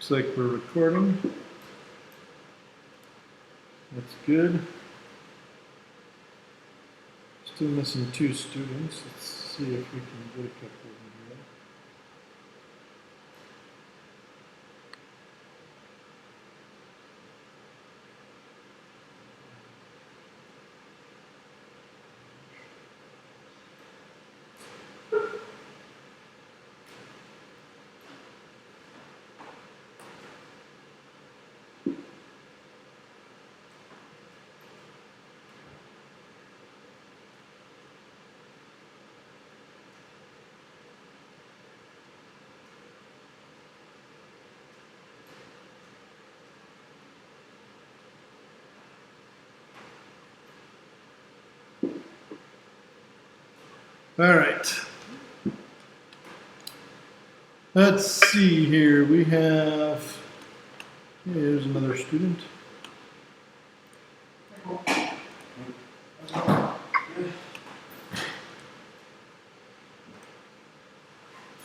Looks like we're recording. That's good. Still missing 2 students. Let's see if we can get a couple of them here. All right. Let's see here. We have, here's another student.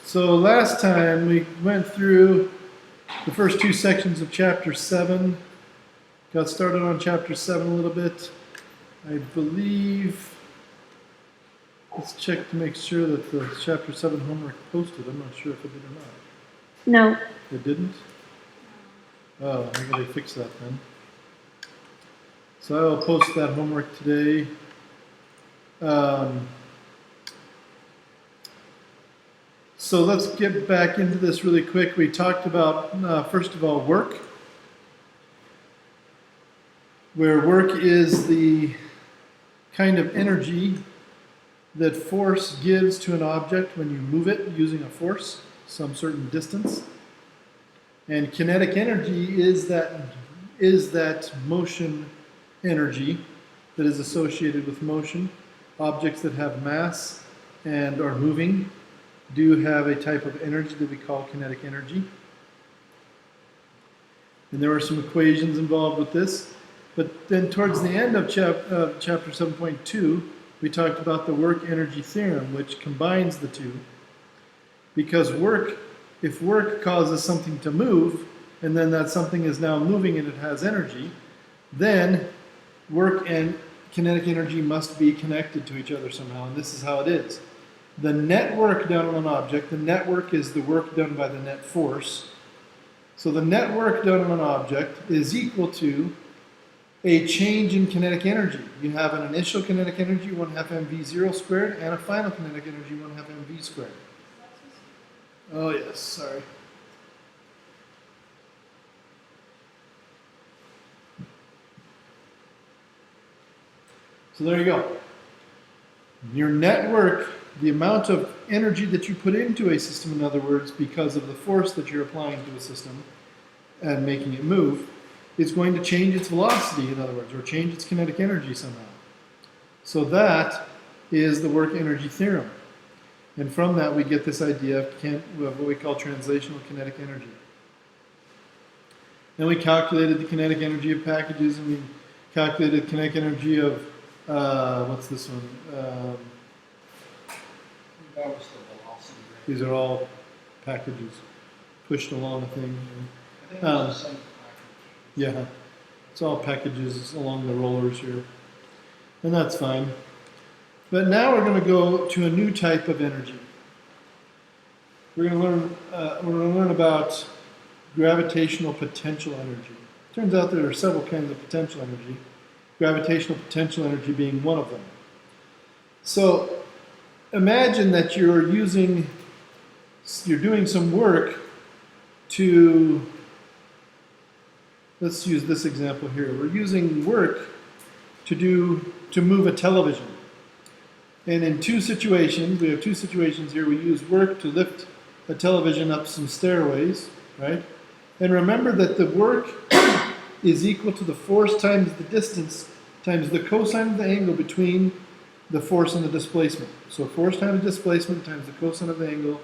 So last time we went through the first 2 sections of chapter 7. Got started on chapter 7 a little bit. I believe, let's check to make sure that the chapter 7 homework posted. I'm not sure if it did or not. No. It didn't? Oh, I gotta fix that then. So I will post that homework today. So let's get back into this really quick. We talked about, first of all, work. Where work is the kind of energy that force gives to an object when you move it using a force, some certain distance. And kinetic energy is that motion energy that is associated with motion. Objects that have mass and are moving do have a type of energy that we call kinetic energy. And there are some equations involved with this. But then towards the end of chapter 7.2, we talked about the work energy theorem, which combines the two. Because if work causes something to move, and then that something is now moving and it has energy, then work and kinetic energy must be connected to each other somehow, and this is how it is. The net work done on an object, the net work is the work done by the net force. So the net work done on an object is equal to a change in kinetic energy. You have an initial kinetic energy, 1/2 mv0 squared, and a final kinetic energy, 1/2 mv squared. Oh yes, sorry. So there you go. Your net work, the amount of energy that you put into a system, in other words, because of the force that you're applying to a system and making it move, is going to change its velocity, in other words, or change its kinetic energy somehow. So that is the work energy theorem. And from that we get this idea of what we call translational kinetic energy. Then we calculated the kinetic energy of packages, and we calculated the kinetic energy of, what's this one? That was the velocity rate. These are all packages pushed along a thing. I think it was the same package. Yeah, it's all packages along the rollers here. And that's fine. But now we're going to go to a new type of energy. We're going to learn about gravitational potential energy. Turns out there are several kinds of potential energy, gravitational potential energy being one of them. So imagine that you're doing some work to, let's use this example here. We're using work to move a television. And in 2 situations, we have 2 situations here. We use work to lift a television up some stairways, right? And remember that the work is equal to the force times the distance times the cosine of the angle between the force and the displacement. So force times displacement times the cosine of the angle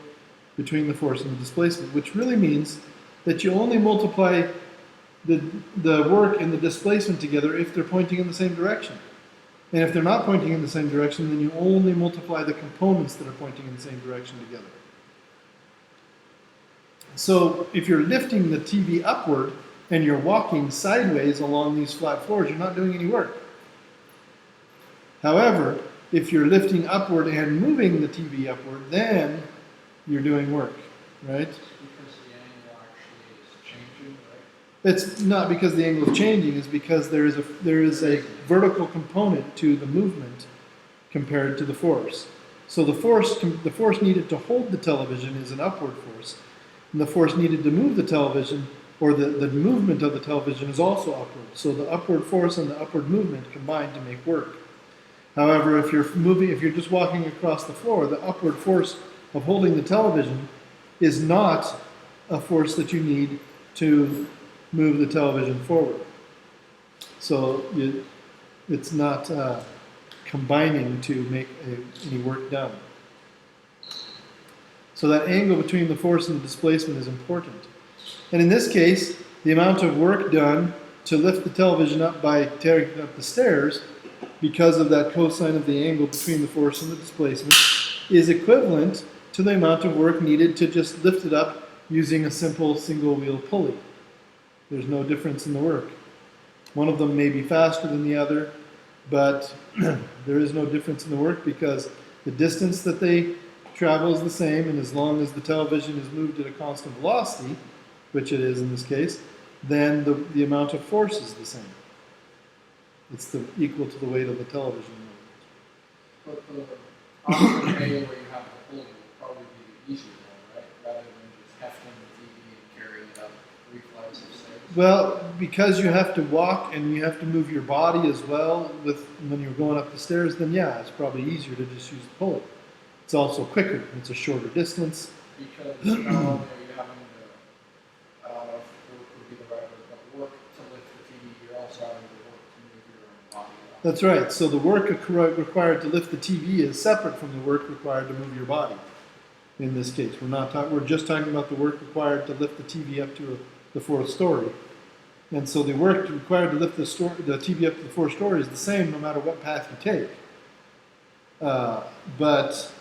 between the force and the displacement, which really means that you only multiply the work and the displacement together if they're pointing in the same direction. And if they're not pointing in the same direction, then you only multiply the components that are pointing in the same direction together. So if you're lifting the TV upward and you're walking sideways along these flat floors, you're not doing any work. However, if you're lifting upward and moving the TV upward, then you're doing work, right? It's because the angle actually is changing, right? It's not because the angle is changing, it's because there is a vertical component to the movement compared to the force. So the force needed to hold the television is an upward force, and the force needed to move the television, or the movement of the television, is also upward. So the upward force and the upward movement combine to make work. However, if you're just walking across the floor, the upward force of holding the television is not a force that you need to move the television forward. So it's not combining to make any work done. So that angle between the force and the displacement is important. And in this case, the amount of work done to lift the television up by tearing it up the stairs, because of that cosine of the angle between the force and the displacement, is equivalent to the amount of work needed to just lift it up using a simple single wheel pulley. There's no difference in the work. One of them may be faster than the other, but there is no difference in the work because the distance that they travel is the same, and as long as the television is moved at a constant velocity, which it is in this case, then the amount of force is the same. It's equal to the weight of the television. But the opposite way where you have the pulley would probably be the easier one, right? Rather than just hefting the TV and carrying it up 3 flights of stairs. Well, because you have to walk and you have to move your body as well when you're going up the stairs, then yeah, it's probably easier to just use the pulley. It's also quicker. It's a shorter distance. Because not only are you having to, I don't know if work would be the right word, but work to lift the TV, you're also having to work to move your own body around. That's right. So the work required to lift the TV is separate from the work required to move your body. In this case, we're just talking about the work required to lift the TV up to the 4th story. And so the work required to lift the TV up to the 4th story is the same no matter what path you take. But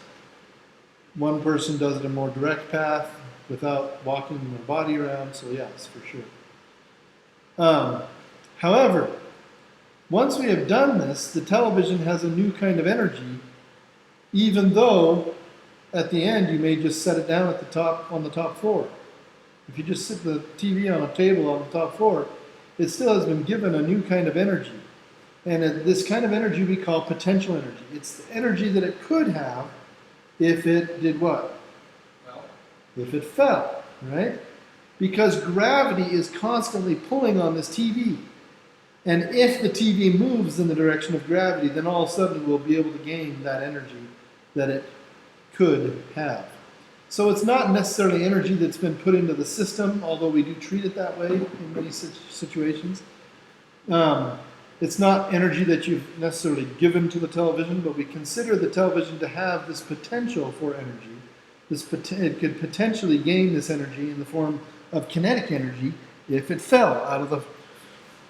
one person does it a more direct path without walking their body around, so yes, for sure. However, once we have done this, the television has a new kind of energy, even though at the end you may just set it down at the top on the top floor. If you just sit the TV on a table on the top floor, it still has been given a new kind of energy. And this kind of energy we call potential energy. It's the energy that it could have if it did what? Well, If it fell, right? Because gravity is constantly pulling on this TV. And if the TV moves in the direction of gravity, then all of a sudden we'll be able to gain that energy that it could have. So it's not necessarily energy that's been put into the system, although we do treat it that way in many situations. It's not energy that you've necessarily given to the television, but we consider the television to have this potential for energy. It could potentially gain this energy in the form of kinetic energy if it fell out of the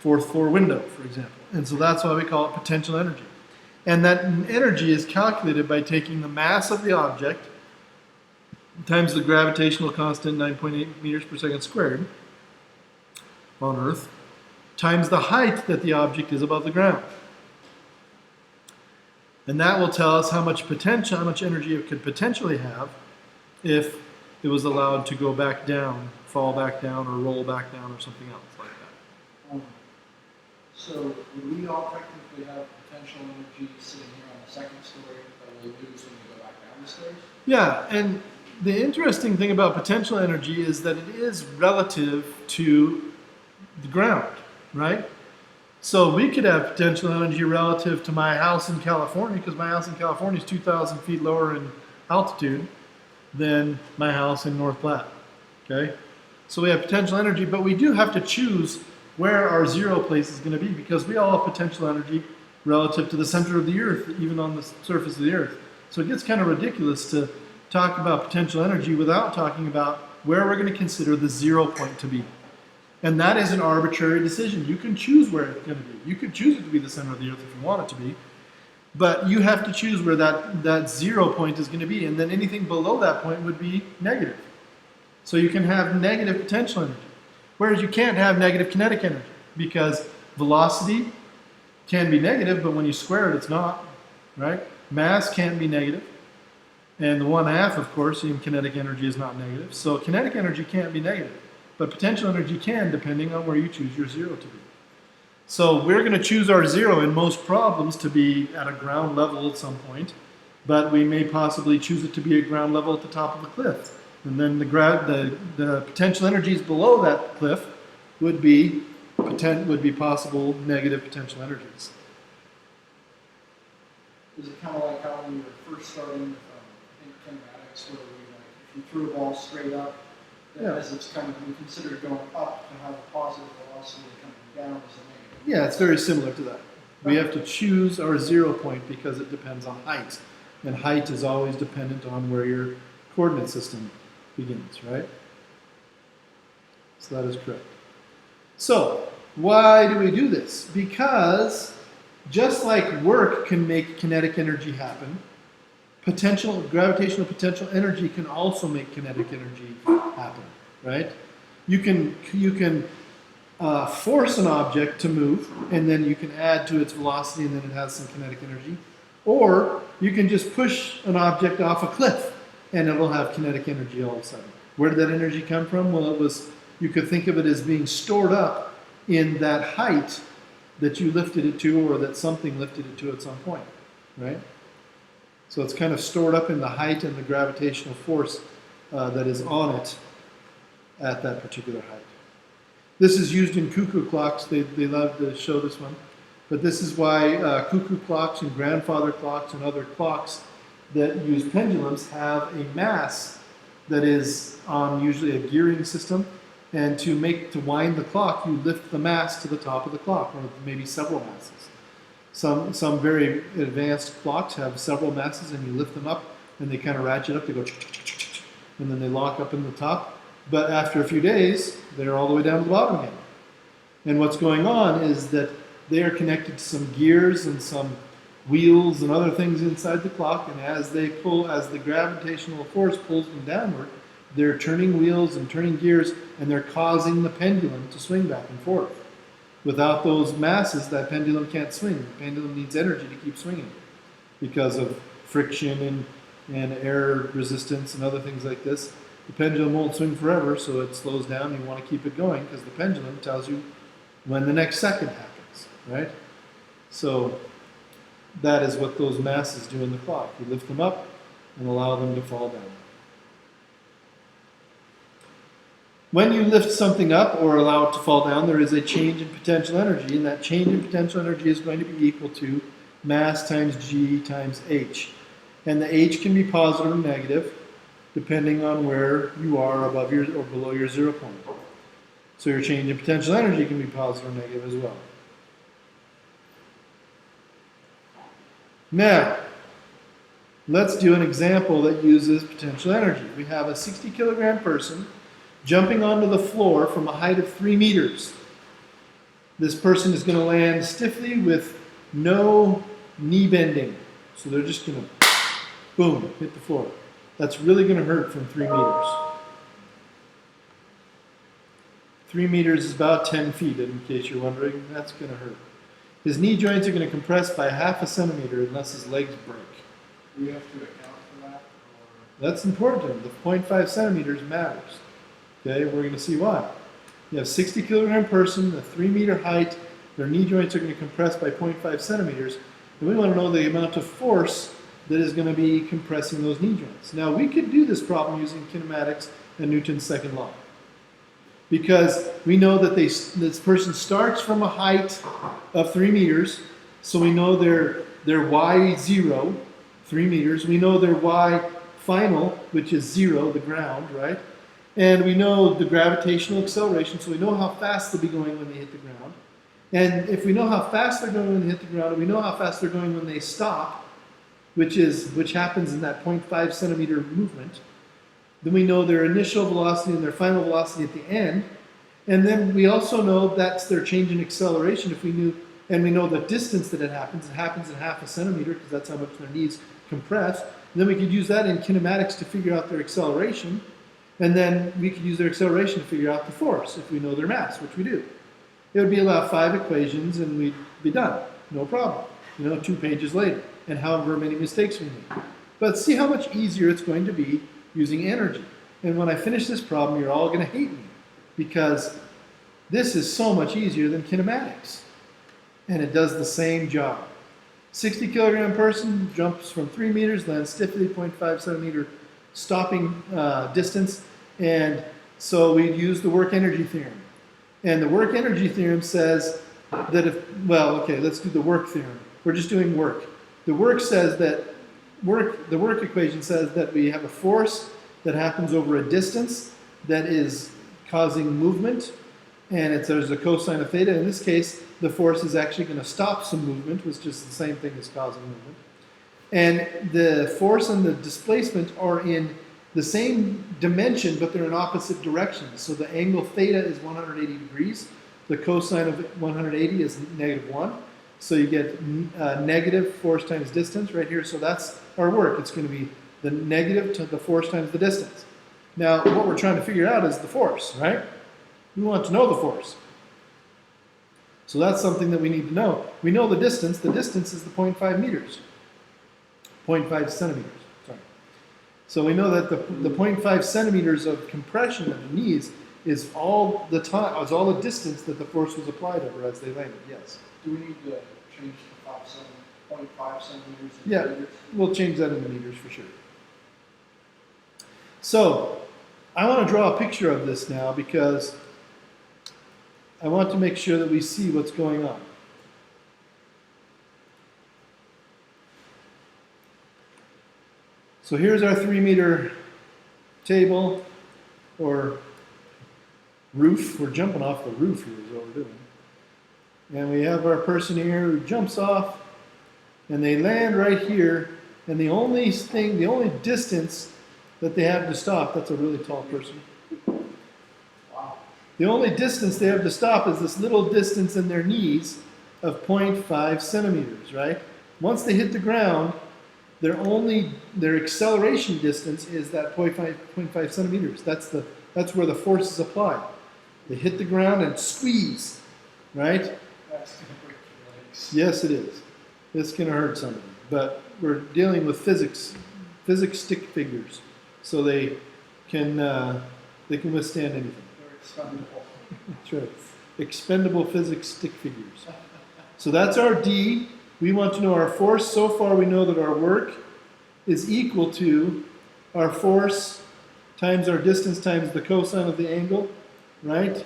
4th floor window, for example. And so that's why we call it potential energy. And that energy is calculated by taking the mass of the object times the gravitational constant, 9.8 meters per second squared, on Earth, times the height that the object is above the ground. And that will tell us how much energy it could potentially have if it was allowed to go back down, fall back down, or roll back down, or something else like that. So would we all technically have potential energy sitting here on the 2nd story that we'll lose when we go back down the stairs? Yeah, and the interesting thing about potential energy is that it is relative to the ground, right? So we could have potential energy relative to my house in California, because my house in California is 2,000 feet lower in altitude than my house in North Platte, okay? So we have potential energy, but we do have to choose where our zero place is going to be, because we all have potential energy relative to the center of the Earth, even on the surface of the Earth. So it gets kind of ridiculous to talk about potential energy without talking about where we're going to consider the 0 point to be. And that is an arbitrary decision. You can choose where it's going to be. You could choose it to be the center of the Earth if you want it to be. But you have to choose where that 0 point is going to be. And then anything below that point would be negative. So you can have negative potential energy. Whereas you can't have negative kinetic energy because velocity can be negative, but when you square it, it's not, right? Mass can't be negative. And the 1/2, of course, in kinetic energy is not negative. So kinetic energy can't be negative, but potential energy can, depending on where you choose your zero to be. So we're going to choose our zero in most problems to be at a ground level at some point, but we may possibly choose it to be a ground level at the top of a cliff. And then the potential energies below that cliff would be possible negative potential energies. Is it kind of like how when you were first starting with, I think, kinematics, where we, like, if you threw a ball straight up, then Yeah. as it's coming, we consider going up to have a positive velocity, coming down as a negative. Yeah, it's very similar to that. We have to choose our 0 point because it depends on height. And height is always dependent on where your coordinate system begins, right? So that is correct. So, why do we do this? Because just like work can make kinetic energy happen, gravitational potential energy can also make kinetic energy happen, right? You can force an object to move, and then you can add to its velocity, and then it has some kinetic energy. Or you can just push an object off a cliff, and it'll have kinetic energy all of a sudden. Where did that energy come from? Well, you could think of it as being stored up in that height that you lifted it to, or that something lifted it to at some point, right? So it's kind of stored up in the height and the gravitational force that is on it at that particular height. This is used in cuckoo clocks. They love to show this one. But this is why cuckoo clocks and grandfather clocks and other clocks that use pendulums have a mass that is on usually a gearing system. And to wind the clock, you lift the mass to the top of the clock, or maybe several masses. Some very advanced clocks have several masses, and you lift them up, and they kind of ratchet up. They go, and then they lock up in the top. But after a few days, they're all the way down to the bottom again. And what's going on is that they are connected to some gears and some wheels and other things inside the clock, and as the gravitational force pulls them downward, they're turning wheels and turning gears, and they're causing the pendulum to swing back and forth. Without those masses, that pendulum can't swing. The pendulum needs energy to keep swinging because of friction and air resistance and other things like this. The pendulum won't swing forever, so it slows down. You want to keep it going because the pendulum tells you when the next second happens, right? So that is what those masses do in the clock. You lift them up and allow them to fall down. When you lift something up or allow it to fall down, there is a change in potential energy, and that change in potential energy is going to be equal to mass times g times h. And the h can be positive or negative, depending on where you are above your or below your 0 point. So your change in potential energy can be positive or negative as well. Now, let's do an example that uses potential energy. We have a 60 kilogram person jumping onto the floor from a height of 3 meters. This person is going to land stiffly with no knee bending. So they're just going to, boom, hit the floor. That's really going to hurt from 3 meters. 3 meters is about 10 feet, in case you're wondering. That's going to hurt. His knee joints are going to compress by 1/2 centimeter unless his legs break. Do you have to account for that? Or? That's important to him. The 0.5 centimeters matters. Okay, we're going to see why. You have a 60 kilogram person, a 3 meter height, their knee joints are going to compress by 0.5 centimeters, and we want to know the amount of force that is going to be compressing those knee joints. Now, we could do this problem using kinematics and Newton's second law, because we know that this person starts from a height of 3 meters, so we know their y0, 3 meters. We know their y final, which is 0, the ground, right? And we know the gravitational acceleration, so we know how fast they'll be going when they hit the ground. And if we know how fast they're going when they hit the ground, and we know how fast they're going when they stop, which happens in that 0.5 centimeter movement, then we know their initial velocity and their final velocity at the end. And then we also know that's their change in acceleration. And we know the distance that it happens in 1/2 centimeter, because that's how much their knees compress. And then we could use that in kinematics to figure out their acceleration. And then we could use their acceleration to figure out the force if we know their mass, which we do. It would be about 5 equations and we'd be done. No problem. 2 pages later, and however many mistakes we make. But see how much easier it's going to be using energy. And when I finish this problem, you're all going to hate me because this is so much easier than kinematics. And it does the same job. 60 kilogram person jumps from 3 meters, lands stiffly 0.5 centimeter stopping distance. And so we use the work energy theorem. And the work energy theorem says that let's do the work theorem. We're just doing work. The work says that the work equation says that we have a force that happens over a distance that is causing movement, and there's a cosine of theta. In this case, the force is actually going to stop some movement, which is the same thing as causing movement. And the force and the displacement are in the same dimension, but they're in opposite directions. So the angle theta is 180 degrees. The cosine of 180 is -1. So you get negative force times distance right here. So that's our work. It's going to be the negative to the force times the distance. Now, what we're trying to figure out is the force, right? We want to know the force. So that's something that we need to know. We know the distance. The distance is the 0.5 meters. 0.5 centimeters, sorry. So we know that the 0.5 centimeters of compression of the knees is all the distance that the force was applied over as they landed, yes. Do we need to change the 0.5 centimeters into Yeah, meters? we'll change that into meters for sure. So, I want to draw a picture of this now because I want to make sure that we see what's going on. So here's our 3-meter table or roof. We're jumping off the roof here is what we're doing. And we have our person here who jumps off and they land right here, and the only distance that they have to stop, that's a really tall person. Wow. The only distance they have to stop is this little distance in their knees of 0.5 centimeters, right? Once they hit the ground, their acceleration distance is that 0.5 centimeters. That's where the force is applied. They hit the ground and squeeze, right? That's going to break your legs. Yes, it is. It's going to hurt somebody. But we're dealing with physics stick figures, so they can withstand anything. They're expendable. That's right. Expendable physics stick figures. So that's our D. We want to know our force. So far we know that our work is equal to our force times our distance times the cosine of the angle, right?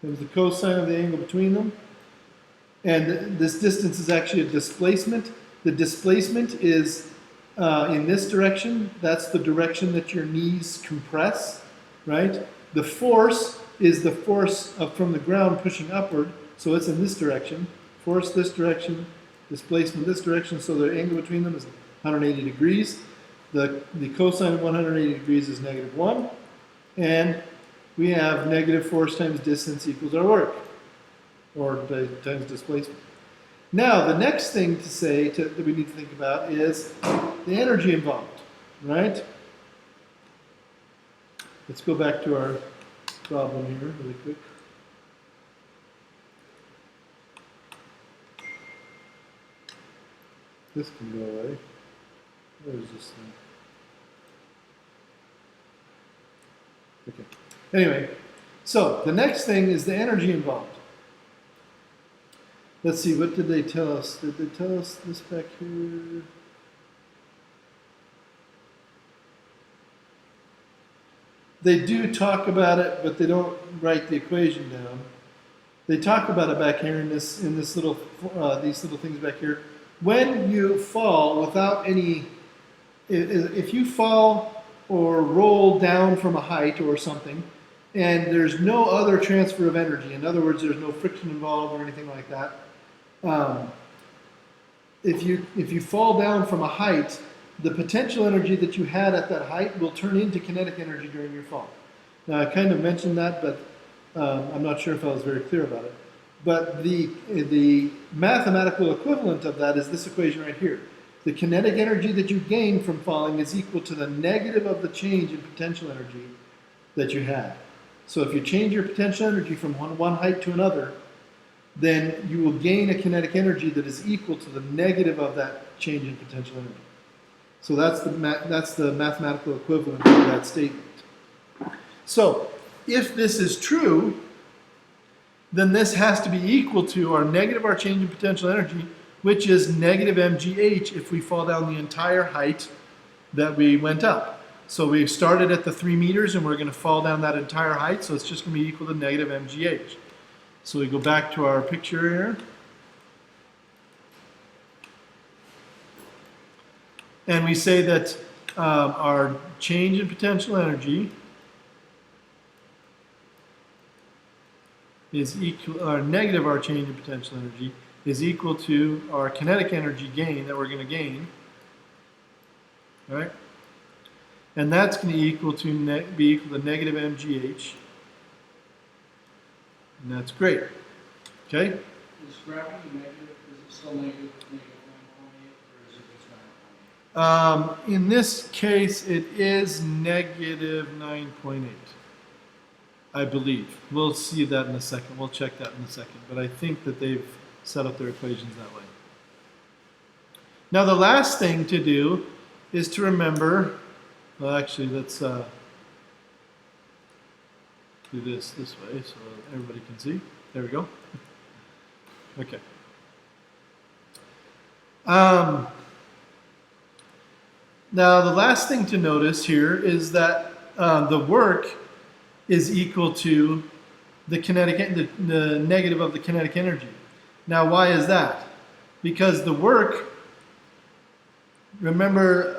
Times the cosine of the angle between them. And this distance is actually a displacement. The displacement is in this direction. That's the direction that your knees compress, right? The force is the force from the ground pushing upward, so it's in this direction. Force this direction, displacement this direction, so the angle between them is 180 degrees. The cosine of 180 degrees is -1, and we have negative force times distance equals our work, or times displacement. Now, the next thing to say that we need to think about is the energy involved, right? Let's go back to our problem here really quick. This can go away. Where is this thing? Okay. Anyway, so the next thing is the energy involved. Let's see, what did they tell us? Did they tell us this back here? They do talk about it, but they don't write the equation down. They talk about it back here in this little these little things back here. When you fall without any, if you fall or roll down from a height or something, and there's no other transfer of energy, in other words, there's no friction involved or anything like that, if you fall down from a height, the potential energy that you had at that height will turn into kinetic energy during your fall. Now, I kind of mentioned that, but I'm not sure if I was very clear about it. But the mathematical equivalent of that is this equation right here. the kinetic energy that you gain from falling is equal to the negative of the change in potential energy that you had. So if you change your potential energy from one height to another, then you will gain a kinetic energy that is equal to the negative of that change in potential energy. So that's the mathematical equivalent of that statement. So if this is true, then this has to be equal to our change in potential energy, which is negative mgh if we fall down the entire height that we went up. So we started at the 3 meters and we're going to fall down that entire height, so it's just going to be equal to negative mgh. So we go back to our picture here. And we say that our change in potential energy is equal, our negative our change in potential energy is equal to our kinetic energy gain that we're going to gain, right? And that's going to be equal to negative mgh, and that's great. Okay? Is gravity negative? Is it still negative 9.8, or is it just 9.8? In this case, it is negative 9.8. I believe. We'll see that in a second. We'll check that in a second. But I think that they've set up their equations that way. Now the last thing to do is to remember, well actually let's do this way so everybody can see. There we go. Okay. Now the last thing to notice here is that the work is equal to the negative of the kinetic energy. Now why is that? Because the work, remember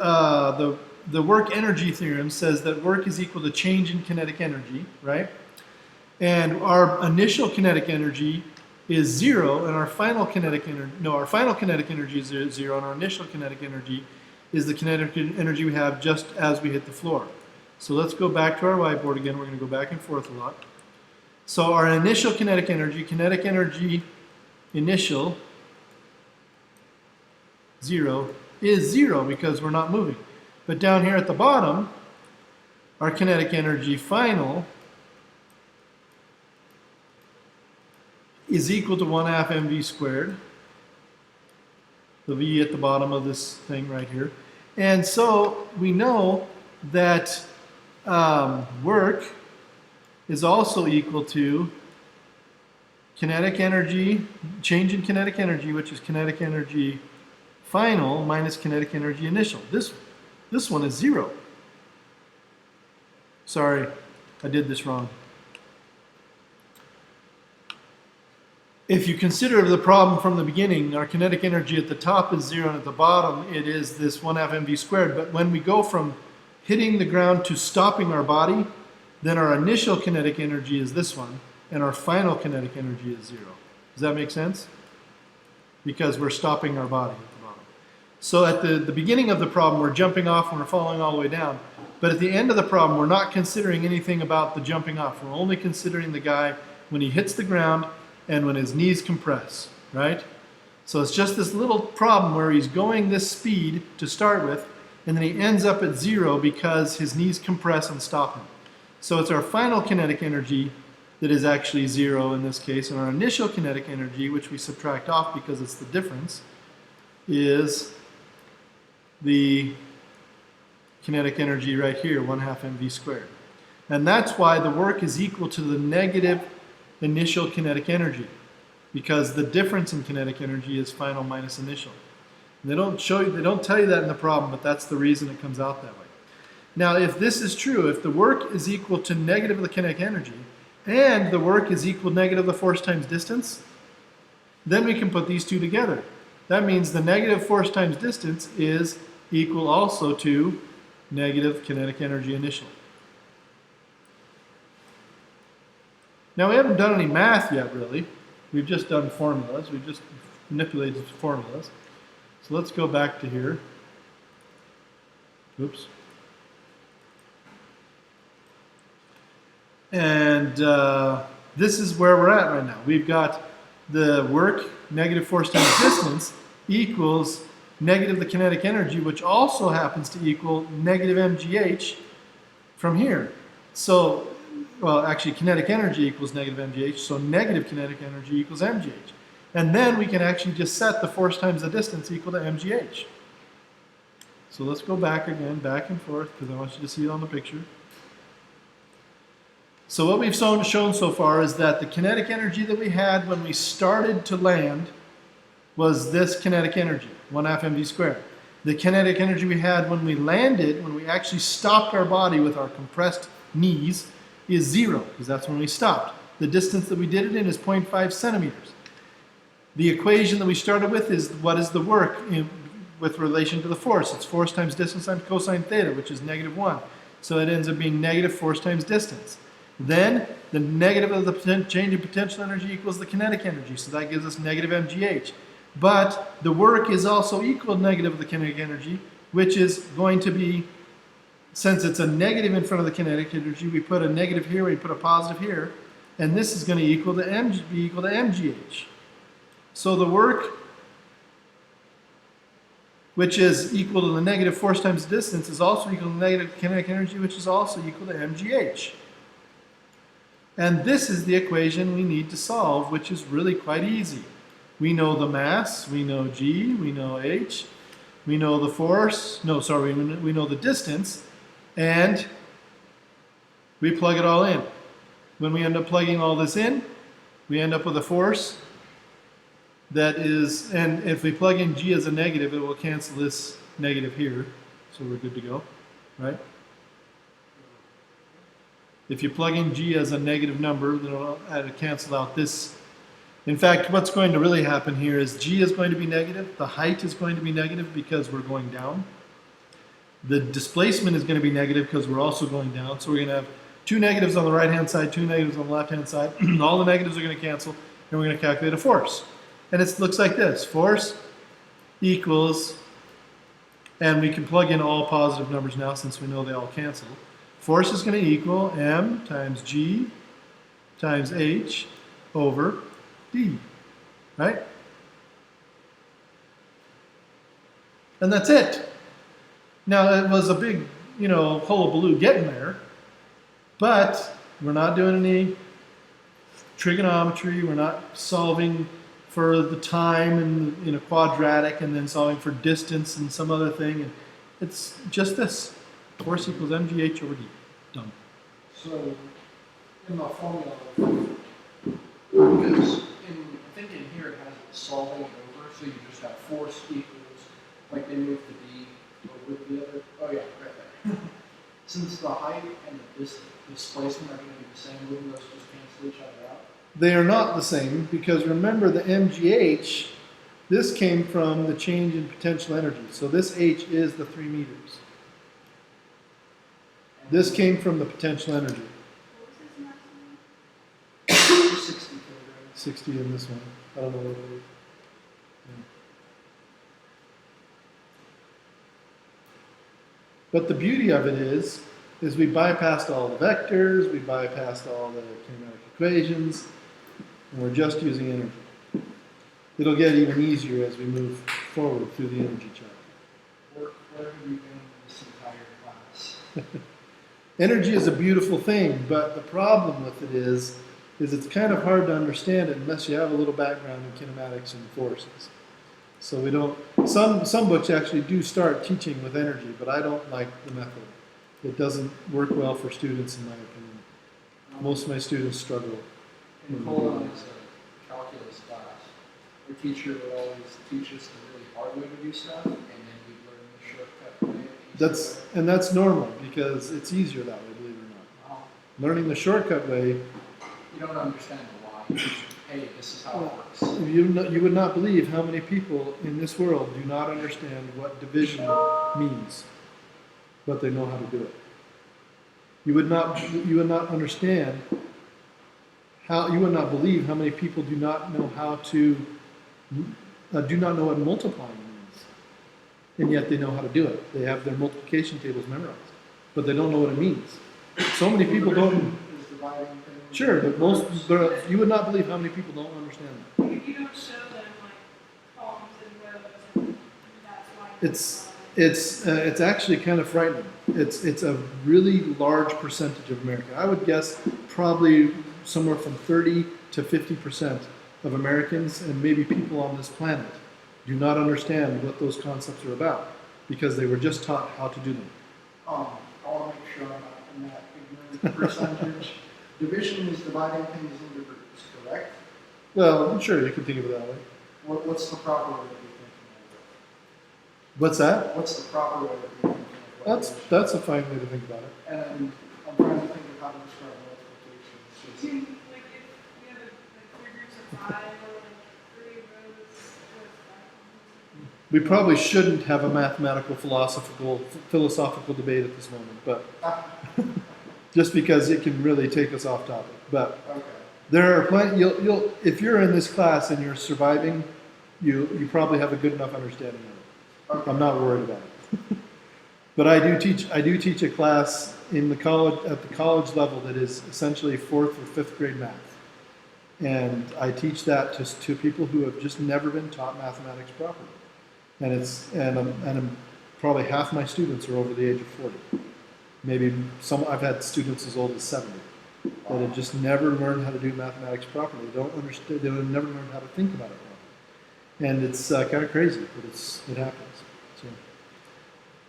the work energy theorem says that work is equal to change in kinetic energy, right? And our initial kinetic energy is 0 and our final kinetic energy is 0 and our initial kinetic energy is the kinetic energy we have just as we hit the floor. So let's go back to our whiteboard again. We're going to go back and forth a lot. So our initial kinetic energy initial 0 is 0 because we're not moving. But down here at the bottom, our kinetic energy final is equal to 1/2 mv squared. The v at the bottom of this thing right here. And so we know that work is also equal to kinetic energy, change in kinetic energy, which is kinetic energy final minus kinetic energy initial. This one is 0. Sorry, I did this wrong. If you consider the problem from the beginning, our kinetic energy at the top is 0 and at the bottom it is this 1/2 mv squared. But when we go from hitting the ground to stopping our body, then our initial kinetic energy is this one and our final kinetic energy is 0. Does that make sense? Because we're stopping our body at the bottom. So at the beginning of the problem, we're jumping off and we're falling all the way down. But at the end of the problem, we're not considering anything about the jumping off. We're only considering the guy when he hits the ground and when his knees compress, right? So it's just this little problem where he's going this speed to start with, and then he ends up at 0 because his knees compress and stop him. So it's our final kinetic energy that is actually 0 in this case, and our initial kinetic energy, which we subtract off because it's the difference, is the kinetic energy right here, 1/2 mv squared. And that's why the work is equal to the negative initial kinetic energy, because the difference in kinetic energy is final minus initial. And they don't tell you that in the problem, but that's the reason it comes out that way. Now, if this is true, if the work is equal to negative of the kinetic energy, and the work is equal to negative of the force times distance, then we can put these two together. That means the negative force times distance is equal also to negative kinetic energy initial. Now, we haven't done any math yet, really. We've just done formulas. We've just manipulated formulas. So let's go back to here. Oops. And this is where we're at right now. We've got the work, negative force times distance, equals negative the kinetic energy, which also happens to equal negative mgh from here. So, well, actually kinetic energy equals negative mgh, so negative kinetic energy equals mgh. And then we can actually just set the force times the distance equal to mgh. So let's go back again, back and forth, because I want you to see it on the picture. So what we've shown so far is that the kinetic energy that we had when we started to land was this kinetic energy, 1/2 mv squared. The kinetic energy we had when we landed, when we actually stopped our body with our compressed knees, is 0, because that's when we stopped. The distance that we did it in is 0.5 centimeters. The equation that we started with is what is the work with relation to the force. It's force times distance times cosine theta, which is -1. So it ends up being negative force times distance. Then the negative of the change in potential energy equals the kinetic energy, so that gives us negative mgh. But the work is also equal to negative of the kinetic energy, which is going to be, since it's a negative in front of the kinetic energy, we put a negative here, we put a positive here, and this is going to be equal to mgh. So the work, which is equal to the negative force times distance, is also equal to negative kinetic energy, which is also equal to mgh. And this is the equation we need to solve, which is really quite easy. We know the mass, we know g, we know h, we know the force, we know the distance, and we plug it all in. When we end up plugging all this in, we end up with a force that is, and if we plug in g as a negative, it will cancel this negative here, so we're good to go, right? If you plug in g as a negative number, then it'll cancel out this. In fact, what's going to really happen here is g is going to be negative, the height is going to be negative because we're going down. The displacement is going to be negative because we're also going down, so we're going to have two negatives on the right-hand side, two negatives on the left-hand side. All the negatives are going to cancel, and we're going to calculate a force. And it looks like this. Force equals, and we can plug in all positive numbers now since we know they all cancel. Force is going to equal m times g times h over d, right? And that's it. Now, it was a big, hullabaloo getting there, but we're not doing any trigonometry. We're not solving for the time and in a quadratic and then solving for distance and some other thing. And it's just this. Force equals mgh over d. Done. So, in the formula, because I think in here it has it solving it over, so you just have force equals, like they move the d over the other, oh yeah, right there. Since the height and the displacement are going to be the same, wouldn't those just cancel each other out? They are not the same because remember the mgh, this came from the change in potential energy. So this h is the 3 meters. This came from the potential energy. What was his maximum? 60 kilograms. 60 in this one. I don't know what it is. Yeah. But the beauty of it is we bypassed all the vectors, we bypassed all the kinematic equations, and we're just using energy. It'll get even easier as we move forward through the energy chapter. Where have you been this entire class? Energy is a beautiful thing, but the problem with it is it's kind of hard to understand it unless you have a little background in kinematics and forces. So we don't, some books actually do start teaching with energy, but I don't like the method. It doesn't work well for students in my opinion. Most of my students struggle. In Poland, it's a calculus class. Our teacher would always teach us the really hard way to do stuff, and then we'd learn the shortcut way. That's normal because it's easier that way, believe it or not. Wow. Learning the shortcut way, You don't understand the why. You just, hey, this is how it works. you would not believe how many people in this world do not understand what division means, but they know how to do it. You would not understand you would not believe how many people do not know how to, do not know what multiplying means. And yet they know how to do it. They have their multiplication tables memorized, but they don't know what it means. So many people don't. Sure, but you would not believe how many people don't understand that. You don't show them like columns and rows and that It's actually kind of frightening. It's a really large percentage of America. I would guess probably somewhere from 30 to 50% of Americans and maybe people on this planet do not understand what those concepts are about because they were just taught how to do them. I want to make sure I'm not in that ignorant percentage. Division is dividing things into groups, correct? Well, sure, you can think of it that way. What's the proper way to be thinking What's that? of it? What's the proper way to be thinking of what division? That's a fine way to think about it. And I'm trying to think of how to describe multiplication. Do you, like, if we have like 3 groups of 5 or like 3 of those, what's that? We probably shouldn't have a mathematical philosophical debate at this moment, but just because it can really take us off topic. But Okay. there are plenty. You'll if you're in this class and you're surviving, you probably have a good enough understanding of it. Okay. I'm not worried about it. But I do teach a class in the college at the college level that is essentially 4th or 5th grade math, and I teach that to people who have just never been taught mathematics properly. And probably half my students are over the age of 40. Maybe some. I've had students as old as 70 that have just never learned how to do mathematics properly. They don't understand. They have never learned how to think about it properly. And it's kind of crazy, but it happens.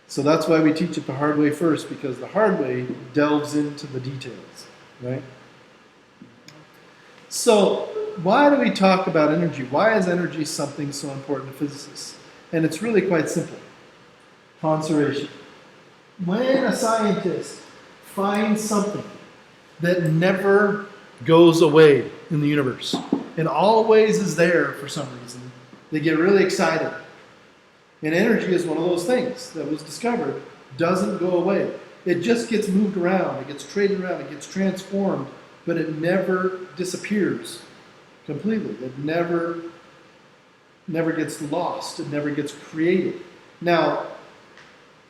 So that's why we teach it the hard way first, because the hard way delves into the details, right? So why do we talk about energy? Why is energy something so important to physicists? And it's really quite simple. Conservation. When a scientist finds something that never goes away in the universe and always is there for some reason, they get really excited. And energy is one of those things that was discovered, doesn't go away. It just gets moved around, it gets traded around, it gets transformed, but it never disappears completely. It never gets lost, it never gets created. Now,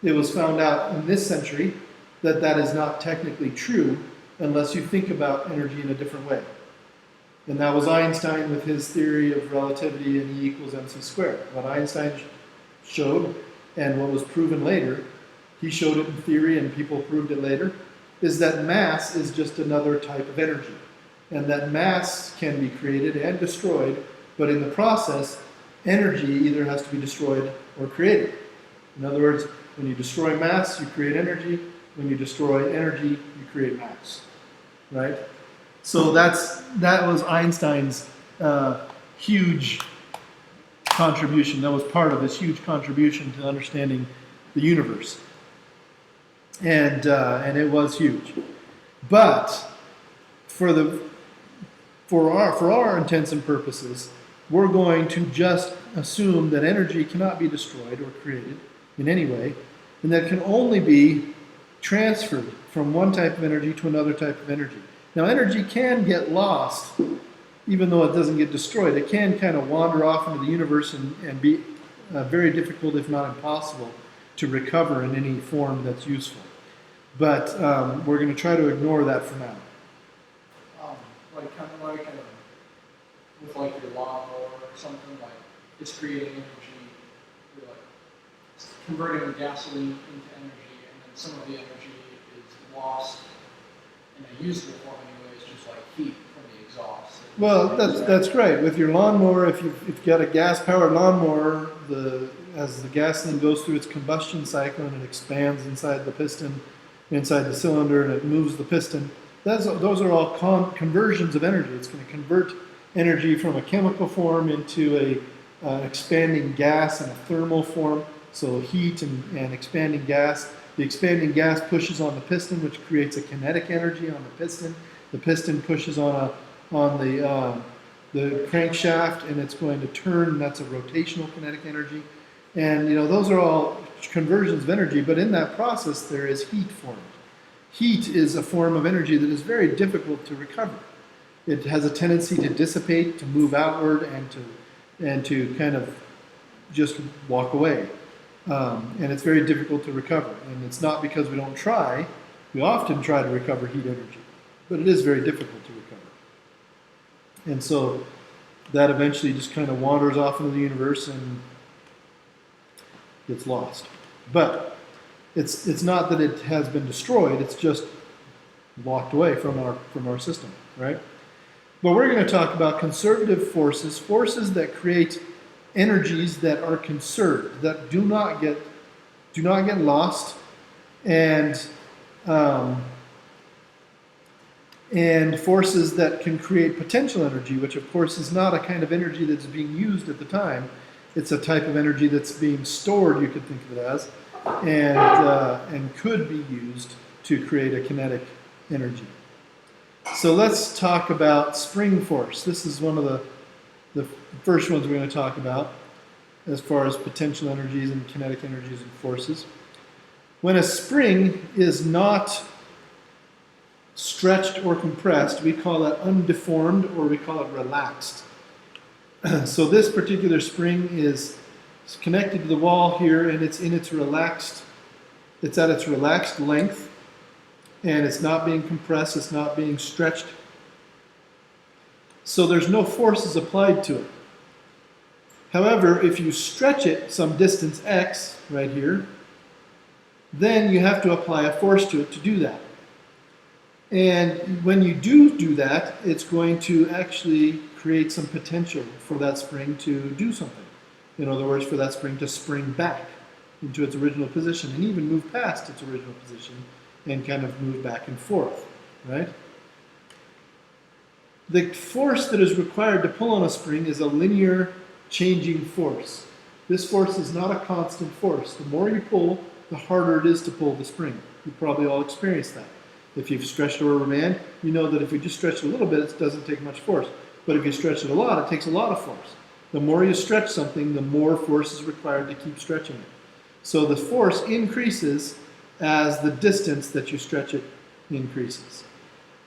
it was found out in this century that that is not technically true unless you think about energy in a different way. And that was Einstein with his theory of relativity and E equals mc squared. What Einstein showed, and what was proven later, he showed it in theory and people proved it later, is that mass is just another type of energy. And that mass can be created and destroyed, but in the process, energy either has to be destroyed or created. In other words, when you destroy mass, you create energy. When you destroy energy, you create mass. Right? So that was Einstein's huge contribution. That was part of his huge contribution to understanding the universe. And it was huge. But for our intents and purposes, we're going to just assume that energy cannot be destroyed or created in any way, and that can only be transferred from one type of energy to another type of energy. Now, energy can get lost, even though it doesn't get destroyed. It can kind of wander off into the universe and be very difficult, if not impossible, to recover in any form that's useful. But we're going to try to ignore that for now. Like kind of like with like your lawnmower or something, like it's creating energy, you're like it's converting the gasoline into energy, and then some of the energy is lost in a usable form anyway. It's just like heat from the exhaust. Well, that's great. With your lawnmower, if you've got a gas-powered lawnmower, as the gasoline goes through its combustion cycle and it expands inside the piston, inside the cylinder, and it moves the piston, those are all conversions of energy. It's going to convert energy from a chemical form into an expanding gas and a thermal form, so heat and expanding gas. The expanding gas pushes on the piston, which creates a kinetic energy on the piston. The piston pushes on the crankshaft, and it's going to turn. That's a rotational kinetic energy. And those are all conversions of energy, but in that process there is heat formed. Heat is a form of energy that is very difficult to recover. It has a tendency to dissipate, to move outward, and to kind of just walk away. And it's very difficult to recover. And it's not because we don't try. We often try to recover heat energy, but it is very difficult to recover. And so that eventually just kind of wanders off into the universe, gets lost. But it's not that it has been destroyed, it's just locked away from our system, right? But we're going to talk about conservative forces, forces that create energies that are conserved, that do not get lost, and forces that can create potential energy, which of course is not a kind of energy that's being used at the time. It's a type of energy that's being stored, you could think of it as, and could be used to create a kinetic energy. So let's talk about spring force. This is one of the first ones we're going to talk about as far as potential energies and kinetic energies and forces. When a spring is not stretched or compressed, we call that undeformed, or we call it relaxed. So this particular spring is connected to the wall here, and it's at its relaxed length, and it's not being compressed, it's not being stretched. So there's no forces applied to it. However, if you stretch it some distance x, right here, then you have to apply a force to it to do that. And when you do that, it's going to actually create some potential for that spring to do something. In other words, for that spring to spring back into its original position and even move past its original position and kind of move back and forth, right? The force that is required to pull on a spring is a linear changing force. This force is not a constant force. The more you pull, the harder it is to pull the spring. You've probably all experienced that. If you've stretched a rubber band, you know that if you just stretch it a little bit, it doesn't take much force. But if you stretch it a lot, it takes a lot of force. The more you stretch something, the more force is required to keep stretching it. So the force increases as the distance that you stretch it increases.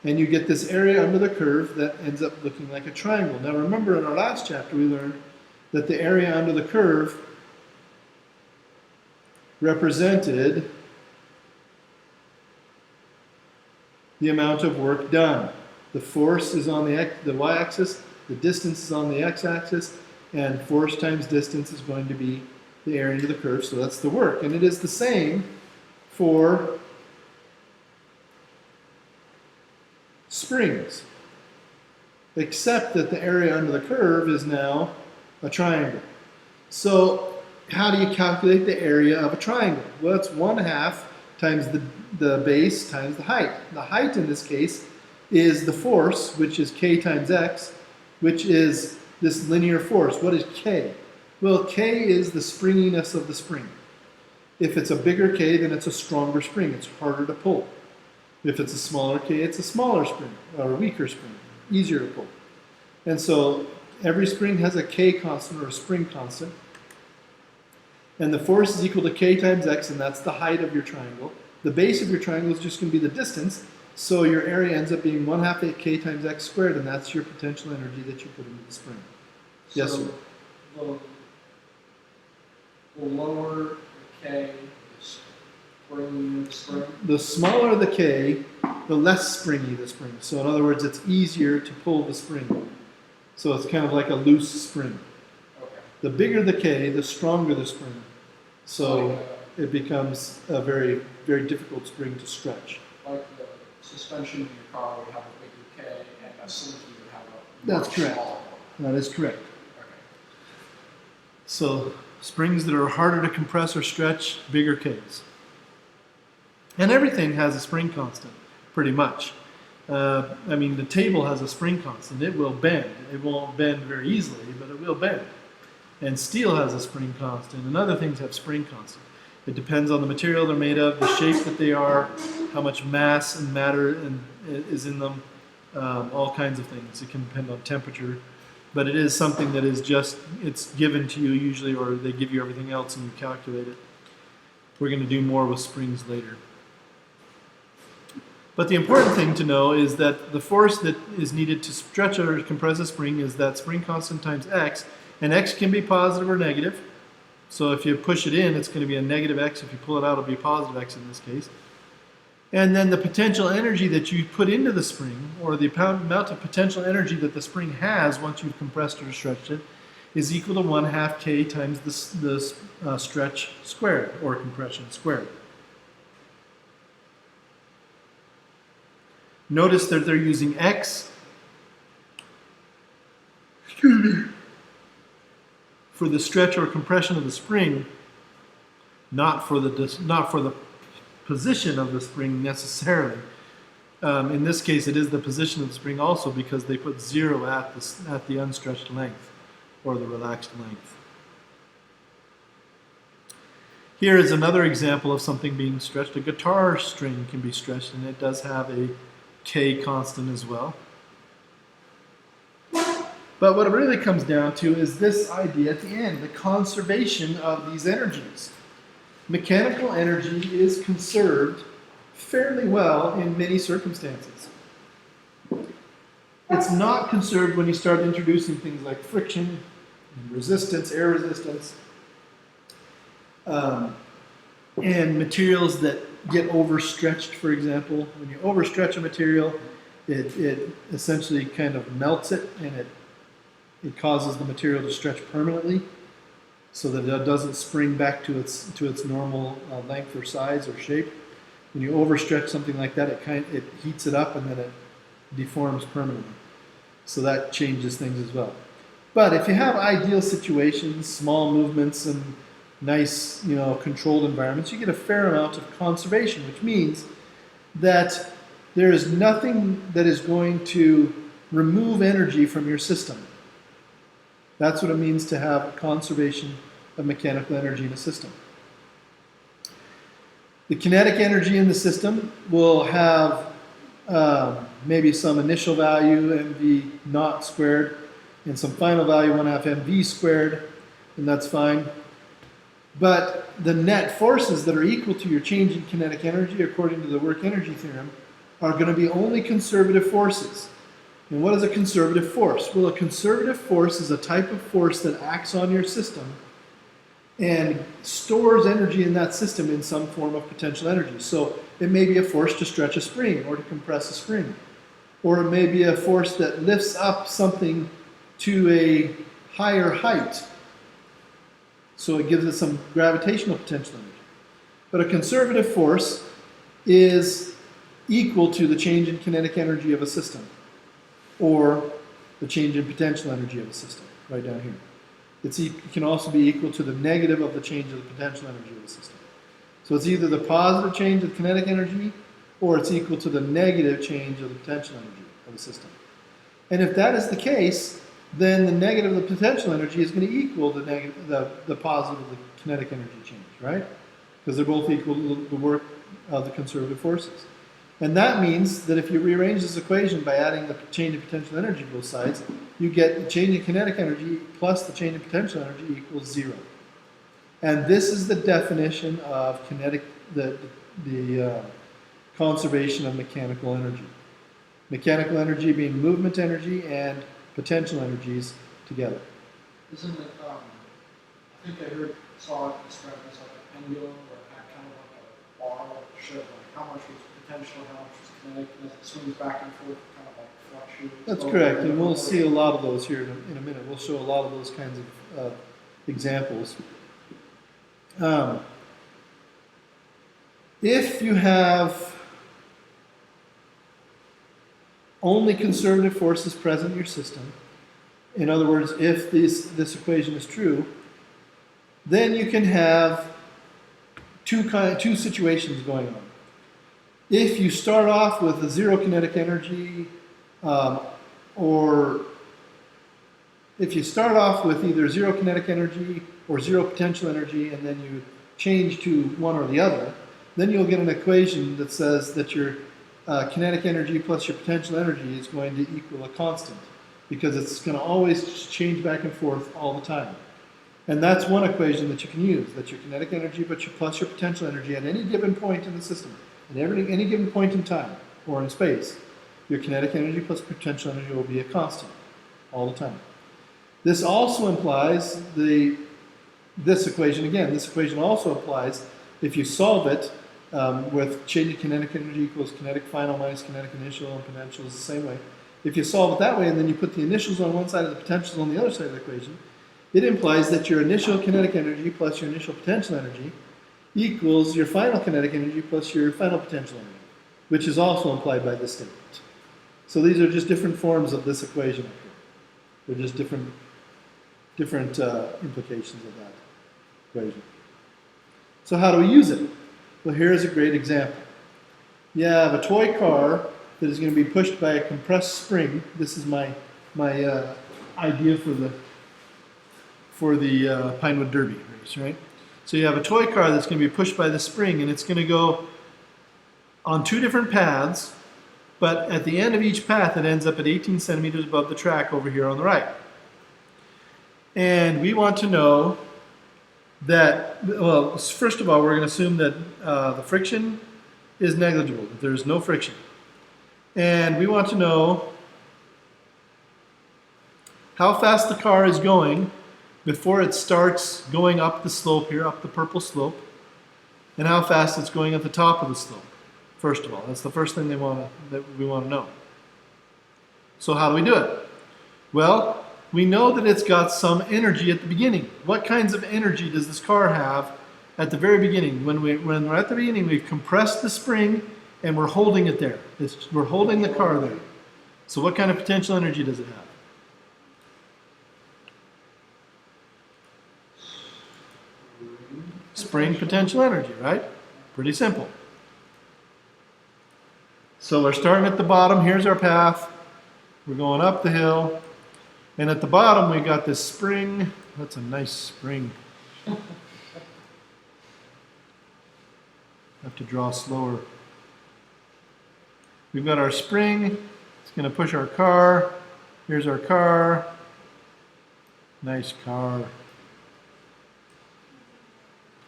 And you get this area under the curve that ends up looking like a triangle. Now remember, in our last chapter we learned that the area under the curve represented the amount of work done. The force is on the y-axis, the distance is on the x-axis, and force times distance is going to be the area under the curve, so that's the work. And it is the same for springs, except that the area under the curve is now a triangle. So how do you calculate the area of a triangle? Well, it's 1/2 times the base times the height. The height in this case is the force, which is k times x, which is this linear force. What is k? Well, k is the springiness of the spring. If it's a bigger k, then it's a stronger spring. It's harder to pull. If it's a smaller k, it's a smaller spring, or a weaker spring, easier to pull. And so every spring has a k constant, or a spring constant. And the force is equal to k times x, and that's the height of your triangle. The base of your triangle is just going to be the distance, so your area ends up being 1/2 k times x squared, and that's your potential energy that you put into the spring. Yes, sir? The lower the k, the spring. The smaller the k, the less springy the spring. So in other words, it's easier to pull the spring. So it's kind of like a loose spring. Okay. The bigger the k, the stronger the spring. So it becomes a very, very difficult spring to stretch. Like the suspension in your car would have a bigger k, and a slinky would have a That's much correct. smaller one. That is correct. Okay. So springs that are harder to compress or stretch, bigger Ks. And everything has a spring constant, pretty much. I mean, the table has a spring constant. It will bend. It won't bend very easily, but it will bend. And steel has a spring constant, and other things have spring constant. It depends on the material they're made of, the shape that they are, how much mass and matter is in them, all kinds of things. It can depend on temperature. But it is something that is just, it's given to you usually, or they give you everything else and you calculate it. We're going to do more with springs later. But the important thing to know is that the force that is needed to stretch or compress a spring is that spring constant times x, and x can be positive or negative. So if you push it in, it's going to be a negative x. If you pull it out, it'll be a positive x in this case. And then the potential energy that you put into the spring, or the amount of potential energy that the spring has once you've compressed or stretched it, is equal to 1/2 K times the stretch squared, or compression squared. Notice that they're using X for the stretch or compression of the spring, not for the position of the spring necessarily. In this case, it is the position of the spring also, because they put 0 at the unstretched length, or the relaxed length. Here is another example of something being stretched. A guitar string can be stretched, and it does have a K constant as well. But what it really comes down to is this idea at the end, the conservation of these energies. Mechanical energy is conserved fairly well in many circumstances. It's not conserved when you start introducing things like friction, and resistance, air resistance, and materials that get overstretched, for example. When you overstretch a material, it essentially kind of melts it, and it causes the material to stretch permanently so that it doesn't spring back to its normal length or size or shape. When you overstretch something like that, it heats it up, and then it deforms permanently. So that changes things as well. But if you have ideal situations, small movements, and nice, controlled environments, you get a fair amount of conservation, which means that there is nothing that is going to remove energy from your system. That's what it means to have conservation of mechanical energy in a system. The kinetic energy in the system will have maybe some initial value, mv naught squared, and some final value, 1/2 mv squared, and that's fine. But the net forces that are equal to your change in kinetic energy, according to the work energy theorem, are going to be only conservative forces. And what is a conservative force? Well, a conservative force is a type of force that acts on your system and stores energy in that system in some form of potential energy. So it may be a force to stretch a spring or to compress a spring. Or it may be a force that lifts up something to a higher height. So it gives it some gravitational potential energy. But a conservative force is equal to the change in kinetic energy of a system, or the change in potential energy of a system, right down here. It can also be equal to the negative of the change of the potential energy of the system. So it's either the positive change of kinetic energy, or it's equal to the negative change of the potential energy of the system. And if that is the case, then the negative of the potential energy is going to equal the positive of the kinetic energy change, right? Because they're both equal to the work of the conservative forces. And that means that if you rearrange this equation by adding the change in potential energy to both sides, you get the change in kinetic energy plus the change in potential energy equals 0. And this is the definition of the conservation of mechanical energy. Mechanical energy being movement energy and potential energies together. Isn't it, I think I saw it described as like a pendulum, or it had kind of like a bar that showed like how much was potential, how much was kinetic, and as it swings back and forth, it kind of like fluctuates. That's correct, and we'll see a lot of those here in a minute. We'll show a lot of those kinds of examples. If you have only conservative forces present in your system, in other words, if this equation is true, then you can have two situations going on. If you start off with a 0 kinetic energy, or if you start off with either 0 kinetic energy or 0 potential energy, and then you change to one or the other, then you'll get an equation that says that your kinetic energy plus your potential energy is going to equal a constant, because it's going to always change back and forth all the time. And that's one equation that you can use, that your kinetic energy plus your potential energy at any given point in the system, at any given point in time or in space, your kinetic energy plus potential energy will be a constant all the time. This also implies this equation also applies if you solve it with change in kinetic energy equals kinetic final minus kinetic initial, and potential is the same way. If you solve it that way, and then you put the initials on one side and the potentials on the other side of the equation, it implies that your initial kinetic energy plus your initial potential energy equals your final kinetic energy plus your final potential energy, which is also implied by this statement. So these are just different forms of this equation up here. They're just different implications of that equation. So how do we use it? Well, here's a great example. You have a toy car that is going to be pushed by a compressed spring. This is my idea for the Pinewood Derby race, right? So you have a toy car that's going to be pushed by the spring, and it's going to go on two different paths, but at the end of each path, it ends up at 18 centimeters above the track over here on the right. And we want to know that, well, first of all, we're going to assume that the friction is negligible, that there's no friction. And we want to know how fast the car is going before it starts going up the slope here, up the purple slope, and how fast it's going at the top of the slope. First of all, that's the first thing that we want to know. So how do we do it? Well, we know that it's got some energy at the beginning. What kinds of energy does this car have at the very beginning? When we're at the beginning, we've compressed the spring and we're holding it there. We're holding the car there. So what kind of potential energy does it have? Spring potential energy, right? Pretty simple. So we're starting at the bottom. Here's our path. We're going up the hill. And at the bottom, we got this spring. That's a nice spring. Have to draw slower. We've got our spring. It's going to push our car. Here's our car. Nice car.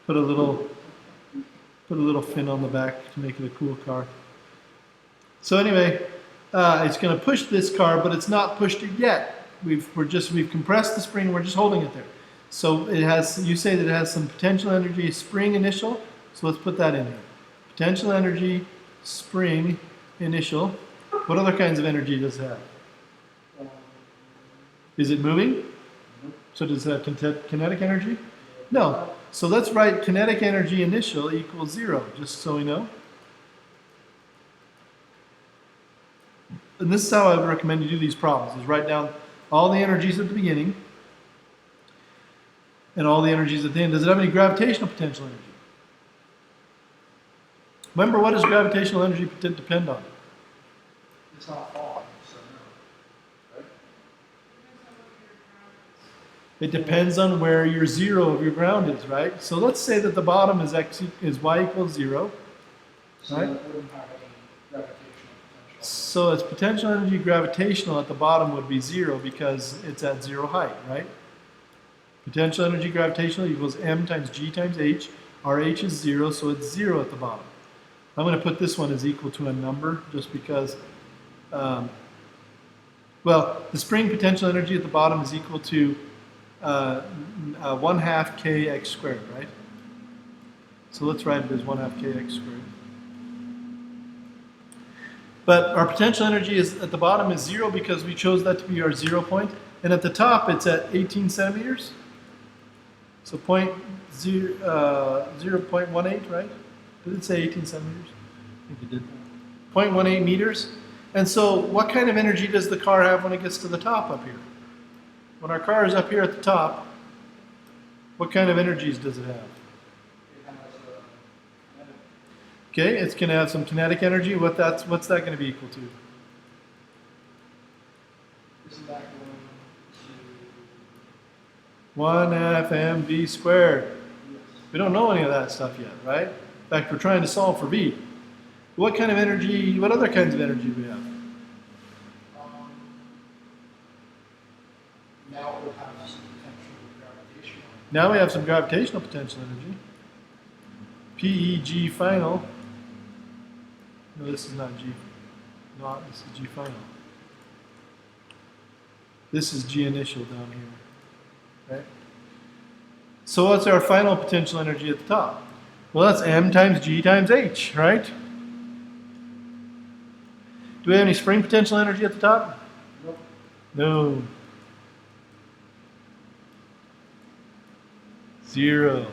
Put a little fin on the back to make it a cool car. So anyway, it's going to push this car, but it's not pushed it yet. We've compressed the spring. We're just holding it there. So it has. You say that it has some potential energy, spring initial. So let's put that in here. Potential energy, spring initial. What other kinds of energy does it have? Is it moving? So does it have kinetic energy? No. So let's write kinetic energy initial equals 0, just so we know. And this is how I would recommend you do these problems, is write down all the energies at the beginning and all the energies at the end. Does it have any gravitational potential energy? Remember, what does gravitational energy depend on? It's not falling, so no. Right? It depends on where your zero of your ground is, right? So let's say that the bottom is y equals 0. So Right? that wouldn't have any gravitational potential. So its potential energy gravitational at the bottom would be 0 because it's at 0 height, right? Potential energy gravitational equals m times g times h. Our h is 0, so it's 0 at the bottom. I'm going to put this one as equal to a number just because, well, the spring potential energy at the bottom is equal to 1/2 kx squared, right? So let's write it as 1/2 kx squared. But our potential energy is at the bottom is 0 because we chose that to be our 0 point. And at the top, it's at 18 centimeters. So 0.18, right? Did it say 18 centimeters? I think it did. 0.18 meters. And so what kind of energy does the car have when it gets to the top up here? When our car is up here at the top, what kind of energies does it have? It has a Okay, it's going to have some kinetic energy. What's that going to be equal to? isn't that going to 1/2 mv squared. yes. We don't know any of that stuff yet, right? In fact, we're trying to solve for v. What kind of energy, what other kinds of energy do we have? Now it would have some potential gravitational. Now we have some gravitational potential energy. PEG final. No, this is not G. No, this is G final. This is G initial down here. Right? So what's our final potential energy at the top? Well, that's m times g times h, right? Do we have any spring potential energy at the top? Nope. No. 0.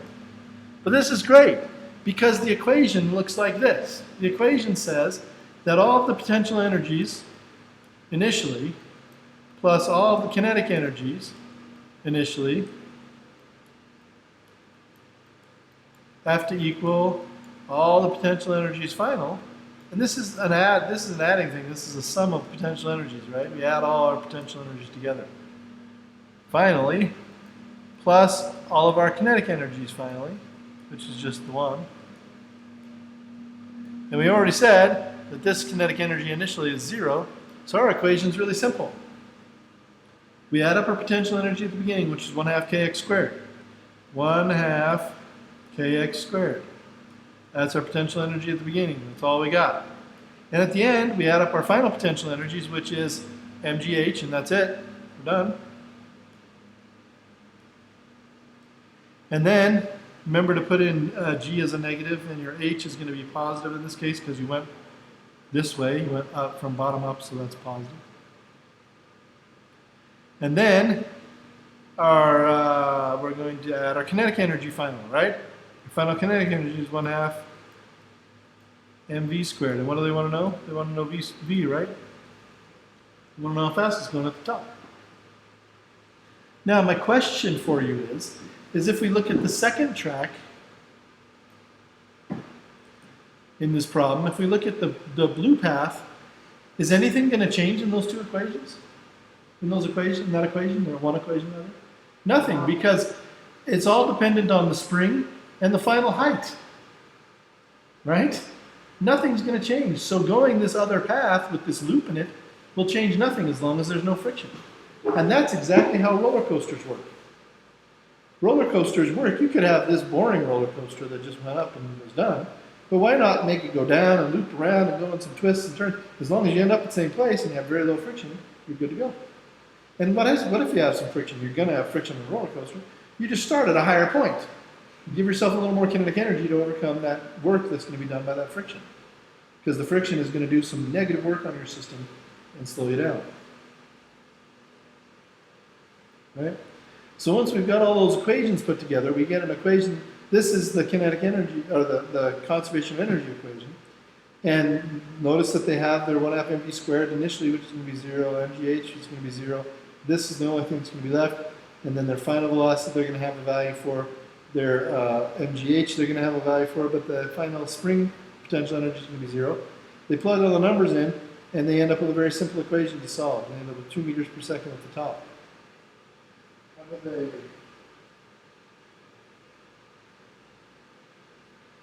But this is great because the equation looks like this. The equation says that all of the potential energies initially plus all of the kinetic energies initially have to equal all the potential energies final. And this is an adding thing. This is a sum of potential energies, right? We add all our potential energies together. Finally, plus all of our kinetic energies finally, which is just the one. And we already said that this kinetic energy initially is 0, so our equation is really simple. We add up our potential energy at the beginning, which is 1/2 kx squared. 1/2 kx squared. That's our potential energy at the beginning. That's all we got. And at the end, we add up our final potential energies, which is mgh, and that's it. We're done. And then, remember to put in g as a negative, and your h is going to be positive in this case because you went this way. You went up from bottom up, so that's positive. And then, we're going to add our kinetic energy final, right? Our final kinetic energy is 1/2 mv squared. And what do they want to know? They want to know v, right? They want to know how fast it's going at the top. Now, my question for you is if we look at the second track in this problem, if we look at the blue path, is anything going to change in those two equations? In those equations, in that equation, or one equation rather? Nothing, because it's all dependent on the spring and the final height, right? Nothing's going to change. So going this other path with this loop in it will change nothing as long as there's no friction. And that's exactly how roller coasters work. Roller coasters work. You could have this boring roller coaster that just went up and was done, but why not make it go down and loop around and go in some twists and turns? As long as you end up at the same place and you have very low friction, you're good to go. And what if you have some friction? You're going to have friction on a roller coaster. You just start at a higher point. Give yourself a little more kinetic energy to overcome that work that's going to be done by that friction. Because the friction is going to do some negative work on your system and slow you down. Right? So once we've got all those equations put together, we get an equation. This is the kinetic energy, or the conservation of energy equation. And notice that they have their 1/2 mv squared initially, which is going to be 0, mgh is going to be 0. This is the only thing that's going to be left. And then their final velocity, they're going to have a value for. Their mgh, they're going to have a value for, but the final spring potential energy is going to be 0. They plug all the numbers in, and they end up with a very simple equation to solve. They end up with 2 meters per second at the top. How do they,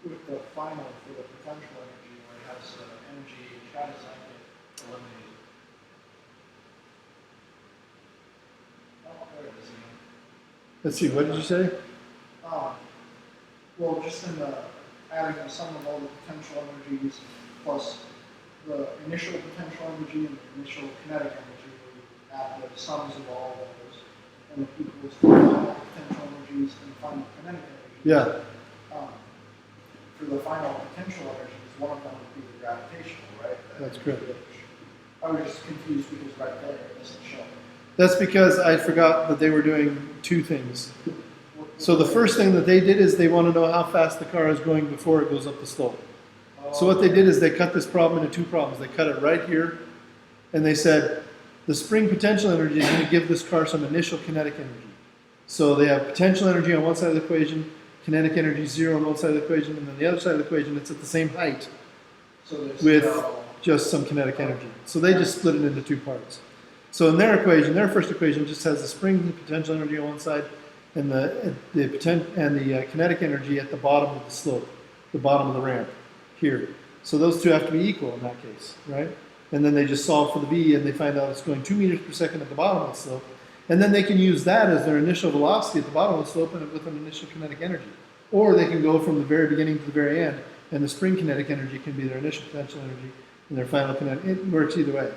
with the final for the potential energy, where it has energy, how does that get eliminated? Oh, there it is again. Let's see, what did you say? Well, just in the adding the sum of all the potential energies plus the initial potential energy and the initial kinetic energy, we add the sums of all of those, and it equals the final potential energies and the final kinetic energies. Yeah. For the final potential energies, one of them would be the gravitational, right? That's correct. I was just confused because right there it doesn't show. That's because I forgot that they were doing two things. So the first thing that they did is they want to know how fast the car is going before it goes up the slope. So what they did is they cut this problem into two problems. They cut it right here, and they said the spring potential energy is going to give this car some initial kinetic energy. So they have potential energy on one side of the equation, kinetic energy 0 on one side of the equation, and then the other side of the equation it's at the same height with just some kinetic energy. So they just split it into two parts. So in their equation, their first equation just has the spring potential energy on one side and the kinetic energy at the bottom of the slope, the bottom of the ramp here. So those two have to be equal in that case, right? And then they just solve for the v, and they find out it's going 2 meters per second at the bottom of the slope. And then they can use that as their initial velocity at the bottom of the slope and with an initial kinetic energy. Or they can go from the very beginning to the very end, and the spring kinetic energy can be their initial potential energy and their final kinetic. It works either way.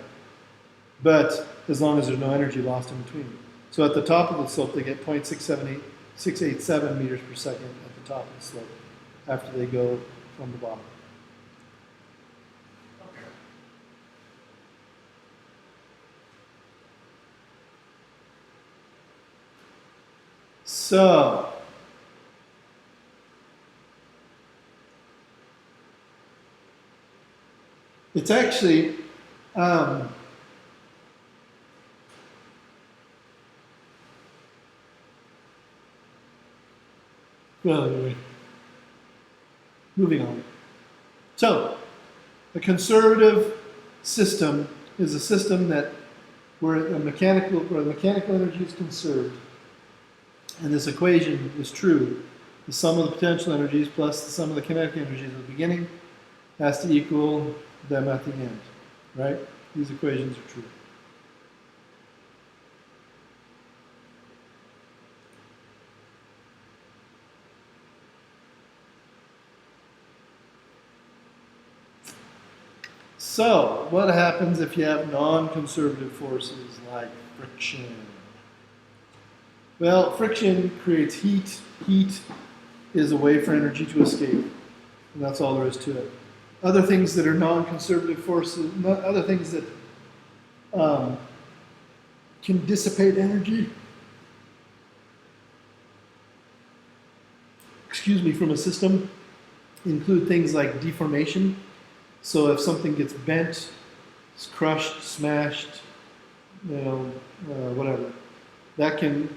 But as long as there's no energy lost in between. So at the top of the slope, they get 0.687 meters per second at the top of the slope after they go from the bottom. Okay. So It's actually, well, anyway, moving on. So, a conservative system is a system where the mechanical energy is conserved, and this equation is true. The sum of the potential energies plus the sum of the kinetic energies at the beginning has to equal them at the end, right? These equations are true. So, what happens if you have non-conservative forces like friction? Well, friction creates heat. Heat is a way for energy to escape, and that's all there is to it. Other things that are non-conservative forces, other things that can dissipate energy, from a system include things like deformation. So if something gets bent, it's crushed, smashed, whatever, that can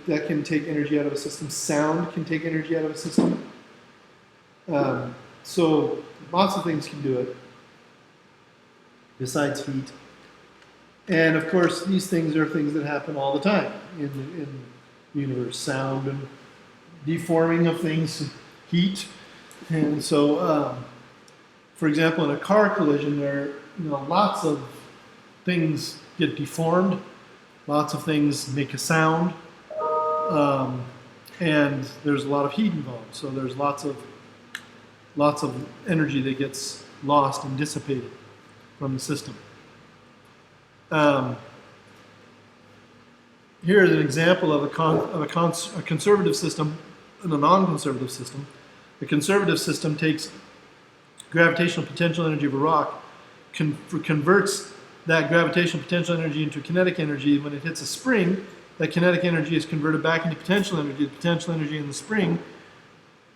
take energy out of a system. Sound can take energy out of a system. So lots of things can do it besides heat. And of course, these things are things that happen all the time in the universe. Sound and deforming of things, heat. And so, for example, in a car collision, lots of things get deformed. Lots of things make a sound. And there's a lot of heat involved. So there's lots of energy that gets lost and dissipated from the system. Here is an example of a conservative system and a non-conservative system. The conservative system takes gravitational potential energy of a rock, converts that gravitational potential energy into kinetic energy. When it hits a spring, that kinetic energy is converted back into potential energy. The potential energy in the spring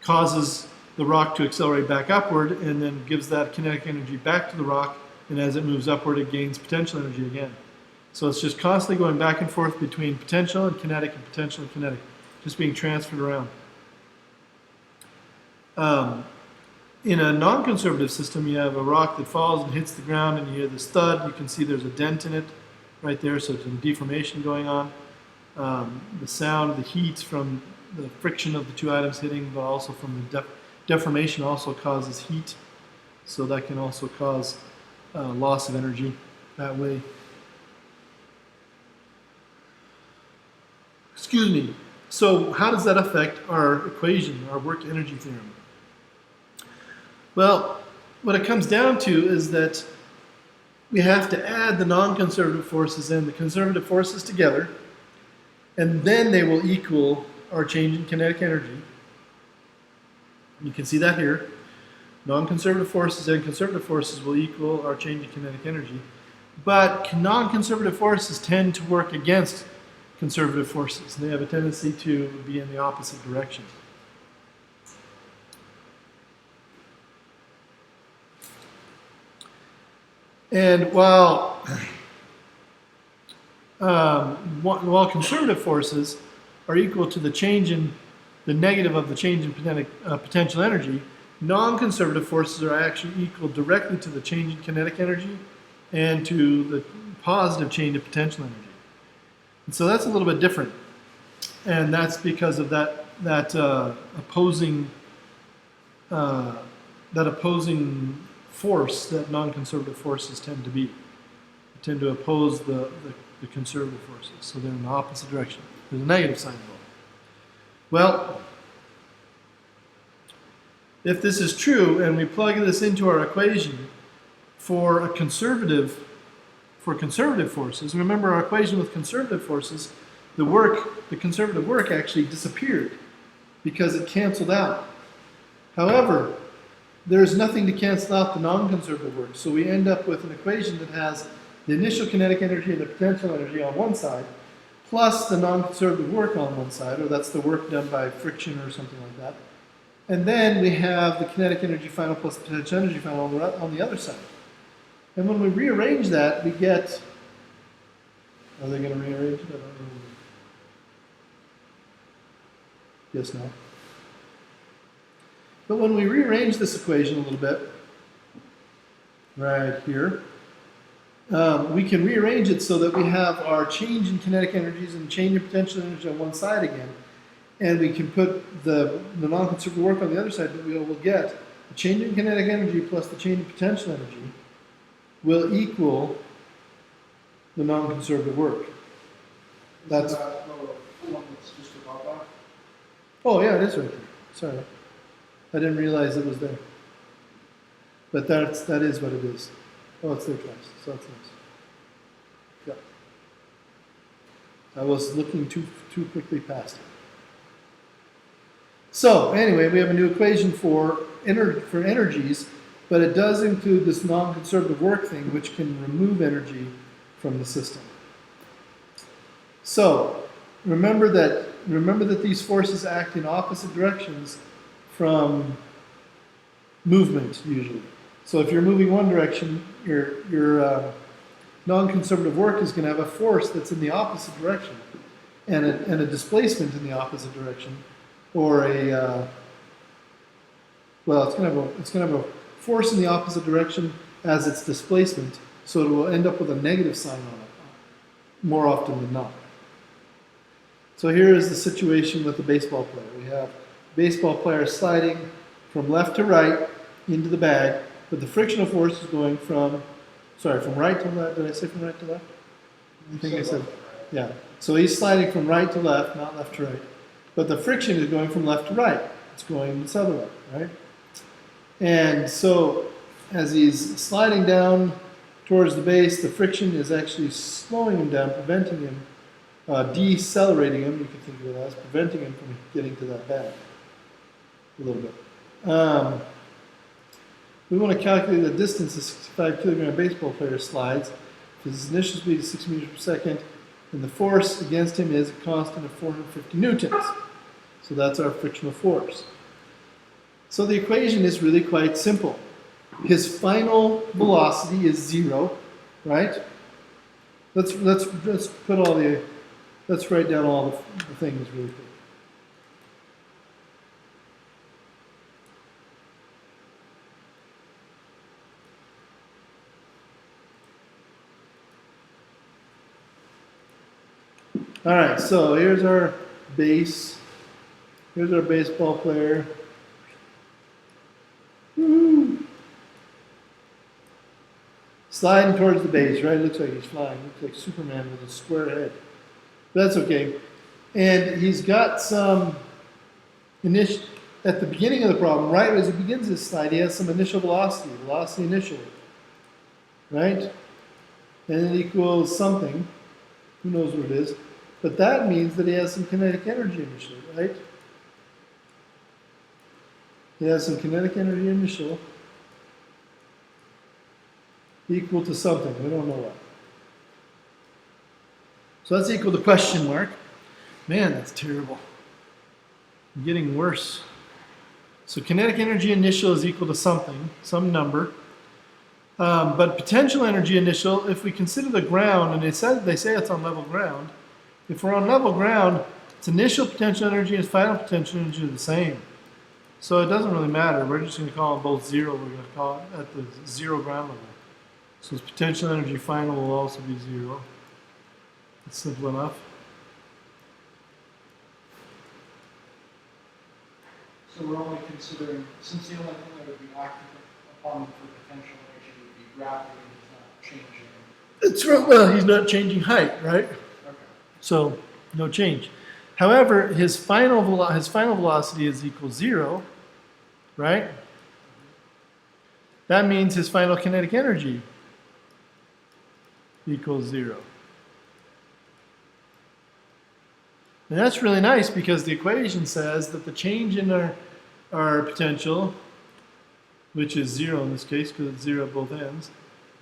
causes the rock to accelerate back upward and then gives that kinetic energy back to the rock, and as it moves upward it gains potential energy again. So it's just constantly going back and forth between potential and kinetic and potential and kinetic, just being transferred around. In a non-conservative system, you have a rock that falls and hits the ground and you hear this thud. You can see there's a dent in it right there, so there's some deformation going on. The sound, the heat from the friction of the two items hitting, but also from the deformation also causes heat, so that can also cause loss of energy that way. Excuse me. So how does that affect our equation, our work energy theorem? Well, what it comes down to is that we have to add the non-conservative forces and the conservative forces together, and then they will equal our change in kinetic energy. You can see that here. Non-conservative forces and conservative forces will equal our change in kinetic energy. But non-conservative forces tend to work against conservative forces. They have a tendency to be in the opposite direction. And while conservative forces are equal to the change in the negative of the change in potential energy, non-conservative forces are actually equal directly to the change in kinetic energy and to the positive change of potential energy. And so that's a little bit different, and that's because of that opposing force that non-conservative forces tend to be. They tend to oppose the conservative forces, so they're in the opposite direction. There's a negative sign involved. Well, if this is true and we plug this into our equation for conservative forces, remember our equation with conservative forces, the conservative work actually disappeared because it canceled out. However, there's nothing to cancel out the non-conservative work, so we end up with an equation that has the initial kinetic energy and the potential energy on one side, plus the non-conservative work on one side, or that's the work done by friction or something like that. And then we have the kinetic energy final plus the potential energy final on the other side. And when we rearrange that, we get, are they going to rearrange it? I don't know. Yes, no. But when we rearrange this equation a little bit, right here, we can rearrange it so that we have our change in kinetic energies and change in potential energy on one side again. And we can put the non-conservative work on the other side, but we will get the change in kinetic energy plus the change in potential energy will equal the non-conservative work. That's, Is that the one that's just above that? oh yeah, it is right there. Sorry. I didn't realize it was there. But that is what it is. Oh, it's there twice, so that's nice. Yeah. I was looking too quickly past it. So anyway, we have a new equation for energies, but it does include this non-conservative work thing, which can remove energy from the system. So remember that these forces act in opposite directions from movement usually. So if you're moving one direction, your non-conservative work is going to have a force that's in the opposite direction, and a displacement in the opposite direction, or it's going to have a force in the opposite direction as its displacement, so it will end up with a negative sign on it more often than not. So here is the situation with the baseball player. We have baseball player sliding from left to right into the bag, but the frictional force is going from right to left. Did I say from right to left? I think I said, yeah. So he's sliding from right to left, not left to right. But the friction is going from left to right. It's going this other way, right? And so as he's sliding down towards the base, the friction is actually slowing him down, preventing him, decelerating him, you can think of it as, preventing him from getting to that bag a little bit. We want to calculate the distance a 65 kilogram baseball player slides. His initial speed is 6 meters per second, and the force against him is a constant of 450 newtons. So that's our frictional force. So the equation is really quite simple. His final velocity is 0, right? Let's write down all the things really quick. All right, so here's our base. Here's our baseball player. Woo-hoo. Sliding towards the base, right? Looks like he's flying. Looks like Superman with a square head. But that's okay. And he's got some at the beginning of the problem, right as he begins his slide, he has some initial velocity initially, right? And it equals something. Who knows what it is? But that means that he has some kinetic energy initially, right? He has some kinetic energy initial equal to something. We don't know what. So that's equal to question mark. Man, that's terrible. I'm getting worse. So kinetic energy initial is equal to something, some number. But potential energy initial, if we consider the ground, and they say it's on level ground, if we're on level ground, its initial potential energy and its final potential energy are the same. So it doesn't really matter. We're just going to call them both 0. We're going to call it at the 0 ground level. So its potential energy final will also be 0. It's simple enough. So we're only considering, since the only thing that would be active upon him for potential energy would be gravity, and he's not changing. It's right. Well, he's not changing height, right? Okay. So no change. However, his final velocity is equal 0, right? That means his final kinetic energy equals 0. And that's really nice because the equation says that the change in our potential, which is 0 in this case because it's 0 at both ends,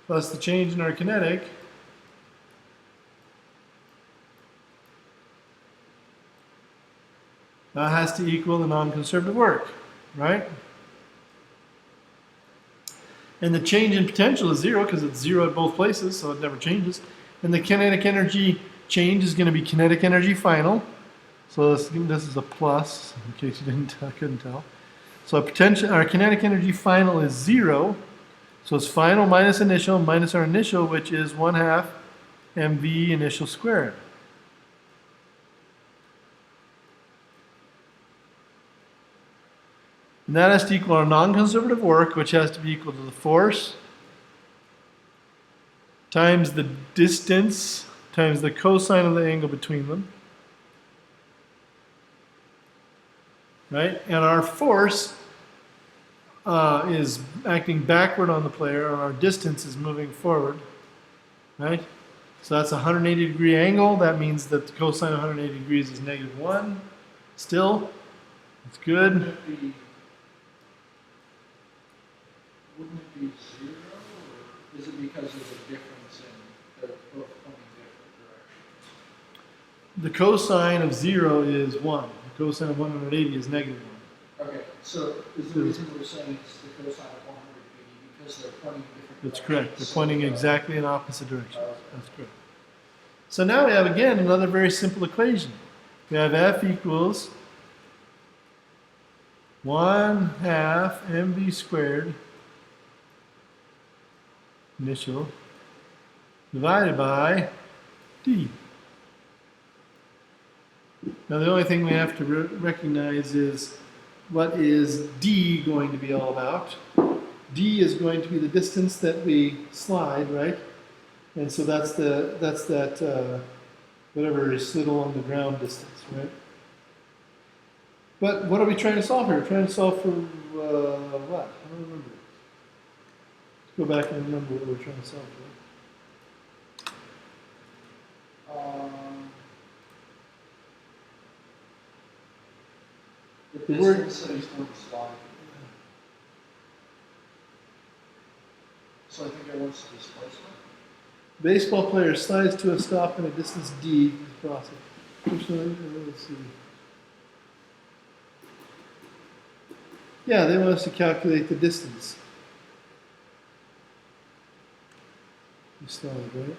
plus the change in our kinetic has to equal the non-conservative work, right? And the change in potential is 0 because it's 0 at both places, so it never changes. And the kinetic energy change is going to be kinetic energy final. So this is a plus, in case you couldn't tell. So our kinetic energy final is 0. So it's final minus our initial, which is 1/2 mv initial squared. And that has to equal our non-conservative work, which has to be equal to the force times the distance times the cosine of the angle between them. Right? And our force is acting backward on the player, and our distance is moving forward. Right? So that's a 180-degree angle. That means that the cosine of 180 degrees is -1. Still, it's good. Wouldn't it be 0, or is it because there's a difference in they're both pointing different directions? The cosine of 0 is 1. The cosine of 180 is -1. Okay, so is the reason we're saying it's the cosine of 180 because they're pointing different That's directions? correct. They're pointing exactly in opposite directions. Okay. That's correct. So now we have, again, another very simple equation. We have F equals 1/2 mv squared initial divided by d. Now the only thing we have to recognize is what is d going to be all about. D is going to be the distance that we slide, right? And so that's that whatever is slid along the ground distance, right? But what are we trying to solve here? We're trying to solve for what? I don't remember. Let's go back and remember what we're trying to solve for. The distance that he's going to slide. So I think it wants displacement. Baseball player slides to a stop in a distance d across it. Let's see. Yeah, they want us to calculate the distance. You slide, right?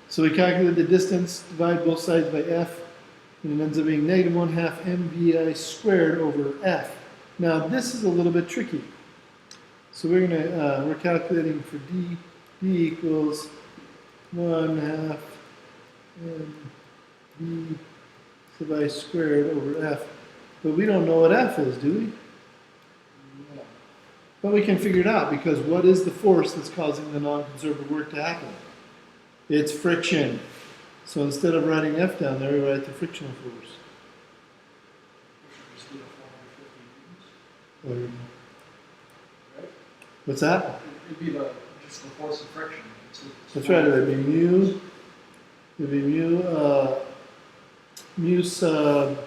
So we calculate the distance, divide both sides by f, and it ends up being -1/2 mvi squared over f. Now this is a little bit tricky. So we're calculating for d. D equals 1/2 mvi squared over f. But we don't know what f is, do we? No. But we can figure it out, because what is the force that's causing the non-conservative work to happen? It's friction. So instead of writing F down there, we write the frictional force. We should just do the 450 newtons. Right? What's that? It'd be just the force of friction. That's right. It'd be mu. It'd be mu sub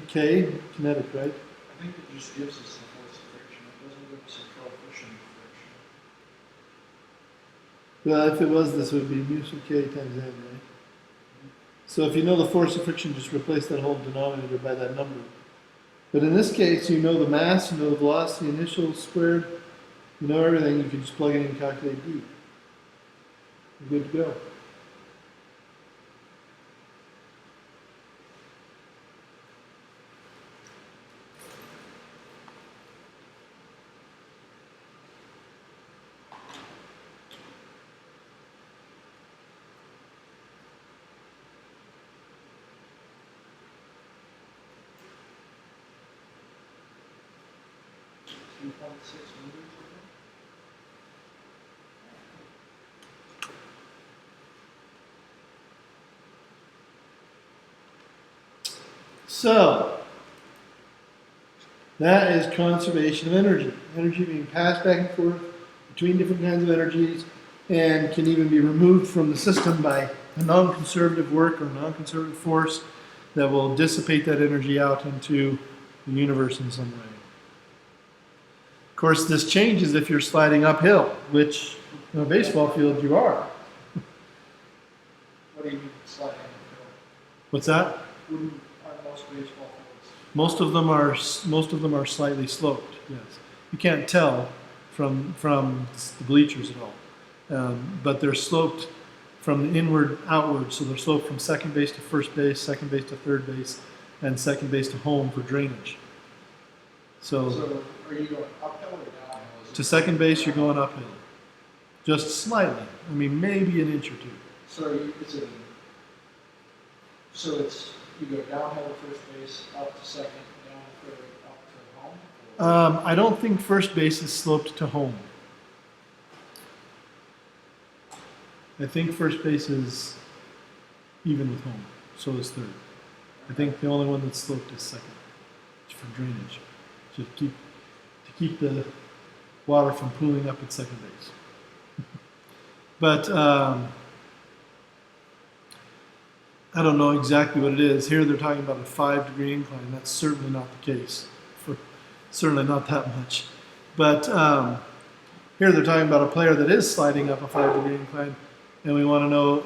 k, kinetic, right? I think it just gives us the force of friction. It doesn't give us a coefficient of friction. Well, if it was, this would be mu sub k times m, right? So if you know the force of friction, just replace that whole denominator by that number. But in this case, you know the mass, you know the velocity initial squared, you know everything. You can just plug it in and calculate d. You're good to go. $2.6 meters, So, that is conservation of energy. Energy being passed back and forth between different kinds of energies, and can even be removed from the system by a non-conservative work or non-conservative force that will dissipate that energy out into the universe in some way. Of course, this changes if you're sliding uphill, which in a baseball field you are. What do you mean sliding uphill? What's that? Wouldn't are most baseball fields? Most of them are slightly sloped. Yes, you can't tell from the bleachers at all, but they're sloped from the inward outward. So they're sloped from second base to first base, second base to third base, and second base to home for drainage. So are you going uphill or downhill? to second base, you're going uphill, just slightly. I mean, maybe an inch or two. So it's you go downhill to first base, up to second, down to third, up to home? I don't think first base is sloped to home. I think first base is even with home. So is third. I think the only one that's sloped is second for drainage, to keep the water from pooling up at second base. But I don't know exactly what it is. Here they're talking about a 5-degree incline. That's certainly not the case. Certainly not that much. But here they're talking about a player that is sliding up a 5-degree incline, and we want to know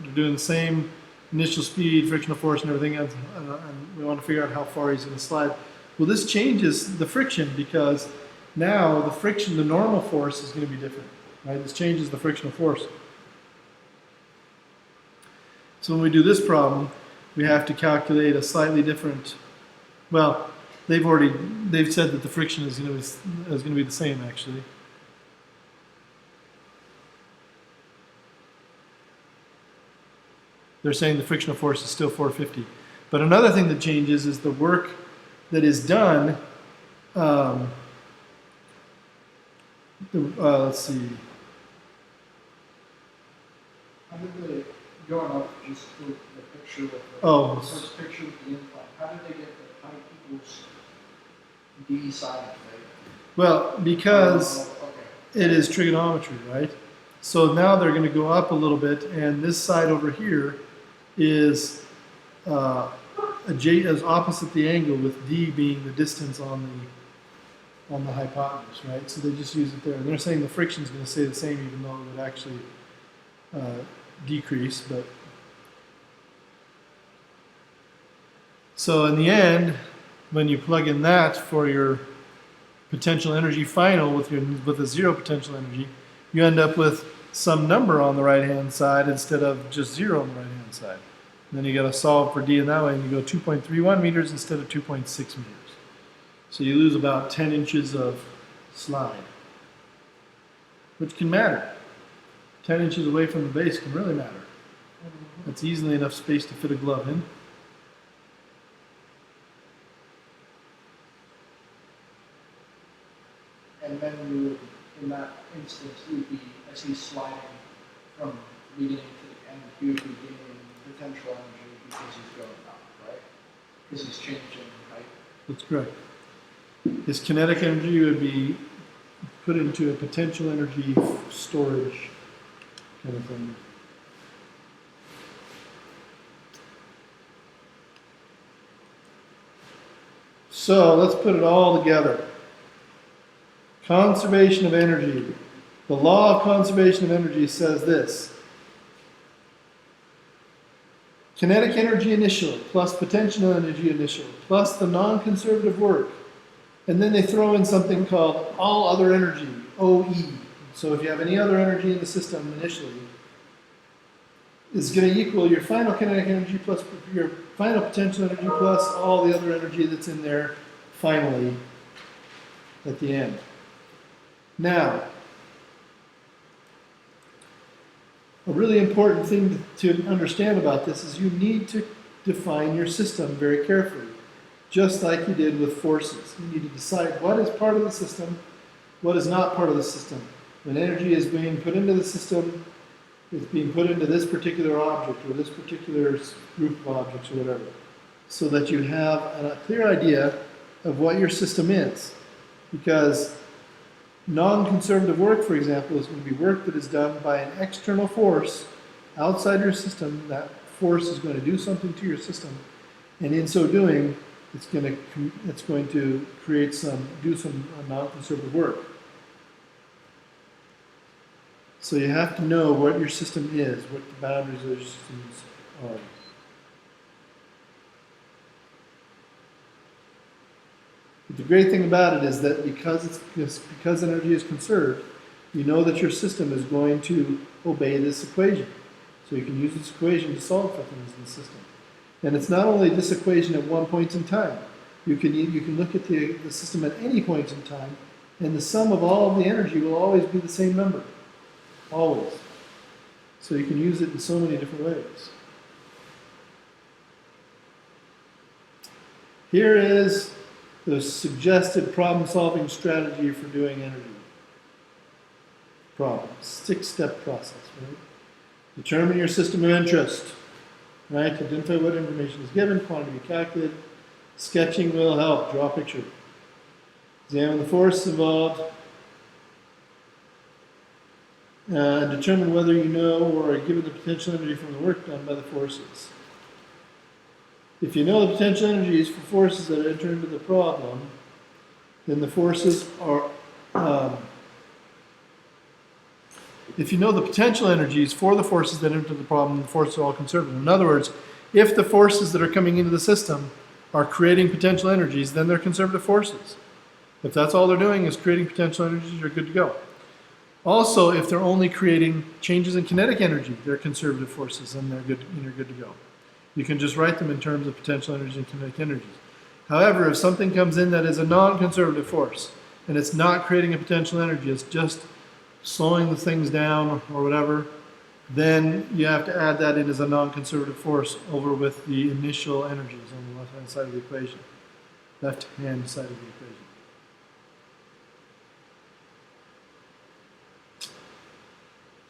they're doing the same initial speed, frictional force, and everything else, and we want to figure out how far he's going to slide. Well, this changes the friction because now the friction, the normal force is going to be different, right? This changes the frictional force. So when we do this problem, we have to calculate a slightly different, well, they've said that the friction is going to be the same actually. They're saying the frictional force is still 450. But another thing that changes is the work that is done. Let's see. How did they, going up just the picture with Oh. the first picture with the incline, how did they get the height equals d sine of theta? Well, because Okay. it is trigonometry, right? So now they're going to go up a little bit, and this side over here is opposite the angle, with d being the distance on the hypotenuse, right? So they just use it there. And they're saying the friction is going to stay the same, even though it would actually decrease. But so in the end, when you plug in that for your potential energy final with a zero potential energy, you end up with some number on the right hand side instead of just zero on the right hand side. And then you got to solve for d in that way, and you go 2.31 meters instead of 2.6 meters. So you lose about 10 inches of slide, which can matter. 10 inches away from the base can really matter. That's easily enough space to fit a glove in. And then you would, in that instance, you would be, as he's sliding from the beginning to the end, he would be gaining potential energy because he's going up, right? Because he's changing height. That's correct. His kinetic energy would be put into a potential energy storage kind of thing. So let's put it all together. Conservation of energy. The law of conservation of energy says this. Kinetic energy initial plus potential energy initial plus the non-conservative work. And then they throw in something called all other energy, OE. So if you have any other energy in the system initially, it's going to equal your final kinetic energy plus your final potential energy plus all the other energy that's in there finally at the end. Now, a really important thing to understand about this is you need to define your system very carefully, just like you did with forces. You need to decide what is part of the system, what is not part of the system. When energy is being put into the system, it's being put into this particular object or this particular group of objects or whatever, so that you have a clear idea of what your system is. Because non-conservative work, for example, is going to be work that is done by an external force outside your system. That force is going to do something to your system, and in so doing, it's going to do some non-conservative work. So you have to know what your system is, what the boundaries of your systems are. But the great thing about it is that because energy is conserved, you know that your system is going to obey this equation. So you can use this equation to solve for things in the system. And it's not only this equation at one point in time. You can look at the system at any point in time, and the sum of all of the energy will always be the same number. Always. So you can use it in so many different ways. Here is the suggested problem-solving strategy for doing energy problems. 6-step process, right? Determine your system of interest, right? Identify what information is given, quantity to be calculated. Sketching will help. Draw a picture. Examine the force involved. Determine whether you know or are given the potential energy from the work done by the forces. If you know the potential energies for forces that enter into the problem, then the forces are, if you know the potential energies for the forces that enter the problem, the forces are all conservative. In other words, if the forces that are coming into the system are creating potential energies, then they're conservative forces. If that's all they're doing is creating potential energies, you're good to go. Also, if they're only creating changes in kinetic energy, they're conservative forces, and you're good to go. You can just write them in terms of potential energy and kinetic energies. However, if something comes in that is a non-conservative force, and it's not creating a potential energy, it's just slowing the things down or whatever, then you have to add that in as a non-conservative force over with the initial energies on the left-hand side of the equation. Left-hand side of the equation.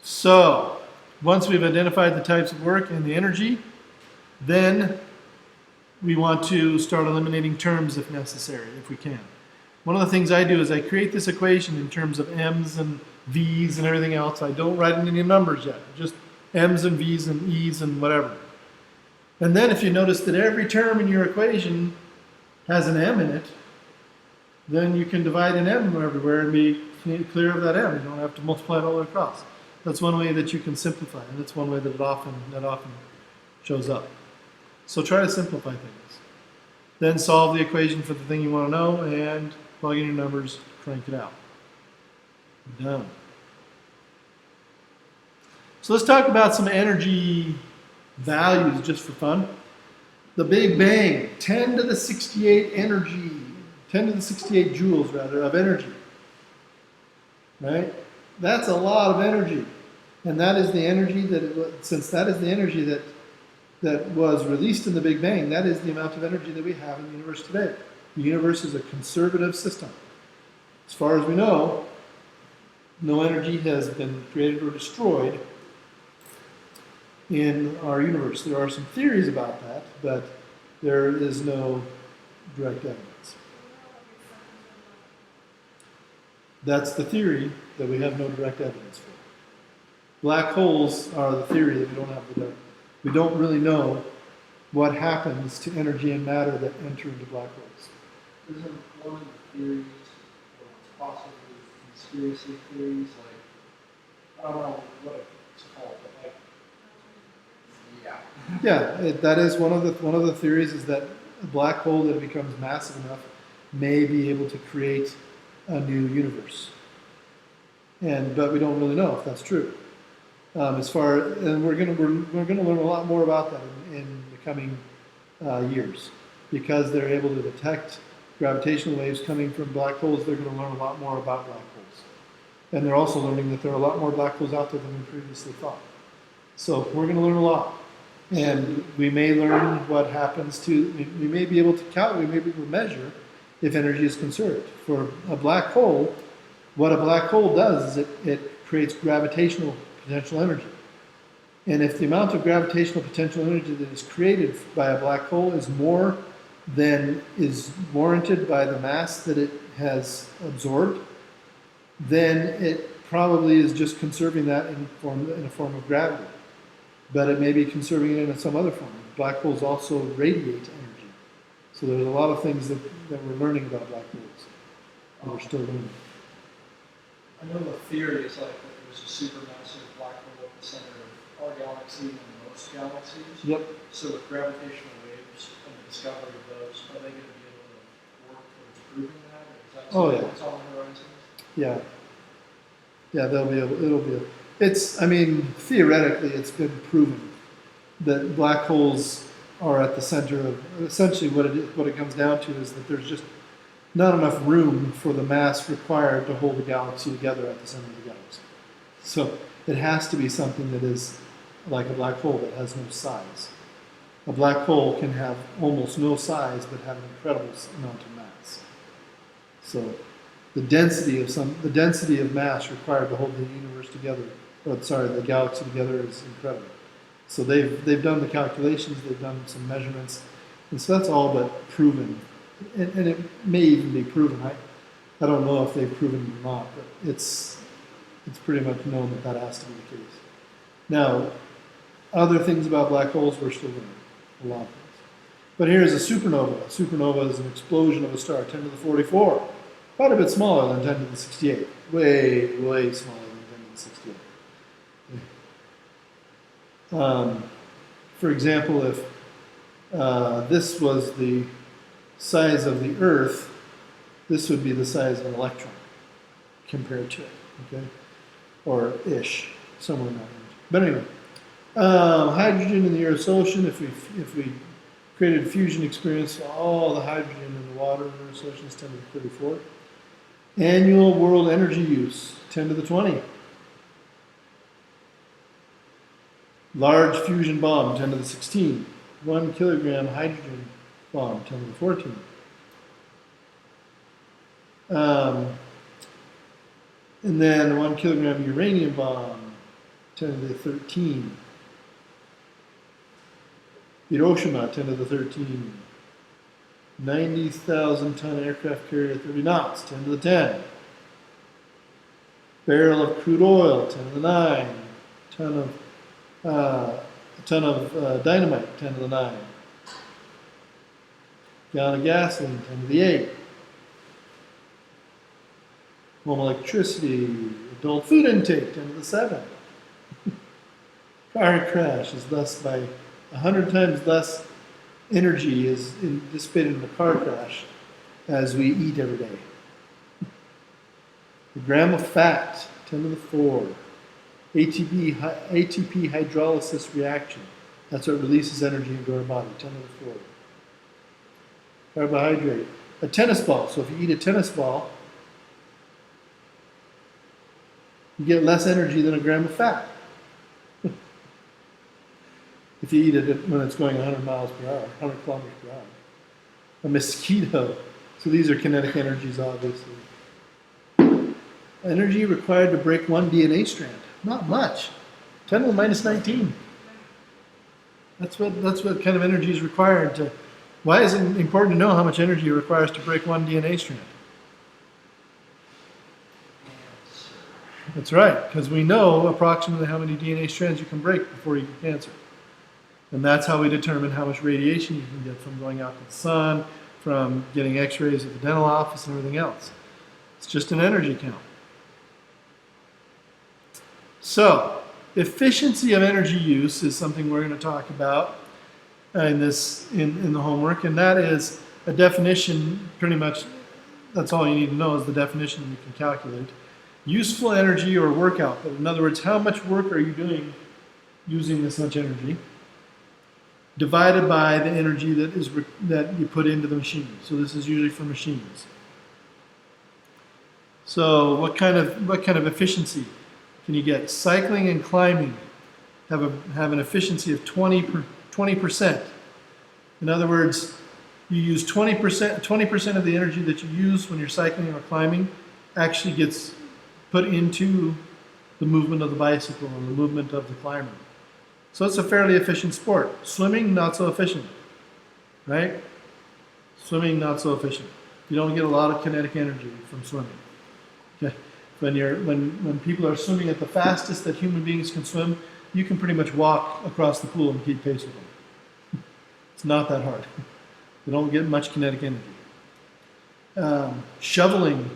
So, once we've identified the types of work and the energy, then we want to start eliminating terms if necessary, if we can. One of the things I do is I create this equation in terms of m's and v's and everything else. I don't write in any numbers yet, just m's and v's and e's and whatever. And then if you notice that every term in your equation has an m in it, then you can divide an m everywhere and be clear of that m. You don't have to multiply it all the way across. That's one way that you can simplify, and that's one way that often shows up. So try to simplify things. Then solve the equation for the thing you want to know and plug in your numbers, crank it out. Done. So let's talk about some energy values just for fun. The Big Bang, 10 to the 68 energy, 10 to the 68 joules rather of energy. Right? That's a lot of energy. And that is the energy since that is the energy that was released in the Big Bang, that is the amount of energy that we have in the universe today. The universe is a conservative system. As far as we know, no energy has been created or destroyed in our universe. There are some theories about that, but there is no direct evidence. That's the theory that we have no direct evidence for. Black holes are the theory that we don't really know what happens to energy and matter that enter into black holes. Isn't one of the theories, or it's possibly conspiracy theories, like, I don't know what it's called, but like, yeah. Yeah, that is one of the theories is that a black hole that becomes massive enough may be able to create a new universe. But we don't really know if that's true. And we're going to learn a lot more about that in the coming years, because they're able to detect gravitational waves coming from black holes. They're going to learn a lot more about black holes, and they're also learning that there are a lot more black holes out there than we previously thought. So we're going to learn a lot, and we may learn what happens to. We may be able to calculate. We may be able to measure if energy is conserved. For a black hole, what a black hole does is it creates gravitational potential energy. And if the amount of gravitational potential energy that is created by a black hole is more than is warranted by the mass that it has absorbed, then it probably is just conserving that in a form of gravity. But it may be conserving it in some other form. Black holes also radiate energy. So there's a lot of things that we're learning about black holes. And we're still learning. I know the theory is like that there's a supermassive black hole at the center of our galaxy and most galaxies. Yep. So with gravitational waves and the discovery of those, are they going to be able to work towards proving that? Or is that Oh, something yeah. that's on the horizon? Yeah. Yeah, it'll be I mean, theoretically, it's been proven that black holes are at the center of, essentially what it comes down to is that there's just not enough room for the mass required to hold the galaxy together at the center of the galaxy. So it has to be something that is like a black hole that has no size. A black hole can have almost no size but have an incredible amount of mass. So the density of mass required to hold the universe together, the galaxy together is incredible. So they've done the calculations, they've done some measurements, and so that's all but proven. And it may even be proven. I don't know if they've proven it or not, but it's pretty much known that has to be the case. Now, other things about black holes we're still learning, a lot of things. But here's a supernova. A supernova is an explosion of a star, 10 to the 44. Quite a bit smaller than 10 to the 68. Way, way smaller than 10 to the 68. For example, if this was the size of the Earth, this would be the size of an electron compared to it, okay? Or ish, somewhere in that range. But anyway, hydrogen in the Earth's ocean, if we created a fusion experience, all the hydrogen in the water in the Earth's ocean is 10 to the 34. Annual world energy use, 10 to the 20. Large fusion bomb, 10 to the 16. 1 kilogram hydrogen bomb, 10 to the 14. And then 1 kilogram uranium bomb, 10 to the 13. Hiroshima, 10 to the 13. 90,000 ton aircraft carrier, 30 knots, 10 to the 10. Barrel of crude oil, 10 to the 9. A ton of dynamite, 10 to the 9. Gallon of gasoline, 10 to the 8. Home electricity, adult food intake, 10 to the 7. Car crash is thus by 100 times less energy is dissipated in a car crash as we eat every day. A gram of fat, 10 to the 4. ATP hydrolysis reaction. That's what releases energy into our body, 10 to the 4. Carbohydrate. A tennis ball. So if you eat a tennis ball, you get less energy than a gram of fat. If you eat it when it's going 100 miles per hour, 100 kilometers per hour. A mosquito. So these are kinetic energies, obviously. Energy required to break one DNA strand. Not much. 10 to the minus 19. That's what kind of energy is required to. Why is it important to know how much energy it requires to break one DNA strand? That's right, because we know approximately how many DNA strands you can break before you get cancer. And that's how we determine how much radiation you can get from going out to the sun, from getting x-rays at the dental office and everything else. It's just an energy count. So, efficiency of energy use is something we're going to talk about in the homework, and that is a definition, pretty much, that's all you need to know is the definition you can calculate. Useful energy or work output. In other words, how much work are you doing using this much energy, divided by the energy that you put into the machine. So this is usually for machines. So what kind of efficiency can you get? Cycling and climbing have an efficiency of 20%. In other words, you use 20% of the energy that you use when you're cycling or climbing actually gets put into the movement of the bicycle or the movement of the climber. So it's a fairly efficient sport. Swimming, not so efficient, right? Swimming, not so efficient. You don't get a lot of kinetic energy from swimming. Okay. When people are swimming at the fastest that human beings can swim, you can pretty much walk across the pool and keep pace with them. It's not that hard. They don't get much kinetic energy. Shoveling,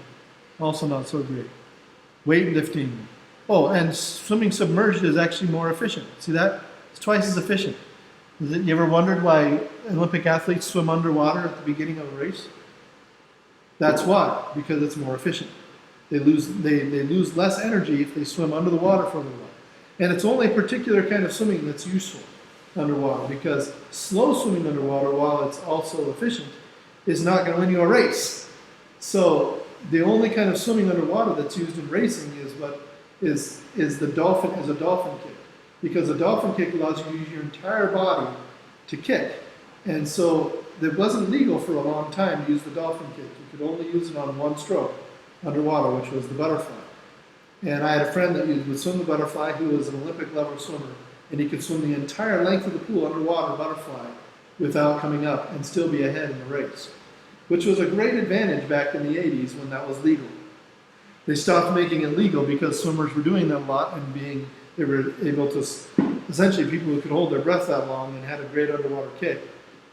also not so great. Weightlifting. Oh, and swimming submerged is actually more efficient. See that? It's twice as efficient. You ever wondered why Olympic athletes swim underwater at the beginning of a race? That's why, because it's more efficient. They lose less energy if they swim under the water for a little while. And it's only a particular kind of swimming that's useful underwater, because slow swimming underwater, while it's also efficient, is not going to win you a race. So the only kind of swimming underwater that's used in racing is a dolphin kick, because a dolphin kick allows you to use your entire body to kick. And so it wasn't legal for a long time to use the dolphin kick. You could only use it on one stroke underwater, which was the butterfly. And I had a friend that would swim the butterfly who was an Olympic level swimmer, and he could swim the entire length of the pool underwater butterfly without coming up and still be ahead in the race, which was a great advantage back in the 80s when that was legal. They stopped making it legal because swimmers were doing that a lot, and they were able to, essentially people who could hold their breath that long and had a great underwater kick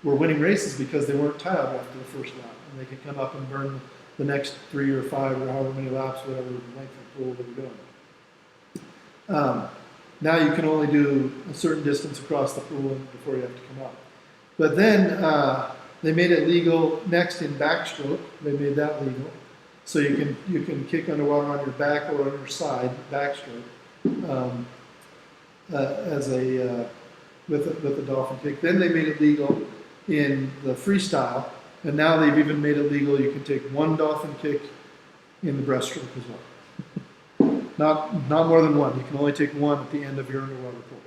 were winning races because they weren't tired after the first lap, and they could come up and burn the next 3 or 5 or however many laps, whatever the length of the pool they were doing. Now you can only do a certain distance across the pool before you have to come up. But then they made it legal next in backstroke. They made that legal, so you can kick underwater on your back or on your side, backstroke, with a dolphin kick. Then they made it legal in the freestyle. And now they've even made it legal. You can take one dolphin kick in the breaststroke as well. Not more than one. You can only take one at the end of your underwater pool.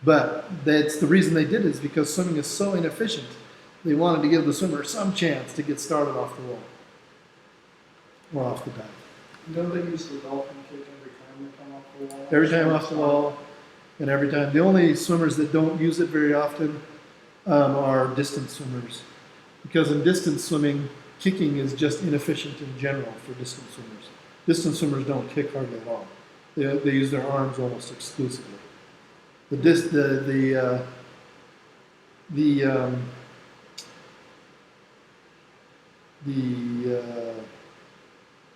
But that's the reason they did it, is because swimming is so inefficient. They wanted to give the swimmer some chance to get started off the wall or off the dive. Don't they use the dolphin kick every time they come off the wall? Every time off the wall, and every time. The only swimmers that don't use it very often are distance swimmers. Because in distance swimming, kicking is just inefficient in general for distance swimmers. Distance swimmers don't kick hardly at all. They use their arms almost exclusively. The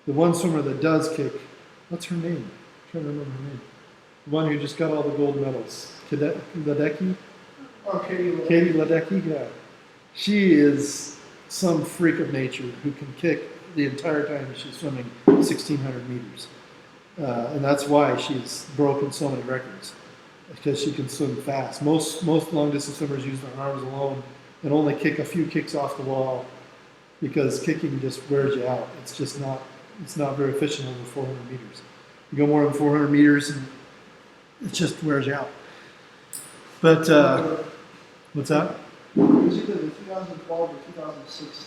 one swimmer that does kick, what's her name? I'm trying to remember her name. The one who just got all the gold medals. Ledecky? Oh, Katie Ledecky, yeah. She is some freak of nature who can kick the entire time she's swimming 1,600 meters. And that's why she's broken so many records, because she can swim fast. Most long distance swimmers use their arms alone and only kick a few kicks off the wall, because kicking just wears you out. It's not very efficient over 400 meters. You go more than 400 meters and it just wears you out. But, what's that? It was either the 2012 or 2006.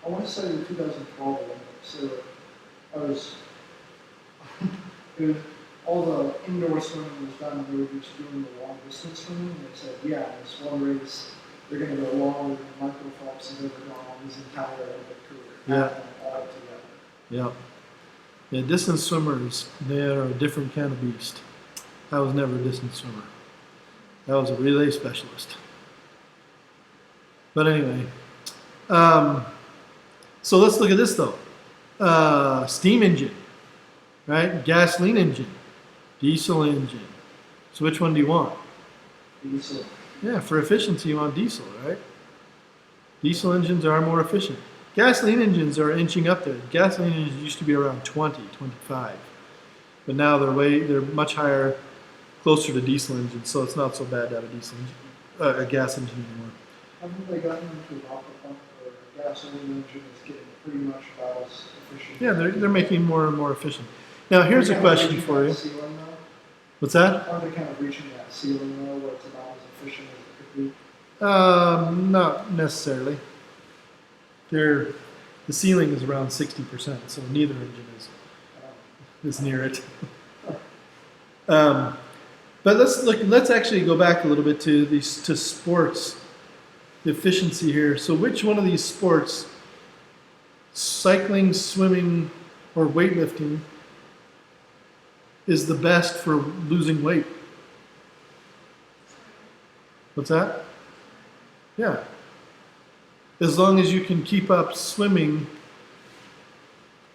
I want to say the 2012 Olympics. So all the indoor swimming was done. They were just doing the long distance swimming. And they said, yeah, in this one race, they're going to go longer than Michael Phelps has ever gone on his entire Olympic career. Yeah. All together. Yeah. Yeah, distance swimmers, they're a different kind of beast. I was never a distance swimmer. I was a relay specialist. But anyway, so let's look at this though. Steam engine, right? Gasoline engine, diesel engine. So which one do you want? Diesel. Yeah, for efficiency you want diesel, right? Diesel engines are more efficient. Gasoline engines are inching up there. Gasoline engines used to be around 20, 25. But now they're much higher, closer to diesel engines, so it's not so bad to have a gas engine anymore. Haven't they gotten into an opera pump where a gasoline engine is getting pretty much about as efficient? Yeah, they're making more and more efficient. Now here's a question for you. Ceiling, though? What's that? Are they kind of reaching that ceiling though, where it's about as efficient as it could be? Not necessarily. The ceiling is around 60%, so neither engine is near it. But let's actually go back a little bit to sports, the efficiency here. So which one of these sports, cycling, swimming, or weightlifting, is the best for losing weight? What's that? Yeah. as long as you can keep up swimming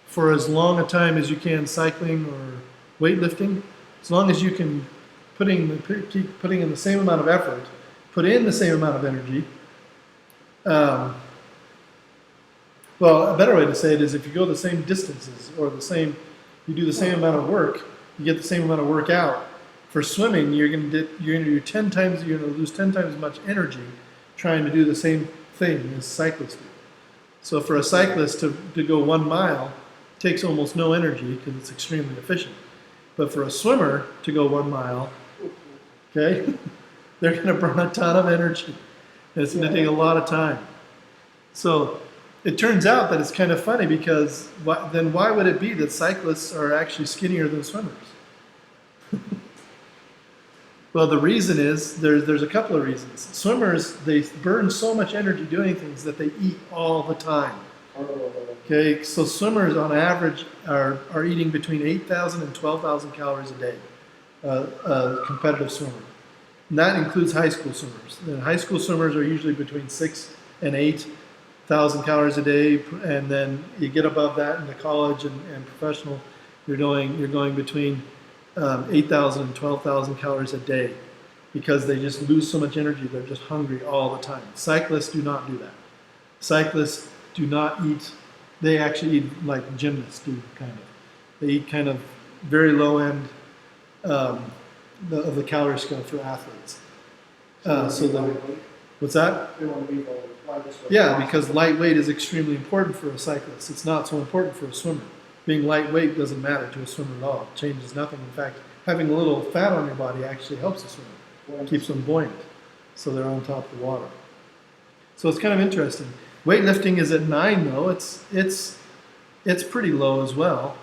for as long a time as you can cycling or weightlifting, as long as you can keep putting in the same amount of effort, put in the same amount of energy. Well, a better way to say it is if you go the same distances or you do the same amount of work, you get the same amount of work out. For swimming, you're going to lose 10 times as much energy trying to do the same thing as cyclists do. So for a cyclist to go 1 mile takes almost no energy because it's extremely efficient. But for a swimmer to go 1 mile, okay, they're going to burn a ton of energy. And it's going to take a lot of time. So it turns out that it's kind of funny because then why would it be that cyclists are actually skinnier than swimmers? Well, the reason is there's a couple of reasons. Swimmers, they burn so much energy doing things that they eat all the time. Okay, so swimmers on average are eating between 8,000 and 12,000 calories a day, a competitive swimmer. And that includes high school swimmers. And high school swimmers are usually between 6 and 8,000 calories a day, and then you get above that in the college and professional, you're going between 8,000 and 12,000 calories a day because they just lose so much energy. They're just hungry all the time. Cyclists do not do that. Cyclists do not eat. They actually eat like gymnasts do, kind of. They eat kind of very low end of the calorie scale for athletes. What's that? They want to be the lightest. Yeah, because lightweight is extremely important for a cyclist. It's not so important for a swimmer. Being lightweight doesn't matter to a swimmer at all. It changes nothing. In fact, having a little fat on your body actually helps a swimmer. It keeps them buoyant, so they're on top of the water. So it's kind of interesting. Weightlifting is at 9 though. It's pretty low as well.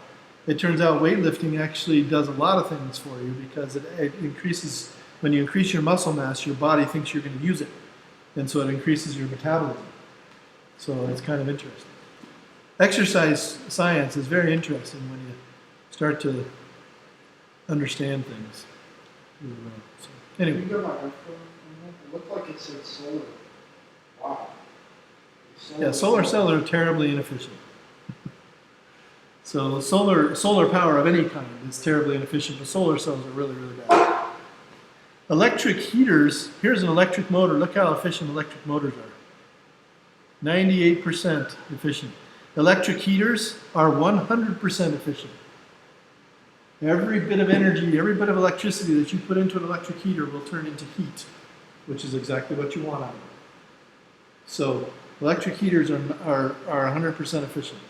It turns out weightlifting actually does a lot of things for you because it increases, when you increase your muscle mass, your body thinks you're going to use it. And so it increases your metabolism. So it's kind of interesting. Exercise science is very interesting when you start to understand things. So, anyway. You go to my iPhone, it looked like it said solar. Wow. Yeah, solar cells are terribly inefficient. So solar power of any kind is terribly inefficient, but solar cells are really, really bad. Electric heaters, here's an electric motor. Look how efficient electric motors are. 98% efficient. Electric heaters are 100% efficient. Every bit of energy, every bit of electricity that you put into an electric heater will turn into heat, which is exactly what you want out of it. So electric heaters are 100% efficient.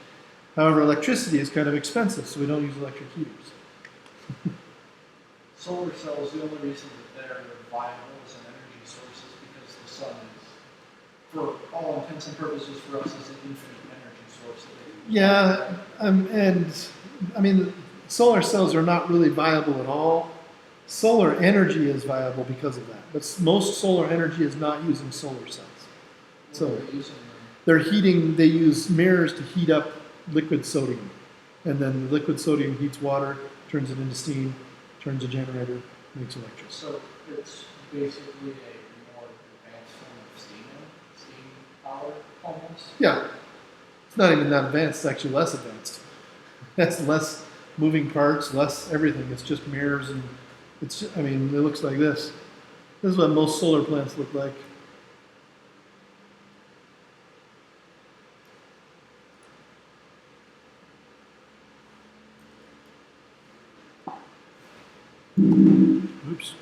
However, electricity is kind of expensive, so we don't use electric heaters. Solar cells, the only reason that they're viable as an energy source is because the sun is, for all intents and purposes for us, is an infinite energy source. Yeah, and I mean, solar cells are not really viable at all. Solar energy is viable because of that, but most solar energy is not using solar cells. So they use mirrors to heat up liquid sodium, and then the liquid sodium heats water, turns it into steam, turns a generator, makes electricity. So it's basically a more advanced form of steam power almost? Yeah. It's not even that advanced, it's actually less advanced. It has less moving parts, less everything. It's just mirrors and it looks like this. This is what most solar plants look like. Oops.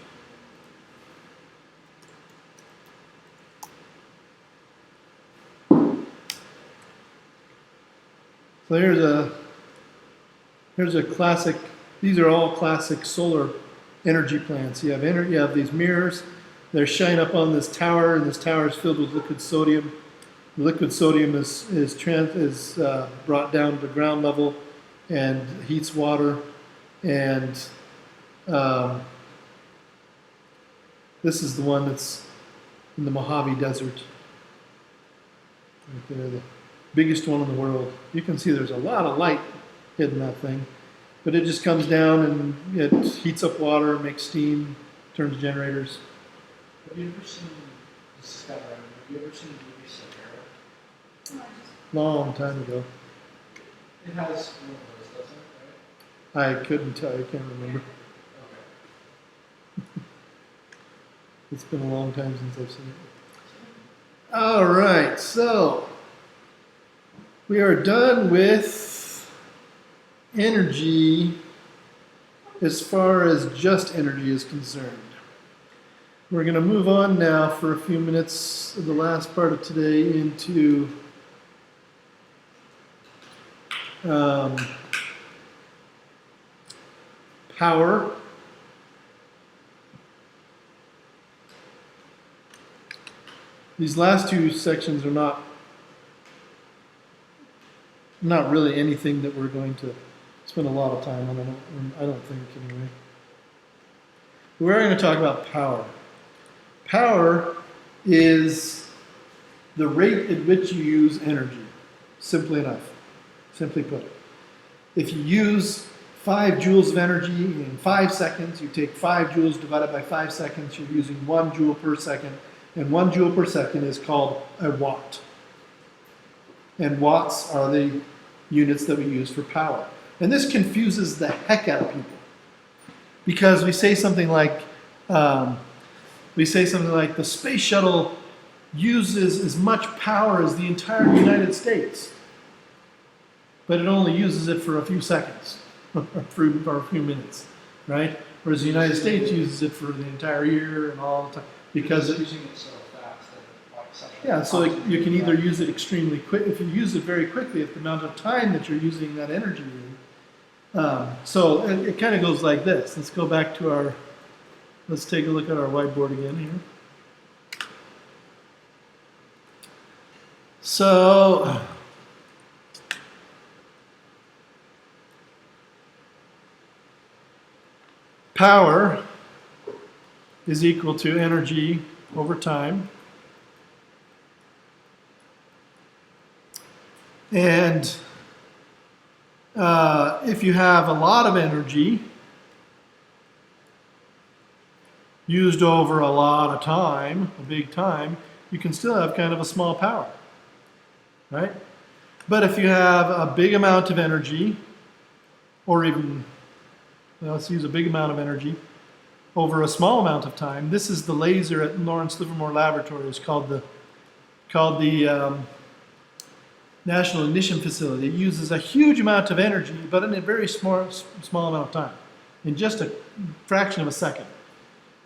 So here's a classic. These are all classic solar energy plants. You have these mirrors. They're shining up on this tower, and this tower is filled with liquid sodium. The liquid sodium is brought down to ground level and heats water. And this is the one that's in the Mojave Desert. Right there, the biggest one in the world. You can see there's a lot of light hitting that thing. But it just comes down and it heats up water, makes steam, turns generators. Have you ever seen, this is kind of random, have you ever seen the movie Sahara? Oh, I just long time ago. It has one of those, doesn't it, right? I couldn't tell. I can't remember. Okay. It's been a long time since I've seen it. All right, so we are done with energy as far as just energy is concerned. We're going to move on now for a few minutes, the last part of today, into power. These last two sections are not really anything that we're going to spend a lot of time on. I don't think anyway. We're going to talk about power. Power is the rate at which you use energy. Simply enough. Simply put. If you use 5 joules of energy in 5 seconds, you take 5 joules divided by 5 seconds, you're using 1 joule per second. And 1 joule per second is called a watt. And watts are the units that we use for power. And this confuses the heck out of people. Because we say something like, the space shuttle uses as much power as the entire United States. But it only uses it for a few seconds, or a few minutes, right? Whereas the United States uses it for the entire year and all the time. Because it's using it so fast that yeah, so you can either use it extremely quick. If you use it very quickly, if the amount of time that you're using that energy in. So it kind of goes like this. Let's go back to let's take a look at our whiteboard again here. So power is equal to energy over time. And if you have a lot of energy used over a lot of time, a big time, you can still have kind of a small power, right? But if you have a big amount of energy, or even, let's use a big amount of energy, over a small amount of time, this is the laser at Lawrence Livermore Laboratory. It's called the National Ignition Facility. It uses a huge amount of energy, but in a very small amount of time, in just a fraction of a second.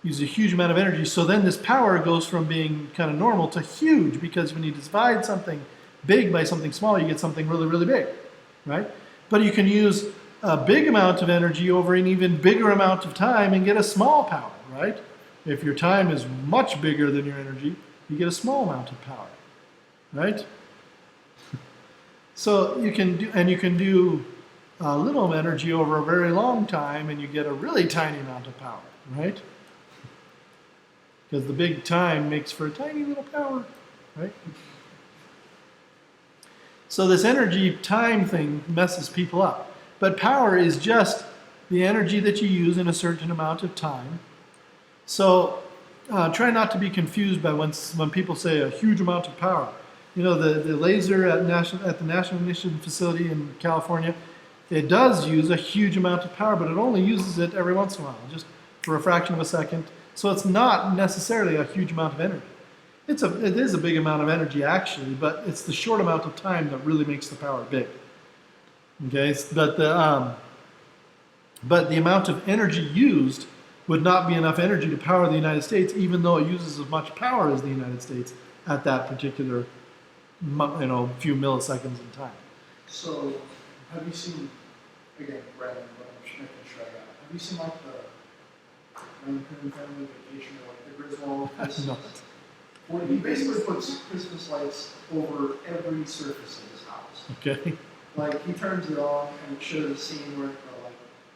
Uses a huge amount of energy. So then this power goes from being kind of normal to huge, because when you divide something big by something small, you get something really, really big, right? But you can use a big amount of energy over an even bigger amount of time and get a small power, right? If your time is much bigger than your energy, you get a small amount of power, right? So you can do a little energy over a very long time, and you get a really tiny amount of power, right? Because the big time makes for a tiny little power, right? So this energy time thing messes people up. But power is just the energy that you use in a certain amount of time. So try not to be confused by when people say a huge amount of power. You know, the laser at the National Ignition Facility in California, it does use a huge amount of power, but it only uses it every once in a while, just for a fraction of a second. So it's not necessarily a huge amount of energy. It is a big amount of energy actually, but it's the short amount of time that really makes the power big. Okay, but the amount of energy used would not be enough energy to power the United States, even though it uses as much power as the United States at that particular, few milliseconds in time. So, have you seen, again, Brandon, but I'm making sure I got it. Have you seen like the Raccoon Family Vacation, or like the Griswold Christmas? No. Well, he basically puts Christmas lights over every surface in his house. Okay. Like, he turns it on and it shows a scene where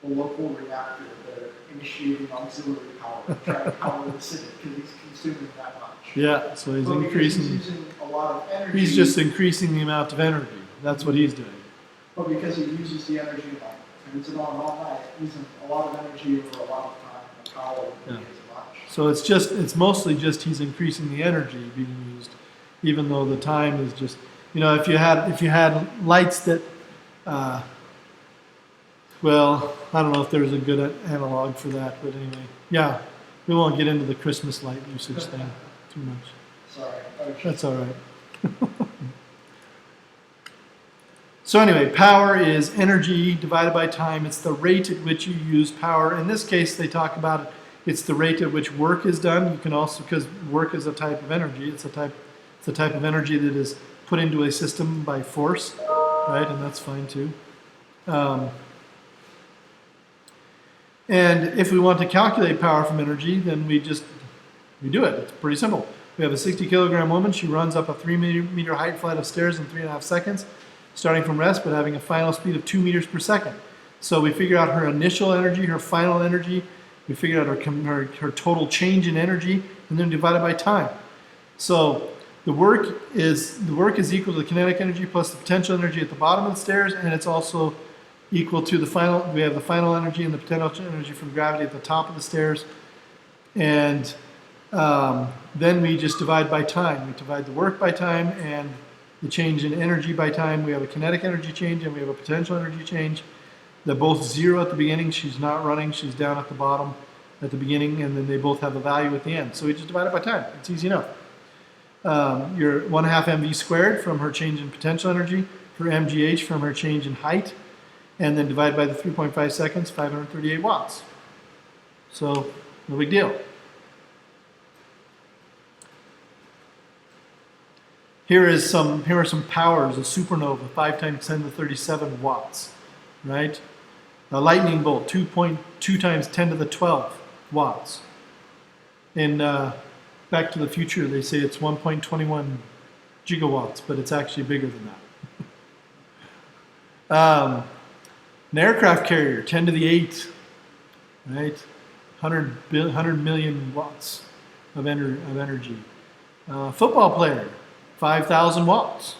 the local reactor, they're initiating auxiliary power to try to power the city because he's consuming that much. Yeah, so he's But because increasing. he's using a lot of energy. He's just increasing the amount of energy. That's what he's doing. But because he uses the energy, like, turns it on all night, using a lot of energy over a lot of time, the power wouldn't be as much. So it's mostly just he's increasing the energy being used, even though the time is just. You know, if you had lights that, well, I don't know if there's a good analog for that, but anyway, yeah, we won't get into the Christmas light usage thing too much. Sorry. That's all right. So anyway, power is energy divided by time. It's the rate at which you use power. In this case, they talk about it. It's the rate at which work is done. You can also, because work is a type of energy. It's the type of energy that is put into a system by force, right? And that's fine too. And if we want to calculate power from energy, then we do it. It's pretty simple. We have a 60-kilogram woman. She runs up a 3-meter height flight of stairs in 3.5 seconds, starting from rest, but having a final speed of 2 meters per second. So we figure out her initial energy, her final energy. We figure out her total change in energy, and then divide it by time. So the work is equal to the kinetic energy plus the potential energy at the bottom of the stairs, and it's also equal to the final. We have the final energy and the potential energy from gravity at the top of the stairs, and then we just divide by time. We divide the work by time and the change in energy by time. We have a kinetic energy change and we have a potential energy change. They're both zero at the beginning. She's not running. She's down at the bottom at the beginning, and then they both have a value at the end. So we just divide it by time. It's easy enough. Your 1/2 mv squared from her change in potential energy, her mgh from her change in height, and then divide by the 3.5 seconds, 538 watts. So no big deal. Here are some powers. A supernova, 5 times 10 to 37 watts, right? A lightning bolt, 2.2 times 10 to the 12 watts. In Back to the Future, they say it's 1.21 gigawatts, but it's actually bigger than that. An aircraft carrier, 10 to the 8, right? 100 million watts of energy. Football player, 5,000 watts.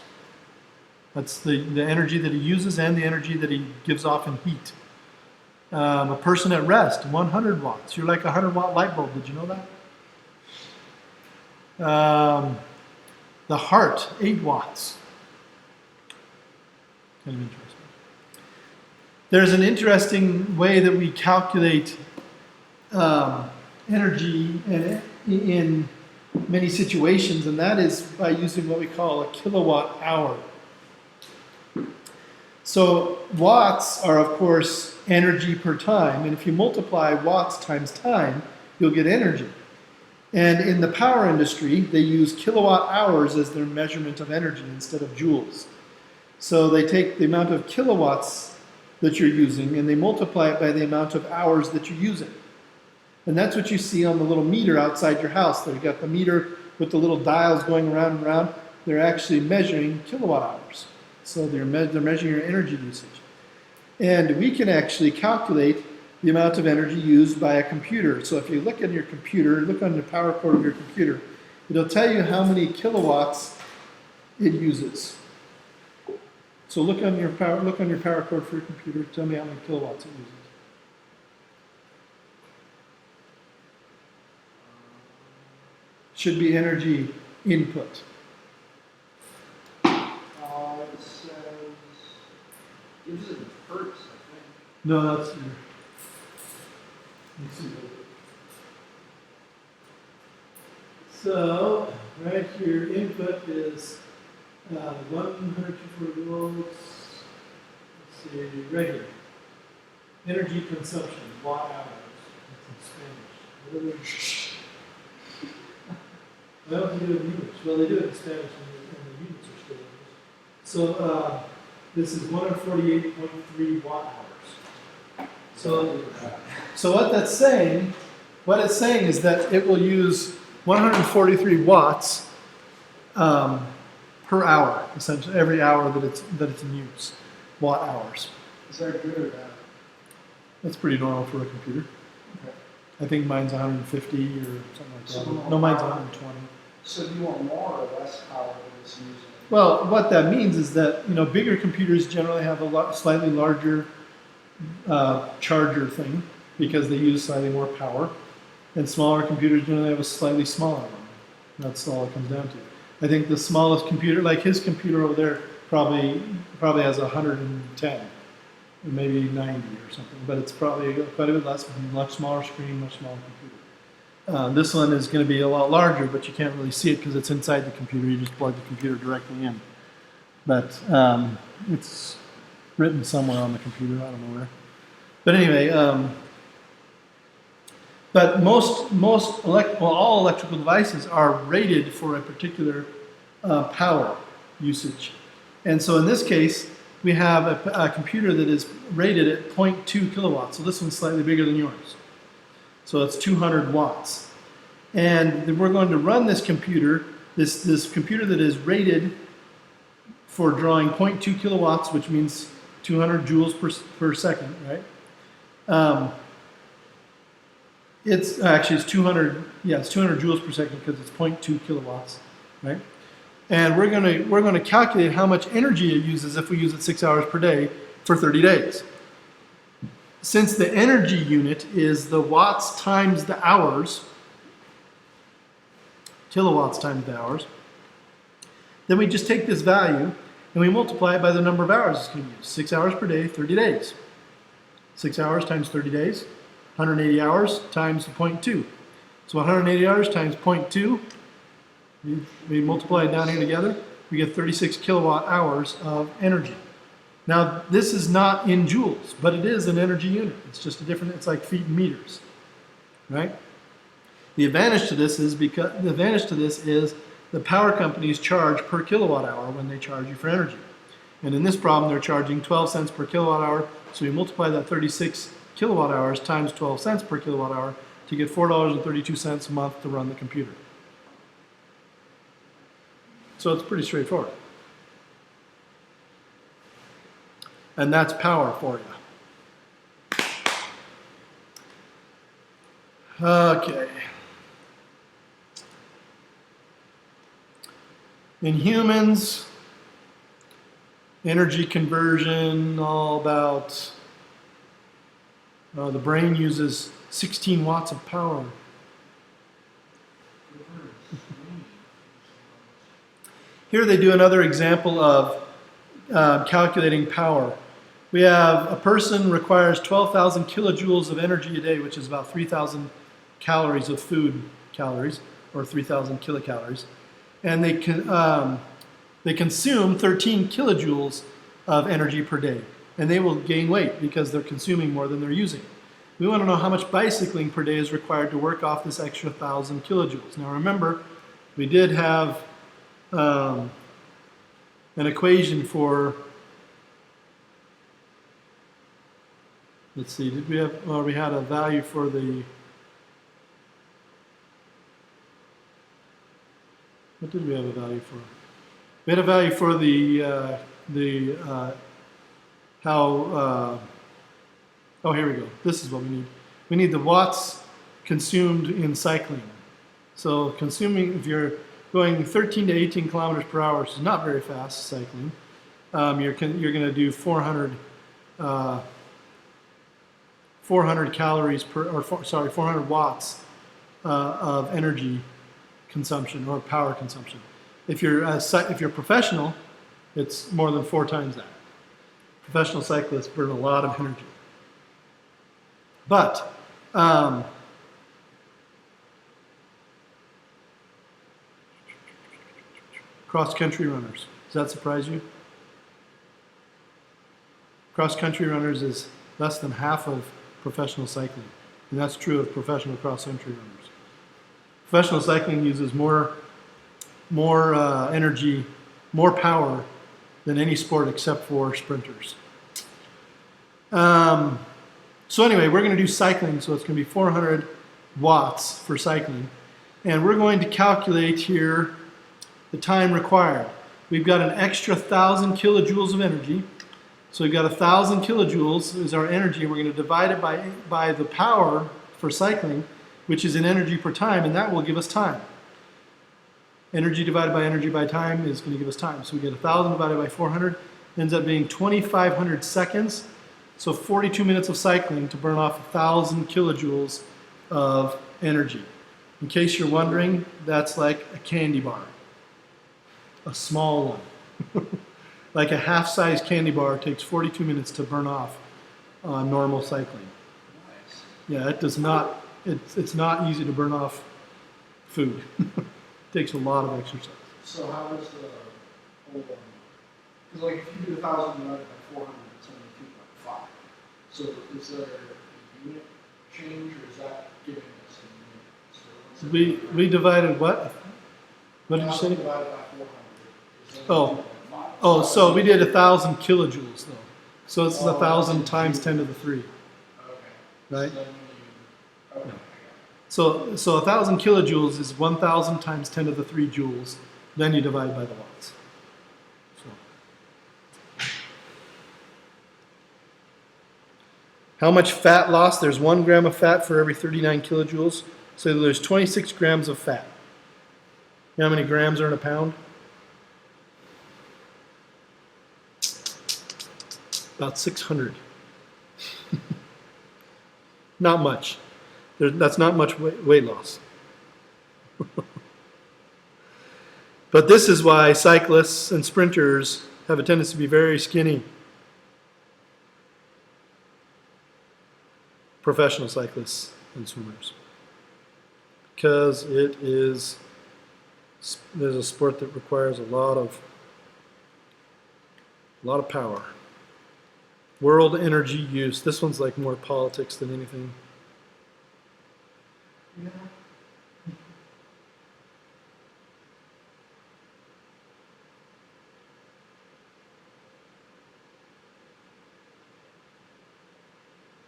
That's the energy that he uses and the energy that he gives off in heat. A person at rest, 100 watts. You're like a 100-watt light bulb. Did you know that? The heart, 8 watts. Kind of interesting. There's an interesting way that we calculate energy in many situations, and that is by using what we call a kilowatt hour. So watts are, of course, energy per time, and if you multiply watts times time, you'll get energy. And in the power industry, they use kilowatt hours as their measurement of energy instead of joules. So they take the amount of kilowatts that you're using and they multiply it by the amount of hours that you're using. And that's what you see on the little meter outside your house. They've got the meter with the little dials going around and around. They're actually measuring kilowatt hours. So they're measuring your energy usage. And we can actually calculate the amount of energy used by a computer. So if you look at your computer, look on the power cord of your computer, it'll tell you how many kilowatts it uses. So look on your power cord for your computer. Tell me how many kilowatts it uses. Should be energy input. It says, gives it in hertz, I think. No, that's your. Let's see. So right here, input is 140 volts. Let's see, right here. Energy consumption, watt hours. It's in Spanish. I don't think they do it in English. Well, they do it in Spanish, and the units are still English. So this is 148.3 watt hours. So what it's saying is that it will use 143 watts per hour, essentially every hour that it's in use, watt hours. Is that good or bad? That's pretty normal for a computer. Okay. I think mine's 150 or something like that. So No, mine's 120. So do you want more or less power than it's using? Well, what that means is that bigger computers generally have a slightly larger charger thing because they use slightly more power, and smaller computers generally have a slightly smaller one. That's all it comes down to. I think the smallest computer, like his computer over there, probably has 110, or maybe 90 or something. But it's probably quite a bit less, much smaller screen, much smaller computer. This one is going to be a lot larger, but you can't really see it because it's inside the computer. You just plug the computer directly in. But it's written somewhere on the computer. I don't know where. But anyway, but all electrical devices are rated for a particular power usage. And so in this case, we have a computer that is rated at 0.2 kilowatts. So this one's slightly bigger than yours. So it's 200 watts. And we're going to run this computer, this computer that is rated for drawing 0.2 kilowatts, which means 200 joules per second, right? It's 200, it's 200 joules per second because it's 0.2 kilowatts, right? And we're going to calculate how much energy it uses if we use it 6 hours per day for 30 days. Since the energy unit is the watts times the hours, kilowatts times the hours, then we just take this value and we multiply it by the number of hours it's going to use. 6 hours per day, 30 days. 6 hours times 30 days, 180 hours times the 0.2. So 180 hours times 0.2, we multiply it down here together, we get 36 kilowatt hours of energy. Now, this is not in joules, but it is an energy unit. It's just a different, it's like feet and meters, right? The advantage to this is the power companies charge per kilowatt hour when they charge you for energy. And in this problem, they're charging 12 cents per kilowatt hour. So we multiply that 36 kilowatt hours times 12 cents per kilowatt hour to get $4.32 a month to run the computer. So it's pretty straightforward. And that's power for you. Okay. In humans, energy conversion, all about the brain uses 16 watts of power. Here they do another example of calculating power. We have a person requires 12,000 kilojoules of energy a day, which is about 3,000 calories of food calories, or 3,000 kilocalories. And they consume 13 kilojoules of energy per day. And they will gain weight because they're consuming more than they're using. We want to know how much bicycling per day is required to work off this extra 1,000 kilojoules. Now remember, we did have an equation for, let's see, did we have, well, we had a value for the, what did we have a value for? We had a value for oh, here we go. This is what we need. We need the watts consumed in cycling. So consuming, if you're going 13 to 18 kilometers per hour, which is not very fast cycling, you're going to do 400 calories per, or 400 watts of energy consumption or power consumption. If you're professional, it's more than 4 times that. Professional cyclists burn a lot of energy. But cross-country runners, does that surprise you? Cross-country runners is less than half of professional cycling, and that's true of professional cross-country runners. Professional cycling uses more energy, more power than any sport except for sprinters. So anyway, we're going to do cycling, so it's going to be 400 watts for cycling. And we're going to calculate here the time required. We've got an extra 1,000 kilojoules of energy. So we've got 1,000 kilojoules is our energy. We're going to divide it by the power for cycling, which is in energy per time, and that will give us time. Energy divided by energy by time is going to give us time. So we get 1,000 divided by 400, ends up being 2,500 seconds. So 42 minutes of cycling to burn off 1,000 kilojoules of energy. In case you're wondering, that's like a candy bar. a small one. Like a half-size candy bar takes 42 minutes to burn off on normal cycling. Nice. Yeah, it does not, it's not easy to burn off food. Takes a lot of exercise. So how does the whole because like if you do 1,000 divided by 400, it's only 2.5. So is there a unit change, or is that giving us a unit? So We divided what? What did you 1,000 say? divided by 400 is Oh. only 2.5. Oh, so we did 1,000 kilojoules though. So this is Oh, 1,000 that's times in 10 to the 3, Okay. right? So then when you, okay. So 1,000 kilojoules is 1,000 times 10 to the 3 joules. Then you divide by the watts. So. How much fat loss? There's 1 gram of fat for every 39 kilojoules. So there's 26 grams of fat. You know how many grams are in a pound? About 600. Not much. That's not much weight loss. But this is why cyclists and sprinters have a tendency to be very skinny. Professional cyclists and swimmers. Because there's a sport that requires a lot of power. World energy use. This one's like more politics than anything. Yeah.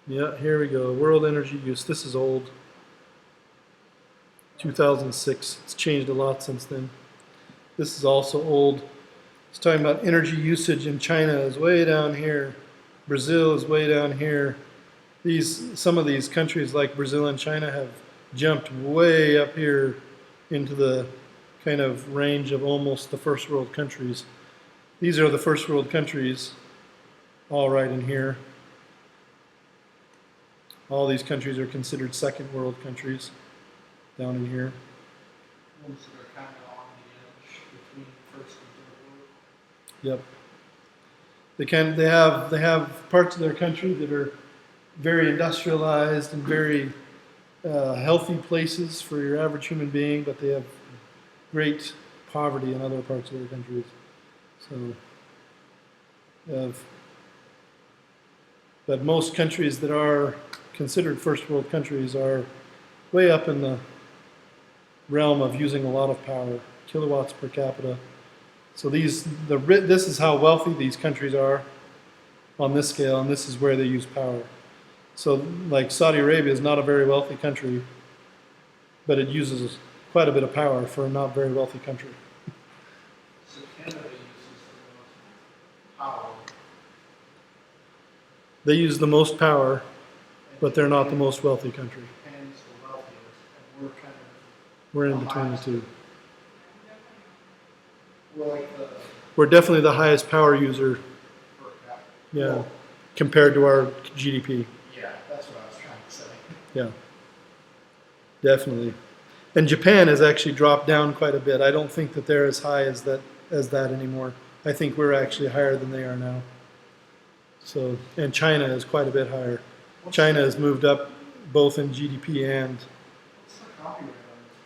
Yeah, here we go. World energy use. This is old. 2006. It's changed a lot since then. This is also old. It's talking about energy usage in China is way down here. Brazil is way down here. Some of these countries like Brazil and China have jumped way up here into the kind of range of almost the first world countries. These are the first world countries, all right in here. All these countries are considered second world countries down in here. Ones that are kind of on the edge between first and third world. Yep. They have parts of their country that are very industrialized and very healthy places for your average human being, but they have great poverty in other parts of their countries. So, but most countries that are considered first world countries are way up in the realm of using a lot of power, kilowatts per capita. So this is how wealthy these countries are on this scale, and this is where they use power. So like Saudi Arabia is not a very wealthy country, but it uses quite a bit of power for a not very wealthy country. So Canada uses the most power. They use the most power, but they're not the most wealthy country. Japan's the wealthiest, and we're kind of We're in between the two. we're like the We're definitely the highest power user, per capita. yeah, Well, compared to our GDP. yeah, that's what I was trying to say. Yeah, definitely. And Japan has actually dropped down quite a bit. I don't think that they're as high as that anymore. I think we're actually higher than they are now. So, and China is quite a bit higher. China has moved up both in GDP and What's the copyright on this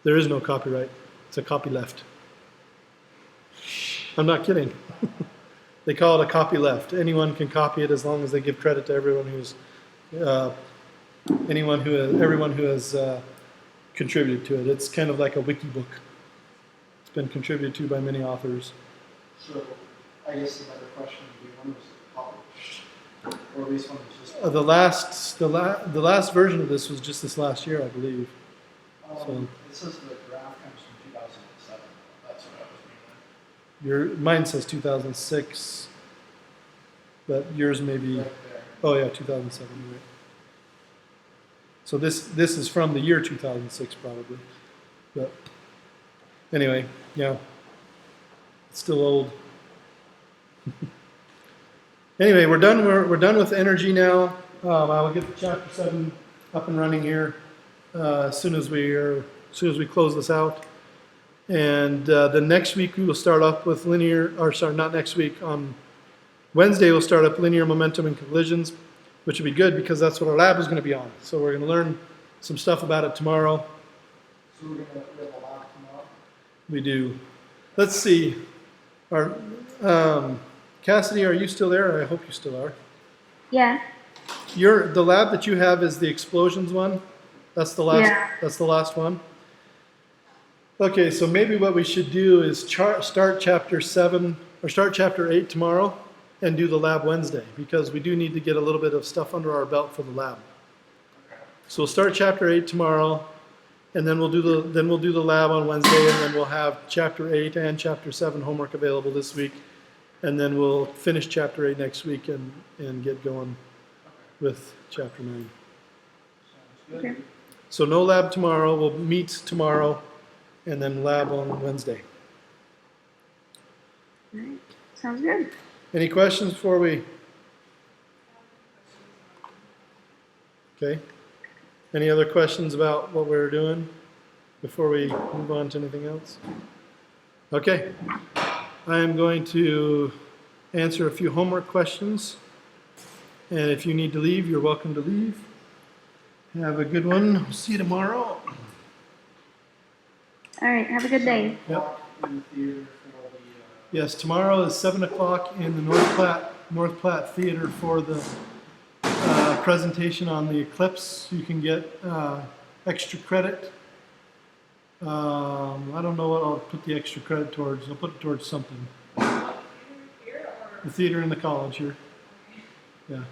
there is no copyright. It's a copyleft. I'm not kidding. They call it a copyleft. Anyone can copy it as long as they give credit to everyone everyone who has contributed to it. It's kind of like a wiki book. It's been contributed to by many authors. book? So I guess the better question would be, when was it published? Or at least when it was just The last version of this was just this last year, I believe. It says the draft comes from 2007. That's what I was reading. Mine says 2006, but yours may be. Right there. Oh yeah, 2007. Right. So this is from the year 2006 probably, but anyway, yeah, it's still old. Anyway, we're done. We're done with energy now. I will get chapter 7 up and running here as soon as we close this out. And then next week we will start off with linear, or sorry, not next week. On Wednesday we'll start up linear momentum and collisions, which will be good because that's what our lab is going to be on. So we're going to learn some stuff about it tomorrow. So we have a lab tomorrow. We do. Let's see. Our Cassidy, are you still there? I hope you still are. Yeah. The lab that you have is the explosions one. That's the last. Yeah. That's the last one. Okay, so maybe what we should do is start chapter 7 or start chapter 8 tomorrow and do the lab Wednesday because we do need to get a little bit of stuff under our belt for the lab. So we'll start chapter 8 tomorrow, and then we'll do the lab on Wednesday, and then we'll have chapter 8 and chapter 7 homework available this week, and then we'll finish chapter 8 next week and get going with chapter 9. Sounds good. Okay. So no lab tomorrow. We'll meet tomorrow, and then lab on Wednesday. All right. Sounds good. Any questions before we? Okay. Any other questions about what we're doing before we move on to anything else? Okay. I am going to answer a few homework questions. And if you need to leave, you're welcome to leave. Have a good one. See you tomorrow. All right. Have a good day. Yep. In the theater for the, Yes, tomorrow is 7 o'clock in the North Platte Theater for the presentation on the eclipse. You can get extra credit. I don't know what I'll put the extra credit towards. I'll put it towards something. Here or? The theater in the college here. Yeah.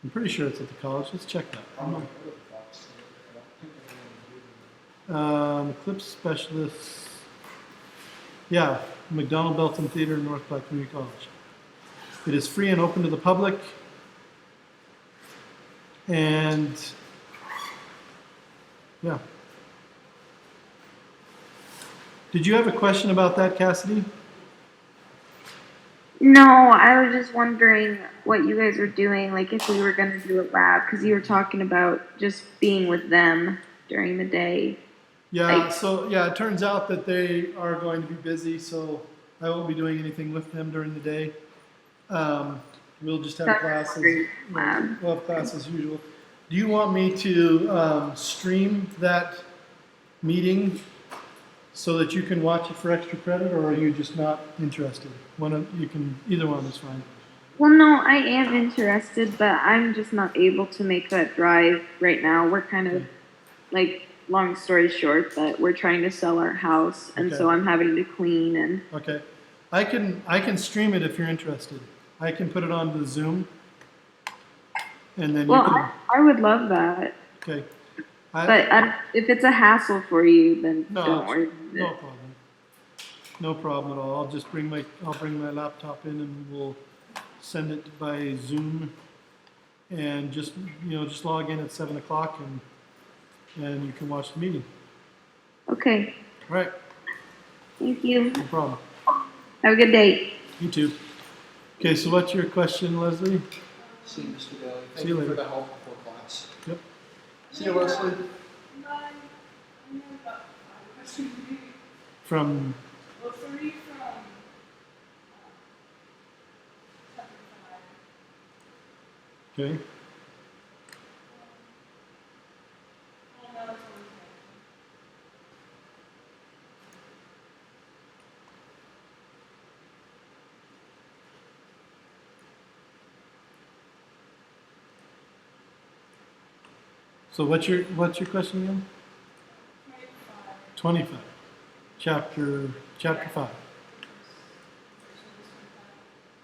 I'm pretty sure it's at the college. Let's check that. I'm not good at the Fox Theater. I don't think they're going to do Eclipse specialists. Yeah, McDonald Belton Theater in North Platte Community College. It is free and open to the public. And yeah. Did you have a question about that, Cassidy? No, I was just wondering what you guys were doing, like if we were going to do a lab, because you were talking about just being with them during the day. Yeah, so yeah, it turns out that they are going to be busy, so I won't be doing anything with them during the day. We'll just have classes. We'll have class as usual. Do you want me to stream that meeting so that you can watch it for extra credit, or are you just not interested? Either one is fine. Well, no, I am interested, but I'm just not able to make that drive right now. We're kind of, like, long story short, that we're trying to sell our house, and Okay. so I'm having to clean and. Okay, I can stream it if you're interested. I can put it on the Zoom, and then Well, you can. I would love that, Okay. but if it's a hassle for you, then No, don't worry. no problem. No problem at all. I'll bring my laptop in and we'll send it by Zoom, and just log in at 7 o'clock and you can watch the meeting. Okay, All right, thank you. no problem. Have a good day. You too. Okay, so what's your question, Leslie? See you, Mr. Bailey. See Thank you you later. for the help before class. Yep. See you, Leslie. I have about 5 questions maybe. From Well, 3 from chapter 5. okay. Well, no, it's always So what's your question again? 25. 25. Chapter 5.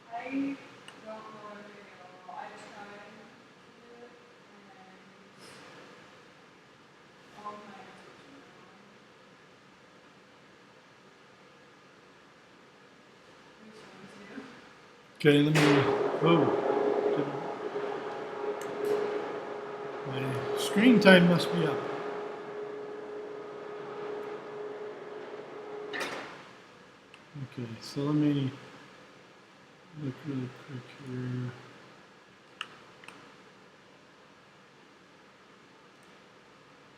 I don't know everything at all. I tried to do it, and all of my answers are wrong. Which ones do? Okay, let me. Whoa. My screen time must be up. Okay, so let me look really quick here.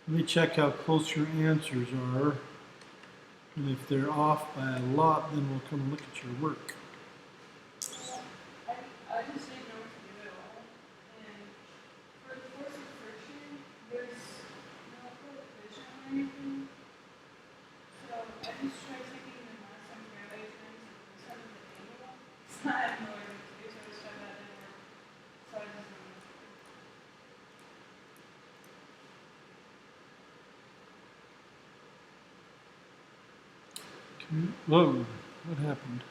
Let me check how close your answers are. And if they're off by a lot, then we'll come look at your work. I just didn't know what to do at all. And for the force of friction, there's no coefficient or anything. So I just tried taking the mass on gravity times and some of the angle. So I have no idea what to do, so I just tried that didn't work. So I just didn't know. Whoa, what happened?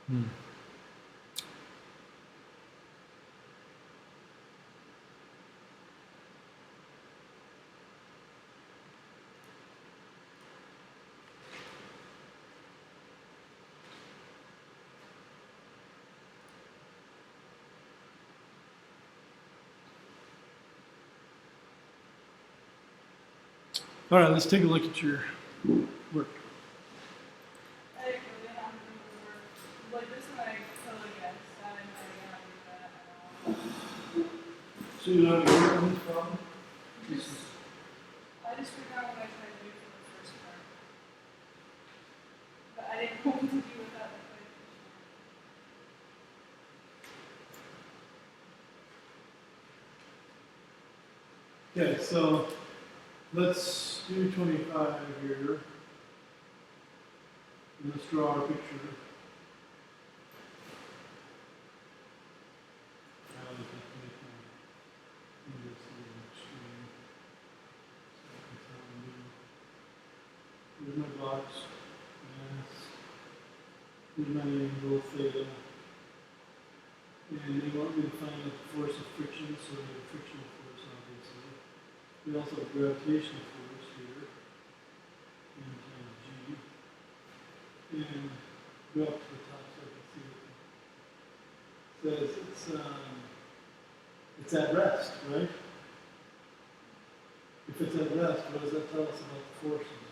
Hmm. All right, let's take a look at your work. I didn't really have to do the work. Like this one I totally guessed. I didn't really have to do that at all. So you know how to work on this problem? I just forgot what I tried to do for the first part. But I didn't know what to do without the coefficient. Okay, so let's do 25 here. And let's draw our picture. Here's my box, mass, here's my angle, theta, and they want me to find the force of friction, so we have frictional force, obviously. We also have gravitational force here, m times g, and go up to the top so I can see what it says. It's at rest, right? If it's at rest, what does that tell us about the forces?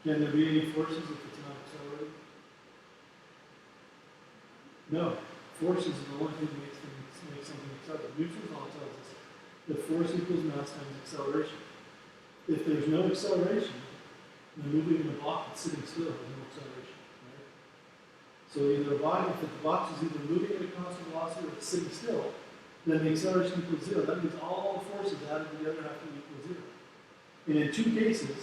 Can there be any forces if it's not accelerated? No. Forces is the only thing that makes something accelerate. Newton's law tells us that force equals mass times acceleration. If there's no acceleration, then moving in a block that's sitting still has no acceleration. Right? So either a body, if the box is either moving at a constant velocity or it's sitting still, then the acceleration equals zero. That means all the forces added together have to equal zero. And in two cases,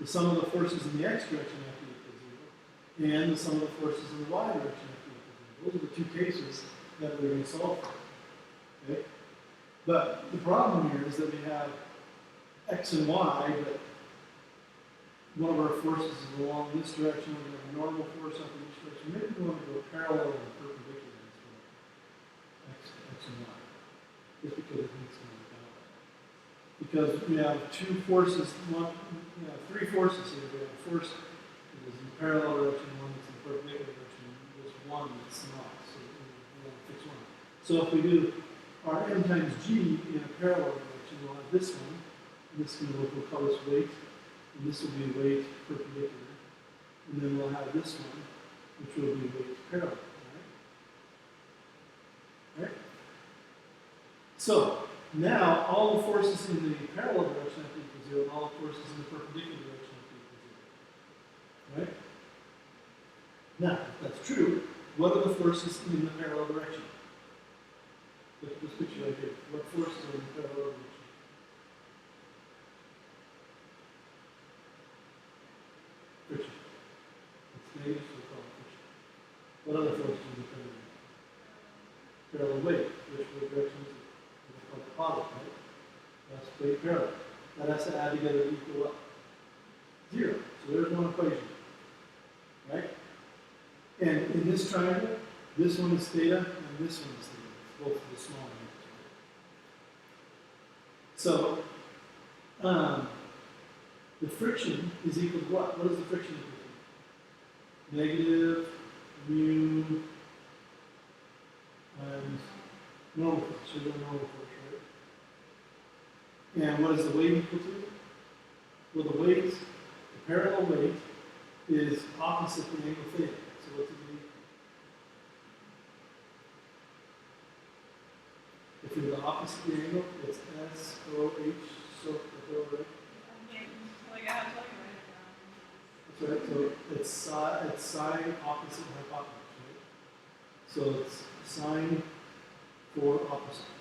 the sum of the forces in the x direction have to equal zero, and the sum of the forces in the y direction have to equal zero. Those are the two cases that we're going to solve for. Okay? But the problem here is that we have x and y, but one of our forces is along this direction, we have a normal force up in each direction. Maybe we want to go parallel and perpendicular instead of x and y, just because it makes them balance. Because we have two forces, we have three forces here. We have a force that is in the parallel direction, one that's in the perpendicular direction, and there's one that's not. So we want to fix one. So if we do our m times g in a parallel direction, we'll have this one, and this is what we'll call this weight, and this will be weight perpendicular. And then we'll have this one, which will be weight parallel. Right? So now all the forces in the parallel direction have to equal zero, and all the forces in the perpendicular direction have to equal zero. Right? Now, if that's true, what are the forces in the parallel direction? Look at this picture right here. What forces are in the parallel direction? Friction. It's negative, so we call it friction. What other forces in the parallel direction? Parallel weight. Which way direction is it? It's called positive, right? That's weight parallel. That has to add together to equal what? Zero. So there's one equation. Right? And in this triangle, this one is theta, and this one is theta. Both of the small units. So, the friction is equal to what? What is the friction equal to? Negative mu times normal force. So you know normal force, right? And what is the weight equal to? Well, the weight, the parallel weight, is opposite the angle theta. So what's it going to be? If you're the opposite of the angle, it's SOH, so right? Like I have to like write it down. That's right. So it's sine opposite hypotenuse, right? So it's sine for opposite.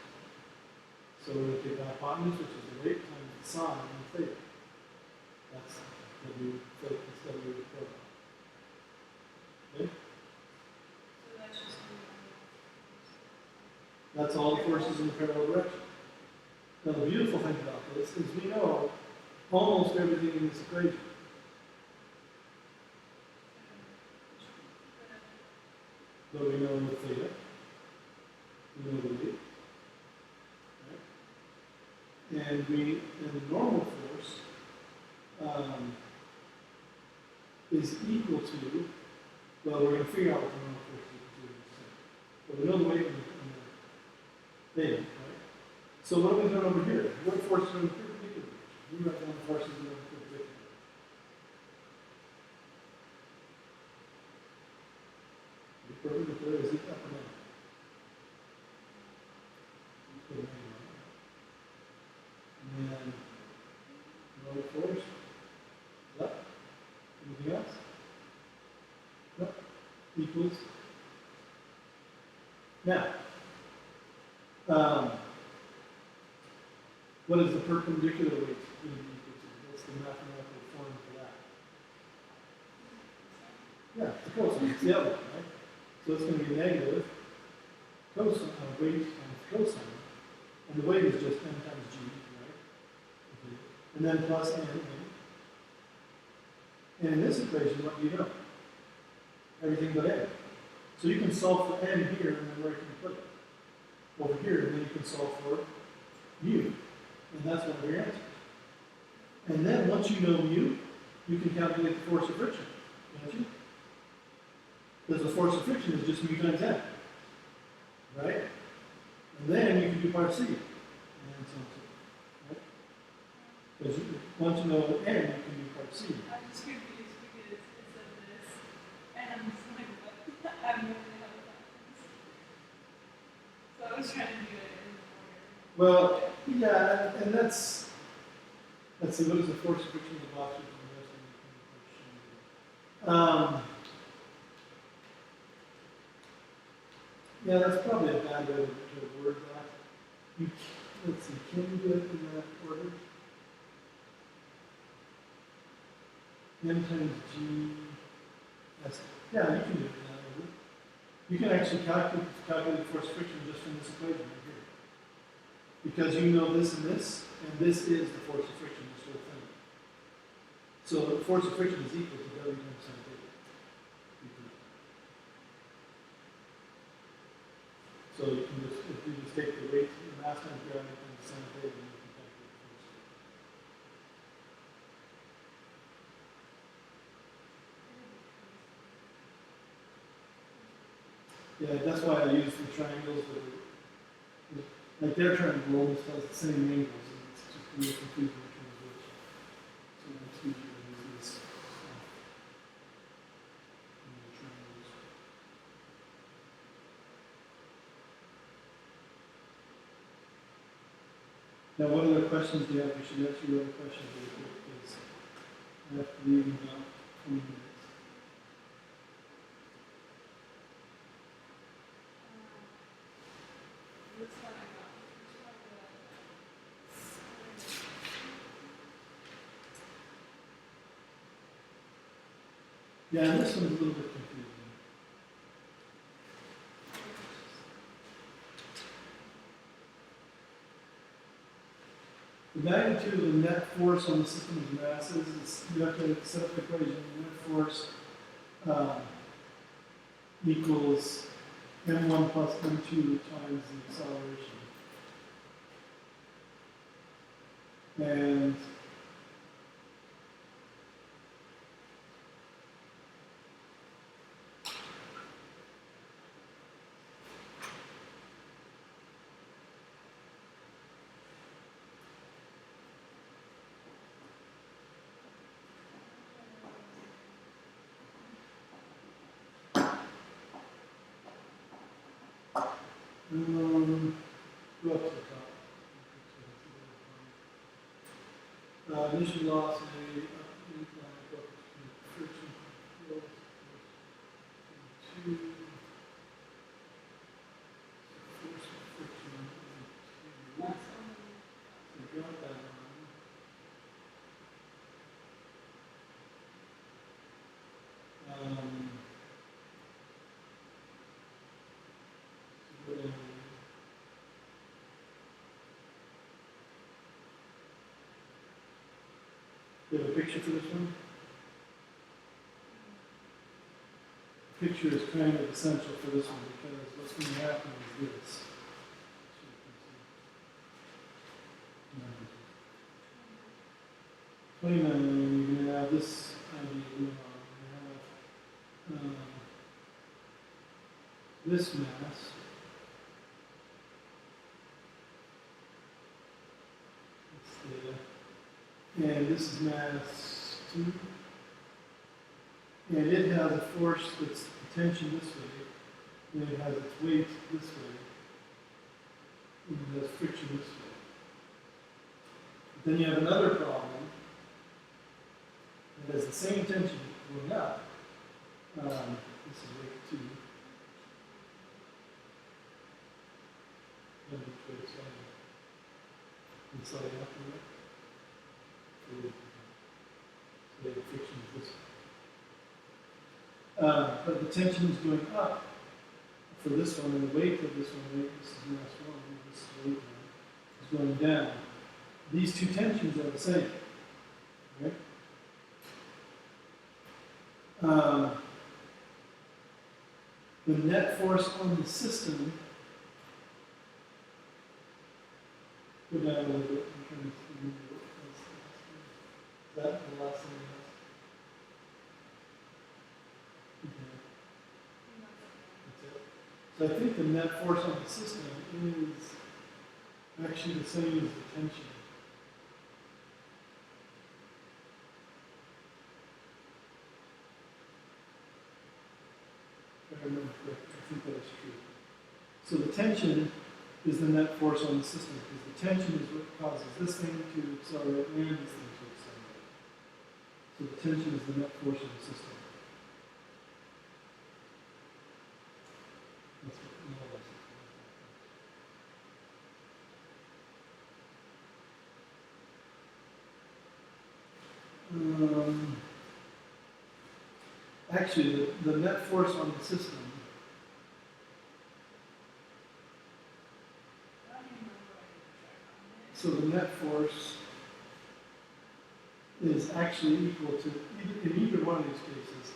So we're going to take the hypotenuse, which is the weight, times the sine and theta. That's W theta. That's W parallel. Okay? So that's just That's all the forces in the parallel direction. Now the beautiful thing about this is we know almost everything in this equation. But we know the theta. We know the weight. Right? And the normal force is equal to, well, we're going to figure out what the normal force is equal to in a second. But we know the weight and the theta, right? So what have we done over here? What forces are in the perpendicular direction? We write down the forces in the perpendicular direction. The perpendicular is it up or down? Put a name on it. And then no force. Up. Anything else? No. Equals. Now, what is the perpendicular weight going to be equal to? What's the mathematical formula for that? Yeah, it's the cosine. It's the other one, right? So it's going to be negative cosine, weight times cosine. And the weight is just n times g, right? Okay. And then plus n. And in this equation, what do you know? Everything but n. So you can solve for n here, and then where can you put it? Over here, and then you can solve for mu. And that's one of your answers. And then once you know mu, you can calculate the force of friction, can't you? Because the force of friction is just mu times n. Right? And then you can do part C. And so on. Right? Because once you know n, you can do part C. I'm just confused because it said this, and I'm just like, what? I have no idea how to So I was trying to do it in order. Well, yeah, and let's see, what is the force of friction of the box? Yeah, that's probably a bad way to word that. Let's see, can you do it in that order? M times G S. Yeah, you can do it in that order. You can actually calculate the force of friction just from this equation right here. Because you know this, and this is the force of friction, this whole thing. So the force of friction is equal to W times sin theta. So you can just, if you just take the weight, the mass times gravity times sin theta, and you can calculate the force. Yeah, that's why I use the triangles that are, like their triangle almost has the same angles, and it's just really confusing which one is which. So it's easier to use these triangles. Now, what other questions do you have? We should answer your other questions really quick, because I have to leave in about 20 minutes. This one I got. Yeah, and this one's a little bit confusing. The magnitude of the net force on the system of masses is, you have to set up the equation. Net force equals m1 plus m2 times the acceleration. And Go up to the top. Initial velocity, incline, friction, flow, two, force of friction, two. So drop that line. So go down. Do you have a picture for this one? Picture is kind of essential for this one because what's going to happen is this. So you can see. 29, you're going to have this idea going on. You're going to have this mass. It's there. And this is mass 2. And it has a force that's tension this way, and it has its weight this way, and it has friction this way. But then you have another problem that has the same tension going up. This is weight 2. And which way it's going? Inside out the way. So the friction is this way. But the tension is going up for this one, and the weight of this one, this is mass 1, this is weight 1, is going down. These two tensions are the same, right? The net force on the system, go down a little bit, I'm trying to remember what that's. Is that the last thing? So I think the net force on the system is actually the same as the tension. If I remember correctly, I think that is true. So the tension is the net force on the system, because the tension is what causes this thing to accelerate and this thing to accelerate. So the tension is the net force of the system. That's what all of us actually, the net force on the system so the net force is actually equal to, in either one of these cases,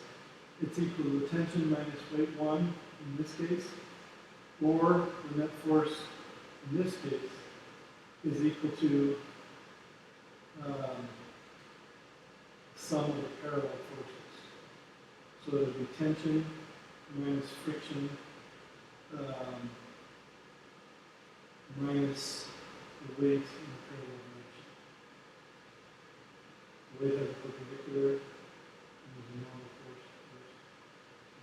it's equal to the tension minus weight 1 in this case, or the net force in this case is equal to sum of the parallel forces. So it would be tension minus friction minus the weight in the parallel direction. The weight has a perpendicular and there's a normal force.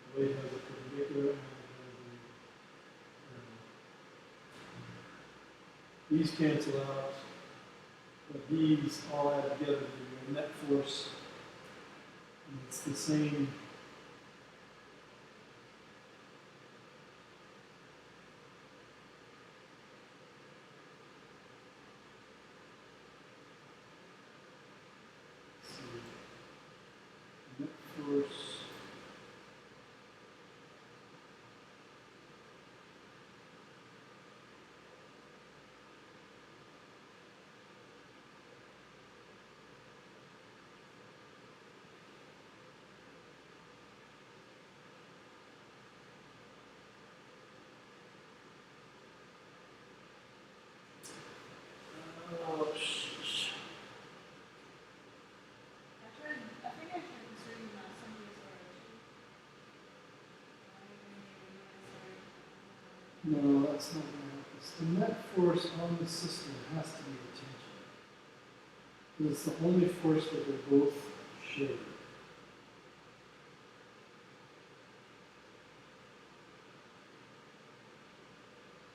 The weight has a perpendicular and it has a these cancel out, but these all add together to give you a net force. And it's the same. Net force. Oh, I think I tried inserting some of these already. no, that's not going to help us. The net force on the system has to be the tension. It's the only force that they both share.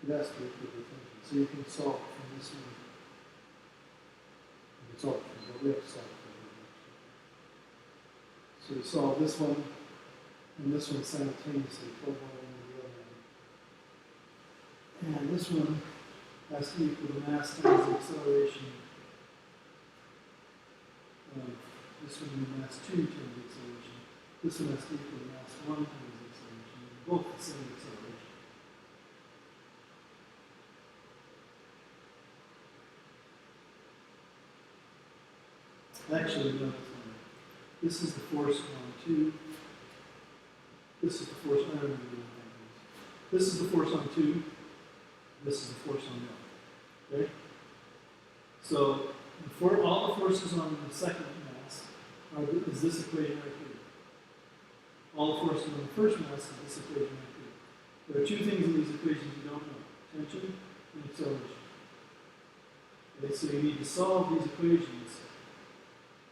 It has to equal the tension. So you can solve from this one. You can solve from what we have to solve from here. So you solve this one and this one simultaneously, plug one in the other end. And this one has to equal the mass times the acceleration. This one be mass 2 times the acceleration. This one has to equal the mass 1 times the acceleration. Both the same acceleration. Actually, no, that's not right. This is the force on 2. This is the force, I don't remember what that is. This is the force on 2. This is the force on 1. Okay? So, for all the forces on the second mass is this equation right here. All the forces on the first mass is this equation right here. There are two things in these equations you don't know: tension and acceleration. Okay, so you need to solve these equations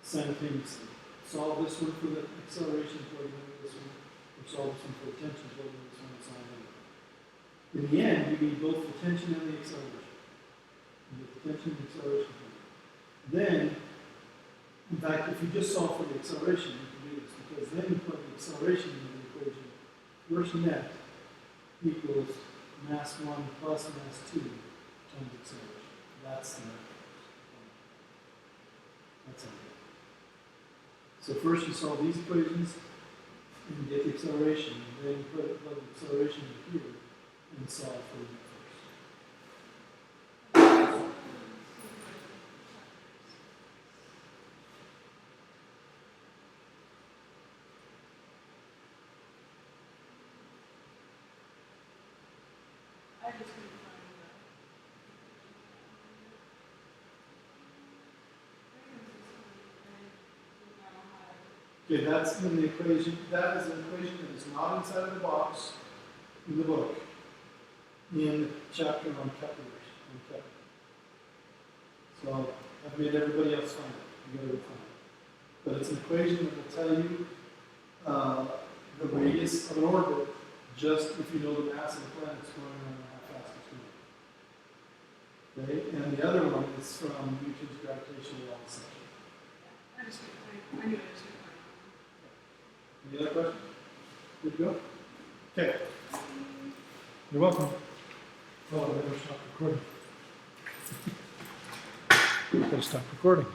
simultaneously. Solve this one for the acceleration, plug in this one, or solve this one for the tension, plug in this one, and solve that. In the end, you need both the tension and the acceleration. You get the tension and the acceleration. Then, in fact, if you just solve for the acceleration, you can do this, because then you put the acceleration into the equation. First net equals mass 1 plus mass 2 times acceleration. That's the net force. That's how it is. So first you solve these equations, and you get the acceleration, and then you plug the acceleration into here, and solve for the net force. I just couldn't find the. Okay, that's in the equation. That is an equation that is not inside of the box in the book in chapter on Kepler's. On Kepler. So I've made everybody else find it. You gotta go find it. But it's an equation that will tell you the radius of an orbit just if you know the mass of the planet is going around and how fast it's going. Okay? And the other one is from Newton's gravitational law section. I just couldn't find. I knew I just couldn't find. Any other questions? Good to go? Okay. You're welcome. Oh, I better stop recording. Better stop recording.